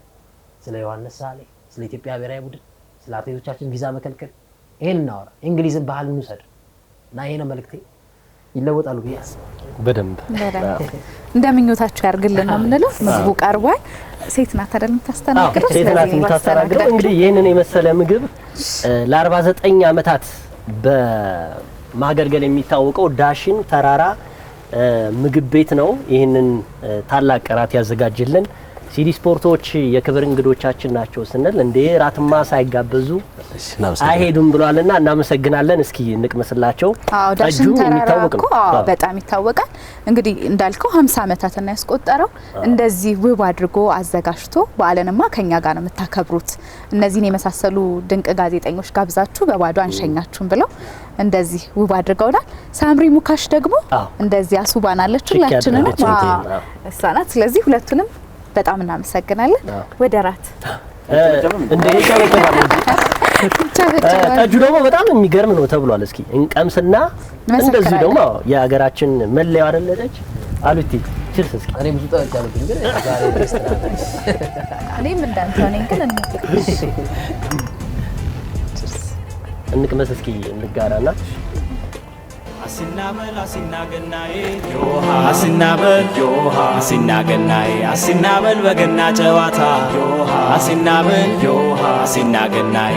ስለ ዮሐንስ ሳሌ፣ ስለ ኢትዮጵያ ብሔራዊ ቡድን፣ ስለ አትሌቶቻችን ቪዛ መከልከል ይሄን እናወራ። እንግሊዝን ባህል እንውሰድ እና ይሄ ነው መልእክቴ። ይለወጣሉ ብዬ አስባለሁ። በደንብ እንደምኞታችሁ ያርግልን ነው የምንለው። ምግቡ ቀርቧል። ሴት ናት አይደል የምታስተናግደው? ሴት ናት የምታስተናግደው። እንግዲህ ይህንን የመሰለ ምግብ ለ49 ዓመታት በማገልገል የሚታወቀው ዳሽን ተራራ ምግብ ቤት ነው ይህንን ታላቅ እራት ያዘጋጅልን። ሲዲ ስፖርቶች የክብር እንግዶቻችን ናቸው ስንል እንዴ ራትማ ሳይጋበዙ አይሄዱም ብሏልና እናመሰግናለን። እስኪ እንቅመስላቸው። ዳሽን ተራራ እኮ በጣም ይታወቃል። እንግዲህ እንዳልከው 50 ዓመታትን ያስቆጠረው እንደዚህ ውብ አድርጎ አዘጋጅቶ በዓለንማ ከኛ ጋር ነው የምታከብሩት እነዚህን የመሳሰሉ ድንቅ ጋዜጠኞች ጋብዛችሁ በባዶ አንሸኛችሁም ብለው እንደዚህ ውብ አድርገውናል። ሳምሪ ሙካሽ ደግሞ እንደዚህ አሱባናለች ሁላችንን እሷናት። ስለዚህ ሁለቱንም በጣም እናመሰግናለን። ወደ ራት ጠጁ ደግሞ በጣም የሚገርም ነው ተብሏል። እስኪ እንቀምስና እንደዚህ ደግሞ የሀገራችን መለያው አይደለች አሉቲ ቺርስ። እስኪ እኔ ብዙ ጠጣለሁ ግን ዛሬ ድረስ እኔም እንዳንተው ነኝ ግን እንቅመስ እስኪ እንጋራና አሲናበል አሲናገናዬ ዮሃ አሲናበል ዮሃ አሲናገናዬ አሲናበል በገና ጨዋታ ዮሃ አሲናበል ዮሃ አሲናገናዬ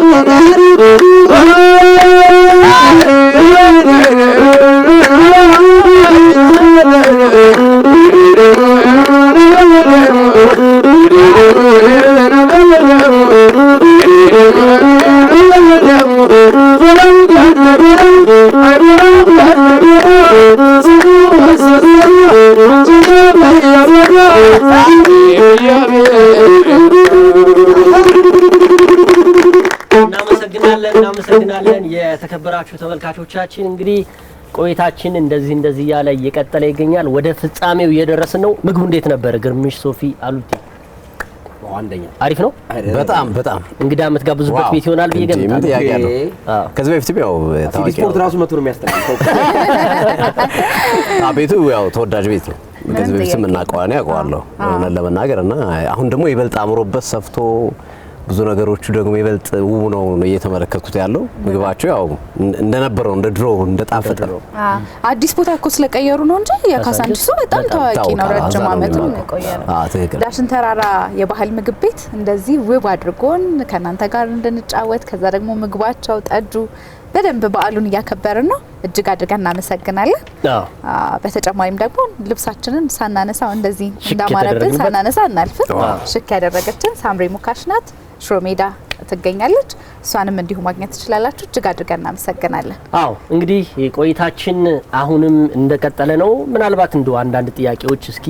I'm እናመሰግናለን። የተከበራችሁ ተመልካቾቻችን እንግዲህ ቆይታችን እንደዚህ ያለ እየቀጠለ ይገኛል። ወደ ፍጻሜው እየደረስን ነው። ምግቡ እንዴት ነበር? ግርምሽ፣ ሶፊ፣ አሉቲ አንደኛ አሪፍ ነው። በጣም እንግዳ የምትጋብዙበት ቤት ይሆናል ብዬ ገምታለሁ። ከዚህ በፊት ያው ታዋቂ ስፖርት ራሱ መቶ ነው የሚያስተላልፈው። ቤቱ ያው ተወዳጅ ቤት ነው። ከዚህ በፊት የምናውቀዋን ያውቀዋለሁ ለመናገር እና አሁን ደግሞ ይበልጥ አምሮበት ሰፍቶ ብዙ ነገሮቹ ደግሞ ይበልጥ ውብ ነው እየተመለከቱት ያለው። ምግባቸው ያው እንደነበረው እንደ ድሮ እንደጣፈጠ ነው። አዲስ ቦታ እኮ ስለቀየሩ ነው እንጂ የካሳንቺሱ በጣም ታዋቂ ነው። ረጅም ዓመት ነው የቆየው። ዳሽን ተራራ የባህል ምግብ ቤት እንደዚህ ውብ አድርጎን ከናንተ ጋር እንድንጫወት ከዛ ደግሞ ምግባቸው ጠጁ በደንብ በዓሉን እያከበርን ነው። እጅግ አድርገን እናመሰግናለን። በተጨማሪም ደግሞ ልብሳችንን ሳናነሳው እንደዚህ እንዳማረብን ሳናነሳ እናልፍም። ሽክ ያደረገችን ሳምሪ ሙካሽ ናት። ሽሮ ሜዳ ትገኛለች። እሷንም እንዲሁ ማግኘት ትችላላችሁ። እጅግ አድርገን እናመሰግናለን። እንግዲህ ቆይታችን አሁንም እንደቀጠለ ነው። ምናልባት እንደው አንዳንድ ጥያቄዎች እስኪ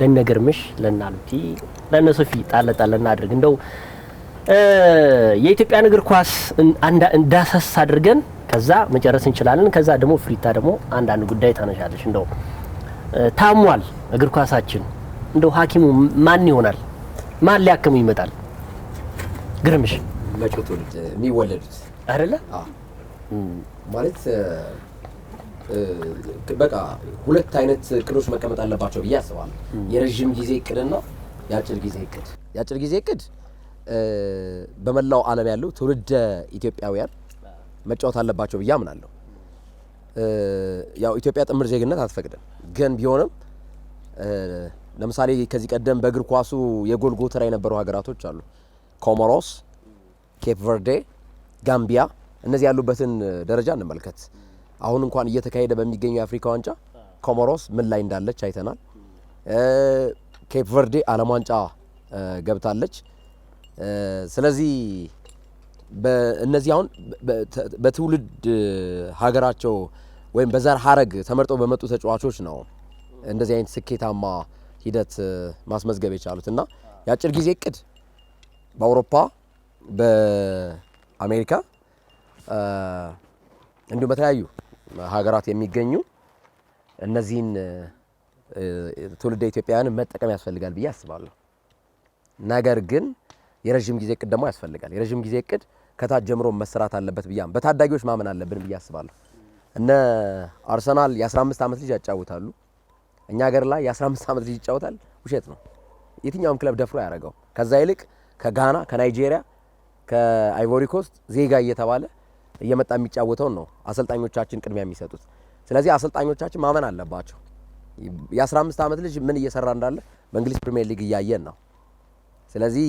ለነገርምሽ፣ ለናሉቲ፣ ለነሶፊ ጣል እናድርግ። እንደው የኢትዮጵያን እግር ኳስ እንዳሰስ አድርገን ከዛ መጨረስ እንችላለን። ከዛ ደግሞ ፍሪታ ደግሞ አንዳንድ ጉዳይ ታነሻለሽ። እንደው ታሟል እግር ኳሳችን። እንደው ሐኪሙ ማን ይሆናል? ማን ሊያክሙ ይመጣል? ግርምሽ መጪው ትውልድ የሚወለዱት አይደለ? ማለት በቃ ሁለት አይነት እቅዶች መቀመጥ አለባቸው ብዬ አስባለሁ። የረጅም ጊዜ እቅድና የአጭር ጊዜ እቅድ። የአጭር ጊዜ እቅድ በመላው ዓለም ያሉ ትውልደ ኢትዮጵያውያን መጫወት አለባቸው ብዬ አምናለሁ። ያው ኢትዮጵያ ጥምር ዜግነት አትፈቅድም፣ ግን ቢሆንም ለምሳሌ ከዚህ ቀደም በእግር ኳሱ የጎል ጎተራ የነበሩ ሀገራቶች አሉ። ኮሞሮስ፣ ኬፕ ቨርዴ፣ ጋምቢያ እነዚህ ያሉበትን ደረጃ እንመልከት። አሁን እንኳን እየተካሄደ በሚገኘው የአፍሪካ ዋንጫ ኮሞሮስ ምን ላይ እንዳለች አይተናል። ኬፕ ቨርዴ ዓለም ዋንጫ ገብታለች። ስለዚህ በእነዚህ አሁን በትውልድ ሀገራቸው ወይም በዘር ሀረግ ተመርጠው በመጡ ተጫዋቾች ነው እንደዚህ አይነት ስኬታማ ሂደት ማስመዝገብ የቻሉት እና የአጭር ጊዜ እቅድ በአውሮፓ በአሜሪካ እንዲሁም በተለያዩ ሀገራት የሚገኙ እነዚህን ትውልደ ኢትዮጵያውያን መጠቀም ያስፈልጋል ብዬ አስባለሁ። ነገር ግን የረጅም ጊዜ እቅድ ደግሞ ያስፈልጋል። የረጅም ጊዜ እቅድ ከታች ጀምሮ መሰራት አለበት ብያም በታዳጊዎች ማመን አለብን ብዬ አስባለሁ። እነ አርሰናል የ15 ዓመት ልጅ ያጫውታሉ። እኛ ሀገር ላይ የ15 ዓመት ልጅ ይጫወታል? ውሸት ነው። የትኛውም ክለብ ደፍሮ ያደረገው ከዛ ይልቅ ከጋና፣ ከናይጄሪያ፣ ከአይቮሪ ኮስት ዜጋ እየተባለ እየመጣ የሚጫወተውን ነው አሰልጣኞቻችን ቅድሚያ የሚሰጡት። ስለዚህ አሰልጣኞቻችን ማመን አለባቸው። የ15 ዓመት ልጅ ምን እየሰራ እንዳለ በእንግሊዝ ፕሪሚየር ሊግ እያየን ነው። ስለዚህ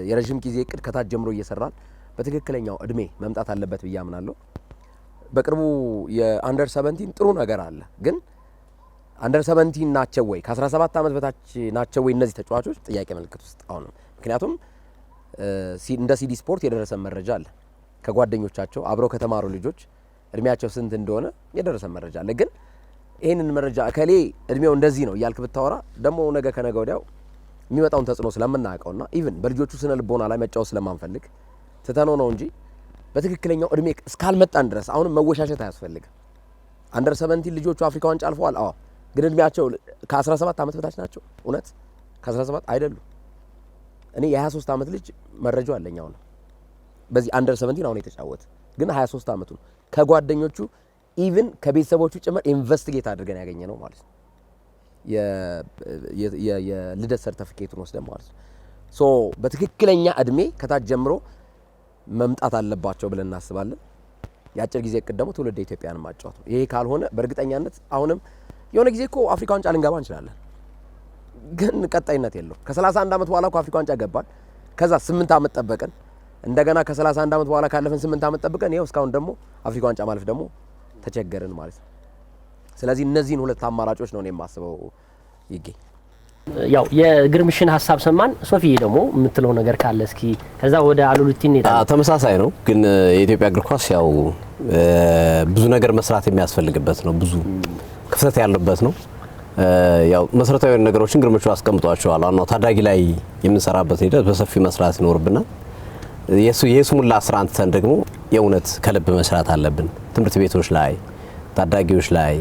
የረጅም ጊዜ እቅድ ከታች ጀምሮ እየሰራን በትክክለኛው እድሜ መምጣት አለበት ብዬ አምናለሁ። በቅርቡ የአንደር 17 ጥሩ ነገር አለ፣ ግን አንደር 17 ናቸው ወይ ከ17 ዓመት በታች ናቸው ወይ እነዚህ ተጫዋቾች? ጥያቄ ምልክት ውስጥ አሁን። ምክንያቱም እንደ ሲዲ ስፖርት የደረሰ መረጃ አለ ከጓደኞቻቸው አብረው ከተማሩ ልጆች እድሜያቸው ስንት እንደሆነ የደረሰ መረጃ አለ። ግን ይህንን መረጃ እከሌ እድሜው እንደዚህ ነው እያልክ ብታወራ ደግሞ ነገ ከነገ ወዲያው የሚመጣውን ተጽዕኖ ስለምናውቀውና ኢቭን በልጆቹ ስነ ልቦና ላይ መጫወት ስለማንፈልግ ትተነው ነው እንጂ በትክክለኛው እድሜ እስካልመጣን ድረስ አሁንም መወሻሸት አያስፈልግም። አንደር 17 ልጆቹ አፍሪካ ዋንጫ አልፈዋል። አዎ፣ ግን እድሜያቸው ከ17 ዓመት በታች ናቸው። እውነት ከ17 አይደሉም። እኔ የ23 ዓመት ልጅ መረጃው አለኝ። አሁን በዚህ አንደር 17 አሁን የተጫወተ ግን 23 ዓመቱ ነው። ከጓደኞቹ ኢቭን ከቤተሰቦቹ ጭምር ኢንቨስቲጌት አድርገን ያገኘ ነው ማለት ነው። የልደት ሰርተፊኬቱን ወስደን ማለት ነው። ሶ በትክክለኛ እድሜ ከታች ጀምሮ መምጣት አለባቸው ብለን እናስባለን። የአጭር ጊዜ እቅድ ደግሞ ትውልደ ኢትዮጵያን ማጫወት ነው። ይሄ ካልሆነ በእርግጠኛነት አሁንም የሆነ ጊዜ እኮ አፍሪካ ዋንጫ ልንገባ እንችላለን፣ ግን ቀጣይነት የለው። ከ31 ዓመት በኋላ እኮ አፍሪካ ዋንጫ ገባን። ከዛ 8 ዓመት ጠበቀን። እንደገና ከ31 ዓመት በኋላ ካለፈን 8 ዓመት ጠብቀን ይኸው እስካሁን ደግሞ አፍሪካ ዋንጫ ማለፍ ደግሞ ተቸገርን ማለት ነው። ስለዚህ እነዚህን ሁለት አማራጮች ነው እኔ የማስበው ይገኝ። ያው የግርምሽን ሀሳብ ሰማን። ሶፊዬ ደግሞ የምትለው ነገር ካለ እስኪ ከዛ ወደ አሉልቲ እንሄዳለን። ተመሳሳይ ነው፣ ግን የኢትዮጵያ እግር ኳስ ያው ብዙ ነገር መስራት የሚያስፈልግበት ነው፣ ብዙ ክፍተት ያለበት ነው። ያው መሰረታዊ ነገሮችን ግርምሹ አስቀምጧቸዋል። አሁን ታዳጊ ላይ የምንሰራበት ሂደት በሰፊ መስራት ይኖርብናል። የሱሙላ ስራ አንተን ደግሞ የእውነት ከልብ መስራት አለብን። ትምህርት ቤቶች ላይ፣ ታዳጊዎች ላይ፣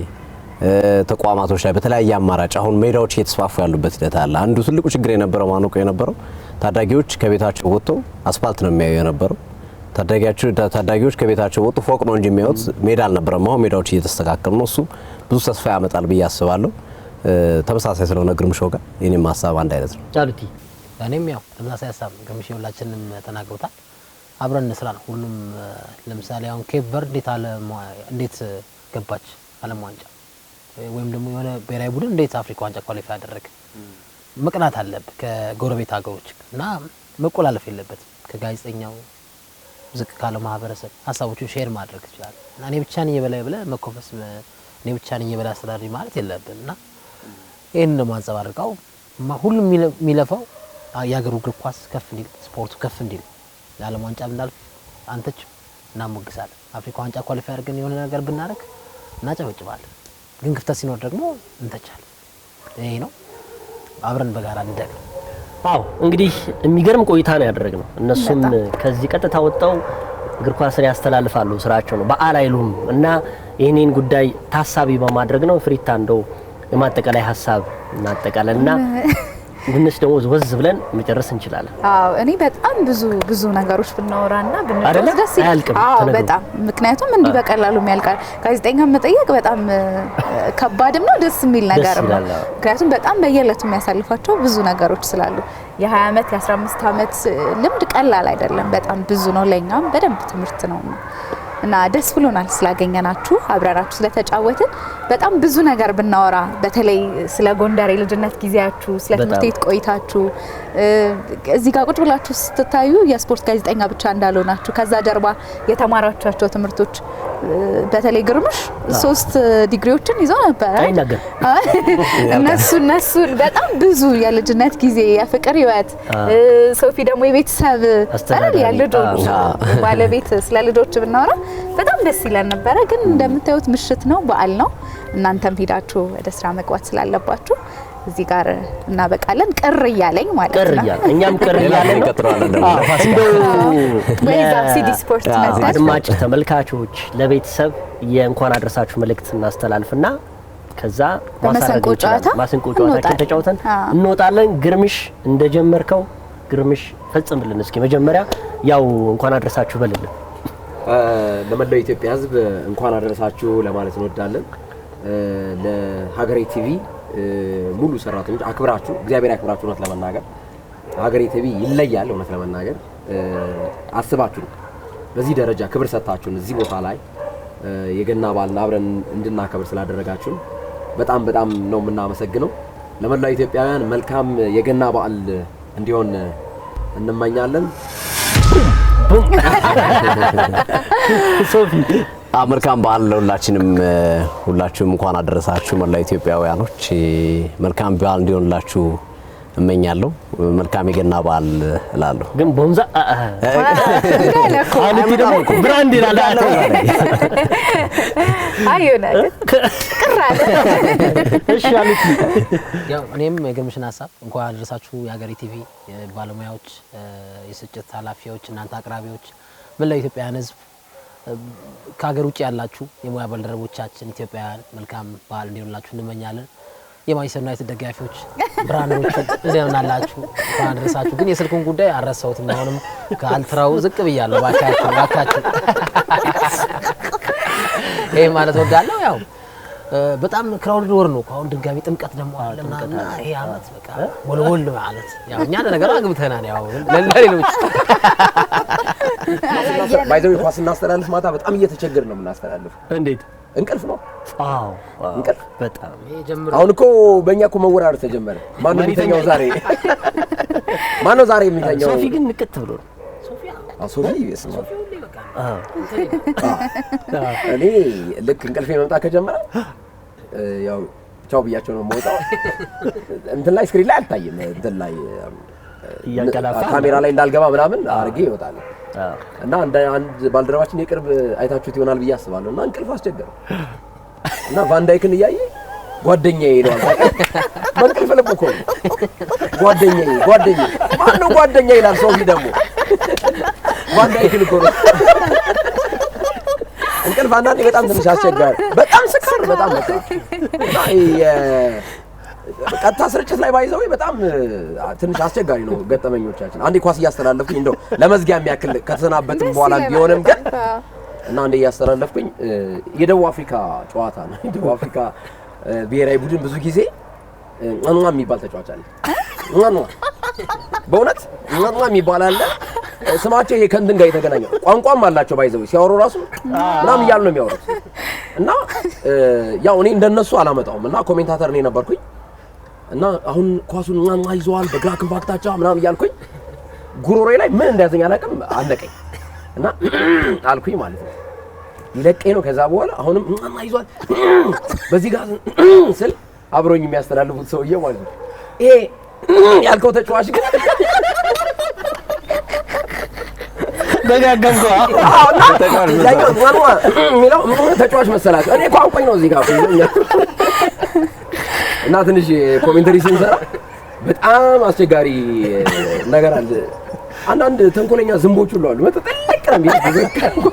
ተቋማቶች ላይ በተለያየ አማራጭ አሁን ሜዳዎች እየተስፋፉ ያሉበት ሂደት አለ። አንዱ ትልቁ ችግር የነበረው ማነቆ የነበረው ታዳጊዎች ከቤታቸው ወጥተው አስፋልት ነው የሚያዩ የነበረው። ታዳጊዎች ከቤታቸው ወጡ ፎቅ ነው እንጂ የሚያዩት ሜዳ አልነበረም። አሁን ሜዳዎች እየተስተካከሉ ነው። እሱ ብዙ ተስፋ ያመጣል ብዬ አስባለሁ። ተመሳሳይ ስለሆነ ግርምሾ ጋር የኔም ሀሳብ አንድ አይነት ነው። ቻሉቲ እኔም ያው ተመሳሳይ ሀሳብ ግርምሾ ሁላችንም ተናግሮታል። አብረን እንስራ ነው ሁሉም። ለምሳሌ አሁን ኬፕ ቨርድ እንዴት ገባች ዓለም ዋንጫ ወይም ደግሞ የሆነ ብሔራዊ ቡድን እንዴት አፍሪካ ዋንጫ ኳሊፋይ ያደረገ መቅናት አለበት ከጎረቤት ሀገሮች እና መቆላለፍ የለበትም። ከጋዜጠኛው ዝቅ ካለው ማህበረሰብ ሀሳቦቹን ሼር ማድረግ ይችላል እና እኔ ብቻ ነኝ የበላይ ብለህ መኮፈስ እኔ ብቻ ነኝ የበላይ አስተዳዳሪ ማለት የለብን እና ይሄን ነው ማንጸባርቀው። ሁሉም የሚለፋው የሀገሩ እግር ኳስ ከፍ እንዲል ስፖርቱ ከፍ እንዲል የዓለም ዋንጫ እንዳልፍ አንተች እናሞግሳለን። አፍሪካ ዋንጫ ኳሊፋይ አድርገን የሆነ ነገር ብናደርግ እናጨበጭባለን። ግን ክፍተት ሲኖር ደግሞ እንተቻለን። ይሄ ነው አብረን በጋራ እንደግ። አዎ እንግዲህ የሚገርም ቆይታ ነው ያደረግነው። እነሱም ከዚህ ቀጥታ ወጣው እግር ኳስን ያስተላልፋሉ፣ ስራቸው ነው፣ በዓል አይሉም እና ይህንን ጉዳይ ታሳቢ በማድረግ ነው። ፍሪታ እንደው የማጠቃላይ ሀሳብ እናጠቃለልና ትንሽ ደግሞ ወዝ ብለን መጨረስ እንችላለን። አዎ እኔ በጣም ብዙ ነገሮች ብናወራና ብንጨርስ ደስ ይላል። አዎ በጣም ምክንያቱም እንዲህ በቀላሉ የሚያልቃል። ጋዜጠኛ መጠየቅ በጣም ከባድም ነው ደስ የሚል ነገር ነው። ምክንያቱም በጣም በየዕለቱ የሚያሳልፋቸው ብዙ ነገሮች ስላሉ የ20 ዓመት የ15 ዓመት ልምድ ቀላል አይደለም። በጣም ብዙ ነው። ለኛም በደንብ ትምህርት ነው እና ደስ ብሎናል ስላገኘናችሁ፣ አብረራችሁ ስለተጫወትን። በጣም ብዙ ነገር ብናወራ በተለይ ስለ ጎንደር የልጅነት ጊዜያችሁ፣ ስለ ትምህርት ቤት ቆይታችሁ እዚህ ጋር ቁጭ ብላችሁ ስትታዩ የስፖርት ጋዜጠኛ ብቻ እንዳልሆናችሁ ከዛ ጀርባ የተማራችኋቸው ትምህርቶች በተለይ ግርምሽ 3 ዲግሪዎችን ይዞ ነበር። እነሱን በጣም ብዙ የልጅነት ጊዜ የፍቅር ህይወት፣ ሶፊ ደግሞ የቤተሰብ ያልልጆች ባለቤት ስለ ልጆች ብናወራ በጣም ደስ ይላል ነበረ። ግን እንደምታዩት ምሽት ነው፣ በዓል ነው። እናንተም ሄዳችሁ ወደ ስራ መግባት ስላለባችሁ እዚህ ጋር እናበቃለን። ቅር እያለኝ ማለት ነው። እኛም ቅር እያለኝ ሲዲ ስፖርት አድማጭ ተመልካቾች ለቤተሰብ የእንኳን አድረሳችሁ መልእክት እናስተላልፍና ከዛ ማሰንቆ ጨዋታችን ተጫውተን እንወጣለን። ግርምሽ እንደጀመርከው ግርምሽ ፈጽምልን እስኪ። መጀመሪያ ያው እንኳን አድረሳችሁ በልልን። ለመላው ኢትዮጵያ ሕዝብ እንኳን አደረሳችሁ ለማለት እንወዳለን። ለሀገሬ ቲቪ ሙሉ ሰራተኞች አክብራችሁ እግዚአብሔር ያክብራችሁ። እውነት ለመናገር ሀገሬ ቲቪ ይለያል። እውነት ለመናገር አስባችሁ በዚህ ደረጃ ክብር ሰጣችሁን እዚህ ቦታ ላይ የገና በዓልን አብረን እንድናከብር ስላደረጋችሁን በጣም ነው የምናመሰግነው። ለመላው ኢትዮጵያውያን መልካም የገና በዓል እንዲሆን እንመኛለን። ሶፊ መልካም በዓል ለሁላችንም። ሁላችሁም እንኳን አደረሳችሁ። መላ ኢትዮጵያውያኖች መልካም በዓል እንዲሆንላችሁ እመኛለሁ። መልካም የገና በዓል እላለሁ። ግን ቦንዛ አሉቲ ደግሞ ብራንድ ይላል። አይዮና ቅራለ እሺ አሉቲ ያው እኔም የግርምሽን ሀሳብ እንኳን አደረሳችሁ የሀገሬ ቲቪ ባለሙያዎች፣ የስርጭት ኃላፊዎች፣ እናንተ አቅራቢዎች፣ መላው ኢትዮጵያውያን ሕዝብ ከሀገር ውጭ ያላችሁ የሙያ ባልደረቦቻችን ኢትዮጵያውያን መልካም በዓል እንዲሆንላችሁ እንመኛለን። የማንቸስተር ዩናይትድ ደጋፊዎች ብራንዶች እንደምን አላችሁ? እንኳን አደረሳችሁ። ግን የስልኩን ጉዳይ አልረሳሁትም። አሁንም ከአልትራው ዝቅ ብያለሁ። ባካችሁ ይሄ ማለት ወዳለው ያው በጣም ክራውድ ወር ነው። አሁን ድጋሚ ጥምቀት ደግሞ አለና ይሄ አመት በቃ ወልወል ማለት ያው እኛ ነገር አግብተናል። ያው ለሌሎች ባይዘው ኳስ እናስተላልፍ ማታ በጣም እየተቸገርን ነው የምናስተላልፍ። እንዴት እንቅልፍ ነው? አዎ እንቅልፍ በጣም አሁን እኮ በእኛ እኮ መወራረድ ተጀመረ። ማን ነው የሚተኛው ዛሬ? ማን ነው ዛሬ የሚተኛው? ሶፊ ግን ንቅት ብሎ ነው። ሶፊ ይስማ። እኔ ልክ እንቅልፌ መምጣት ከጀመረ ያው ቻው ብያቸው ነው የምወጣው። እንትን ላይ ስክሪን ላይ አልታይም። እንትን ላይ ካሜራ ላይ እንዳልገባ ምናምን አድርጌ ይወጣል። እና አንድ ባልደረባችን የቅርብ አይታችሁት ይሆናል ብዬ አስባለሁ። እና እንቅልፍ አስቸገረ እና ቫንዳይክን እያየ ጓደኛዬ ይለዋል። በእንቅልፍ ልብ እኮ ጓደኛዬ ማን ነው ጓደኛዬ ይላል። ሶፊ ደግሞ ቫንዳይክን እኮ ነው እንቅልፍ አንዳንዴ በጣም ትንሽ አስቸጋሪ በጣም ስካር በጣም በቃ ቀጥታ ስርጭት ላይ ባይዘው በጣም ትንሽ አስቸጋሪ ነው ገጠመኞቻችን። አንዴ ኳስ እያስተላለፍኩኝ እንደው ለመዝጊያ የሚያክል ከተሰናበትን በኋላ ቢሆንም ግን እና አንዴ እያስተላለፍኩኝ የደቡብ አፍሪካ ጨዋታ ነው። የደቡብ አፍሪካ ብሔራዊ ቡድን ብዙ ጊዜ እንዋ የሚባል ተጫዋች አለ። እንዋ በእውነት እንዋ የሚባል አለ። ስማቸው ይሄ ከእንትን ጋር የተገናኘ ቋንቋም አላቸው። ባይዘው ሲያወሩ ራሱ ምናምን እያሉ ነው የሚያወሩት። እና ያው እኔ እንደነሱ አላመጣውም እና ኮሜንታተር እኔ ነበርኩኝ እና አሁን ኳሱን እንዋ ይዘዋል በግራ ክንፍ አቅጣጫ ምናምን እያልኩኝ ጉሮሮዬ ላይ ምን እንደያዘኝ አላውቅም አለቀኝ እና አልኩኝ ማለት ነው። ይለቀኝ ነው። ከዛ በኋላ አሁንም እንዋ ይዟል በዚህ ጋር ስል አብሮኝ የሚያስተላልፉት ሰውዬ ማለት ነው ይሄ ያልከው ተጫዋች ግን ደጋገምኩ ሚለው ተጫዋች መሰላቸው። እኔ ቋንቋኝ ነው እዚህ ጋር እና ትንሽ ኮሜንተሪ ስንሰራ በጣም አስቸጋሪ ነገር አለ። አንዳንድ ተንኮለኛ ዝንቦች ሁሉ አሉ። መጥጠቅ ነው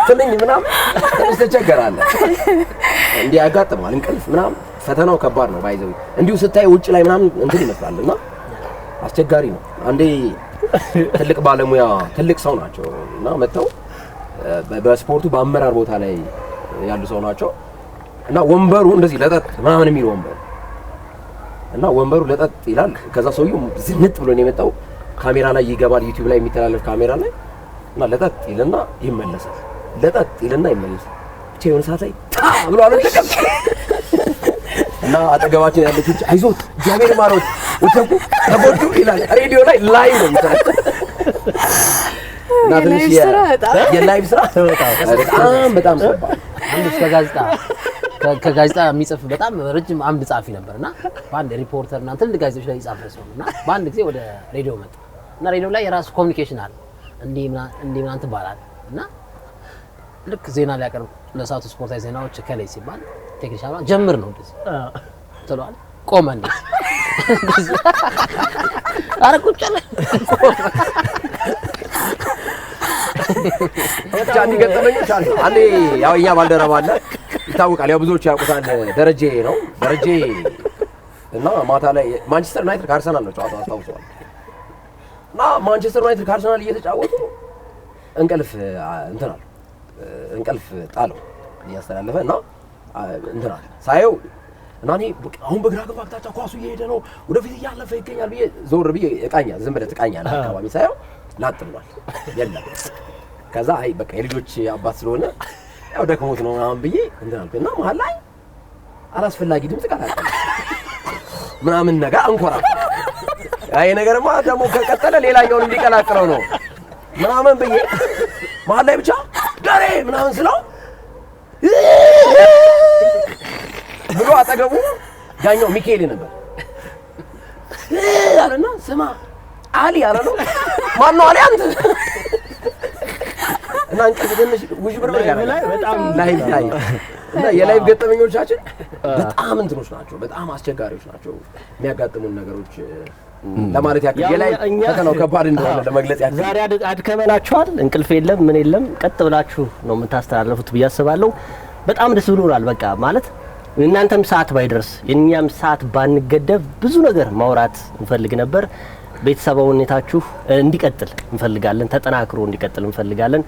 ትንኝ ምናምን ትንሽ ተቸገራለህ። እንዲህ ያጋጥማል። እንቅልፍ ምናምን ፈተናው ከባድ ነው። ባይዘው እንዲሁ ስታይ ውጭ ላይ ምናምን እንትን ይመስላልና አስቸጋሪ ነው። አንዴ ትልቅ ባለሙያ ትልቅ ሰው ናቸው እና መጥተው በስፖርቱ በአመራር ቦታ ላይ ያሉ ሰው ናቸው እና ወንበሩ እንደዚህ ለጠጥ ምናምን የሚል ወንበሩ እና ወንበሩ ለጠጥ ይላል። ከዛ ሰውዬው ዝንጥ ብሎ ነው የመጣው። ካሜራ ላይ ይገባል፣ ዩቲዩብ ላይ የሚተላለፍ ካሜራ ላይ እና ለጠጥ ይልና ይመለሳል። ለጠጥ ይልና ይመለሳል። ብቻ የሆነ ሰዓት ላይ ታ ብሎ አለቀቀም እና አጠገባችን ያለች አይዞት እግዚአብሔር ማሮት ወተቁ ተቦዱ ይላል። ሬዲዮ ላይ ላይቭ ነው የሚሰራው እና ትንሽ የላይቭ ስራ በጣም ከባድ አንድ ከጋዜጣ የሚጽፍ በጣም ረጅም አምድ ጻፊ ነበርና በአንድ ሪፖርተር እና ትልቅ ጋዜጦች ላይ ይጻፍ ነውና በአንድ ጊዜ ወደ ሬዲዮ መጣ እና ሬዲዮ ላይ የራሱ ኮሚኒኬሽን አለ እንዲህ ምናምን ትባላለህ እና ልክ ዜና ሊያቀርብ ለሰዓቱ ስፖርታዊ ዜናዎች ከላይ ሲባል ቴክኒሻኑ ጀምር ነው እንደዚህ ተሏል። ቆመ እንደዚህ ኧረ ቁጭ አለ ጃኒ ገጠመኞች አሉ። አንዴ ያው እኛ ባልደረባ አለ ይታወቃል። ያው ብዙዎች ያውቁታል። ደረጀ ነው ደረጀ እና ማታ ላይ ማንቸስተር ዩናይትድ ከአርሰናል ነው ጨዋታው አስታውሰዋል። እና ማንቸስተር ዩናይትድ ከአርሰናል እየተጫወቱ እንቅልፍ ጣለው እያስተላለፈ እና እንትና ሳየው እና እኔ አሁን በግራ ክንፍ አቅጣጫ ኳሱ እየሄደ ነው ወደፊት እያለፈ ይገኛል ብዬ ዞር ብዬ እቃኛለሁ። ዝም ብለህ ትቃኛለህ። አካባቢ ሳየው ላጥ ብሏል የለም። ከዛ አይ በቃ የልጆች አባት ስለሆነ ያው ደክሞት ነው ምናምን ብዬ እንትን አልኩኝ እና መሀል ላይ አላስፈላጊ ድምፅ ቀላቀለ ምናምን ነገር አንኮራፋ። አይ ነገርማ ደግሞ ከቀጠለ ሌላኛውን እንዲቀላቅለው ነው ምናምን ብዬ መሀል ላይ ብቻ ዳሬ ምናምን ስለው ብሎ አጠገቡ ዳኛው ሚካኤል ነበር አለና ስማ አሊ አለ ነው ማነው አሊ አንተ እና እንቅልፍ ትንሽ ውዥብርብር ያደርጋል በጣም ላይቭ ላይ እና የላይቭ ገጠመኞቻችን በጣም እንትኖች ናቸው፣ በጣም አስቸጋሪዎች ናቸው የሚያጋጥሙን ነገሮች ለማለት ያክል የላይቭ ፈተናው ከባድ እንደሆነ ለመግለጽ ያክል። ዛሬ አድከመናችኋል። እንቅልፍ የለም ምን የለም፣ ቀጥ ብላችሁ ነው የምታስተላልፉት ብዬ አስባለሁ። በጣም ደስ ብሎናል። በቃ ማለት እናንተም ሰዓት ባይደርስ የኛም ሰዓት ባንገደብ ብዙ ነገር ማውራት እንፈልግ ነበር። ቤተሰባዊነታችሁ እንዲቀጥል እንፈልጋለን፣ ተጠናክሮ እንዲቀጥል እንፈልጋለን።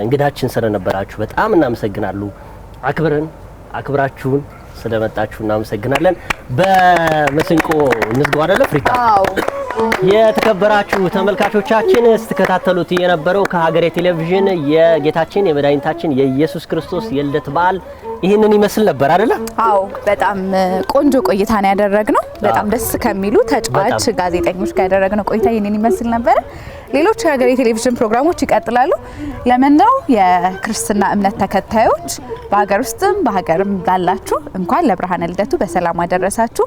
እንግዳችን ስለነበራችሁ በጣም እናመሰግናለሁ። አክብራችሁን ስለመጣችሁ እናመሰግናለን። በመስንቆ እንዝጋው አይደለ ፍሪታ? አዎ። የተከበራችሁ ተመልካቾቻችን ስትከታተሉት የነበረው ከሀገሬ ቴሌቪዥን የጌታችን የመድኃኒታችን የኢየሱስ ክርስቶስ የልደት በዓል ይህንን ይመስል ነበር አይደለ? አዎ፣ በጣም ቆንጆ ቆይታ ነው ያደረግነው። በጣም ደስ ከሚሉ ተጫዋች ጋዜጠኞች ጋር ያደረግነው ቆይታ ይህንን ይመስል ነበር። ሌሎች የሀገሬ ቴሌቪዥን ፕሮግራሞች ይቀጥላሉ። ለመላው የክርስትና እምነት ተከታዮች በሀገር ውስጥም በሀገርም ላላችሁ እንኳን ለብርሃነ ልደቱ በሰላም አደረሳችሁ።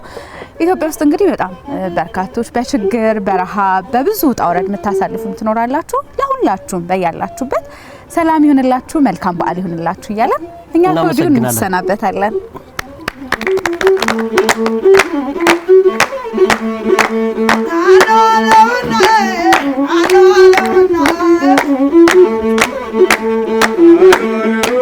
ኢትዮጵያ ውስጥ እንግዲህ በጣም በርካቶች በችግር በረሃብ በብዙ ውጣ ውረድ የምታሳልፉም ትኖራላችሁ። ለሁላችሁም በያላችሁበት ሰላም ይሁንላችሁ፣ መልካም በዓል ይሁንላችሁ እያለን እኛ ከወዲሁ እንሰናበታለን። I know.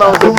No.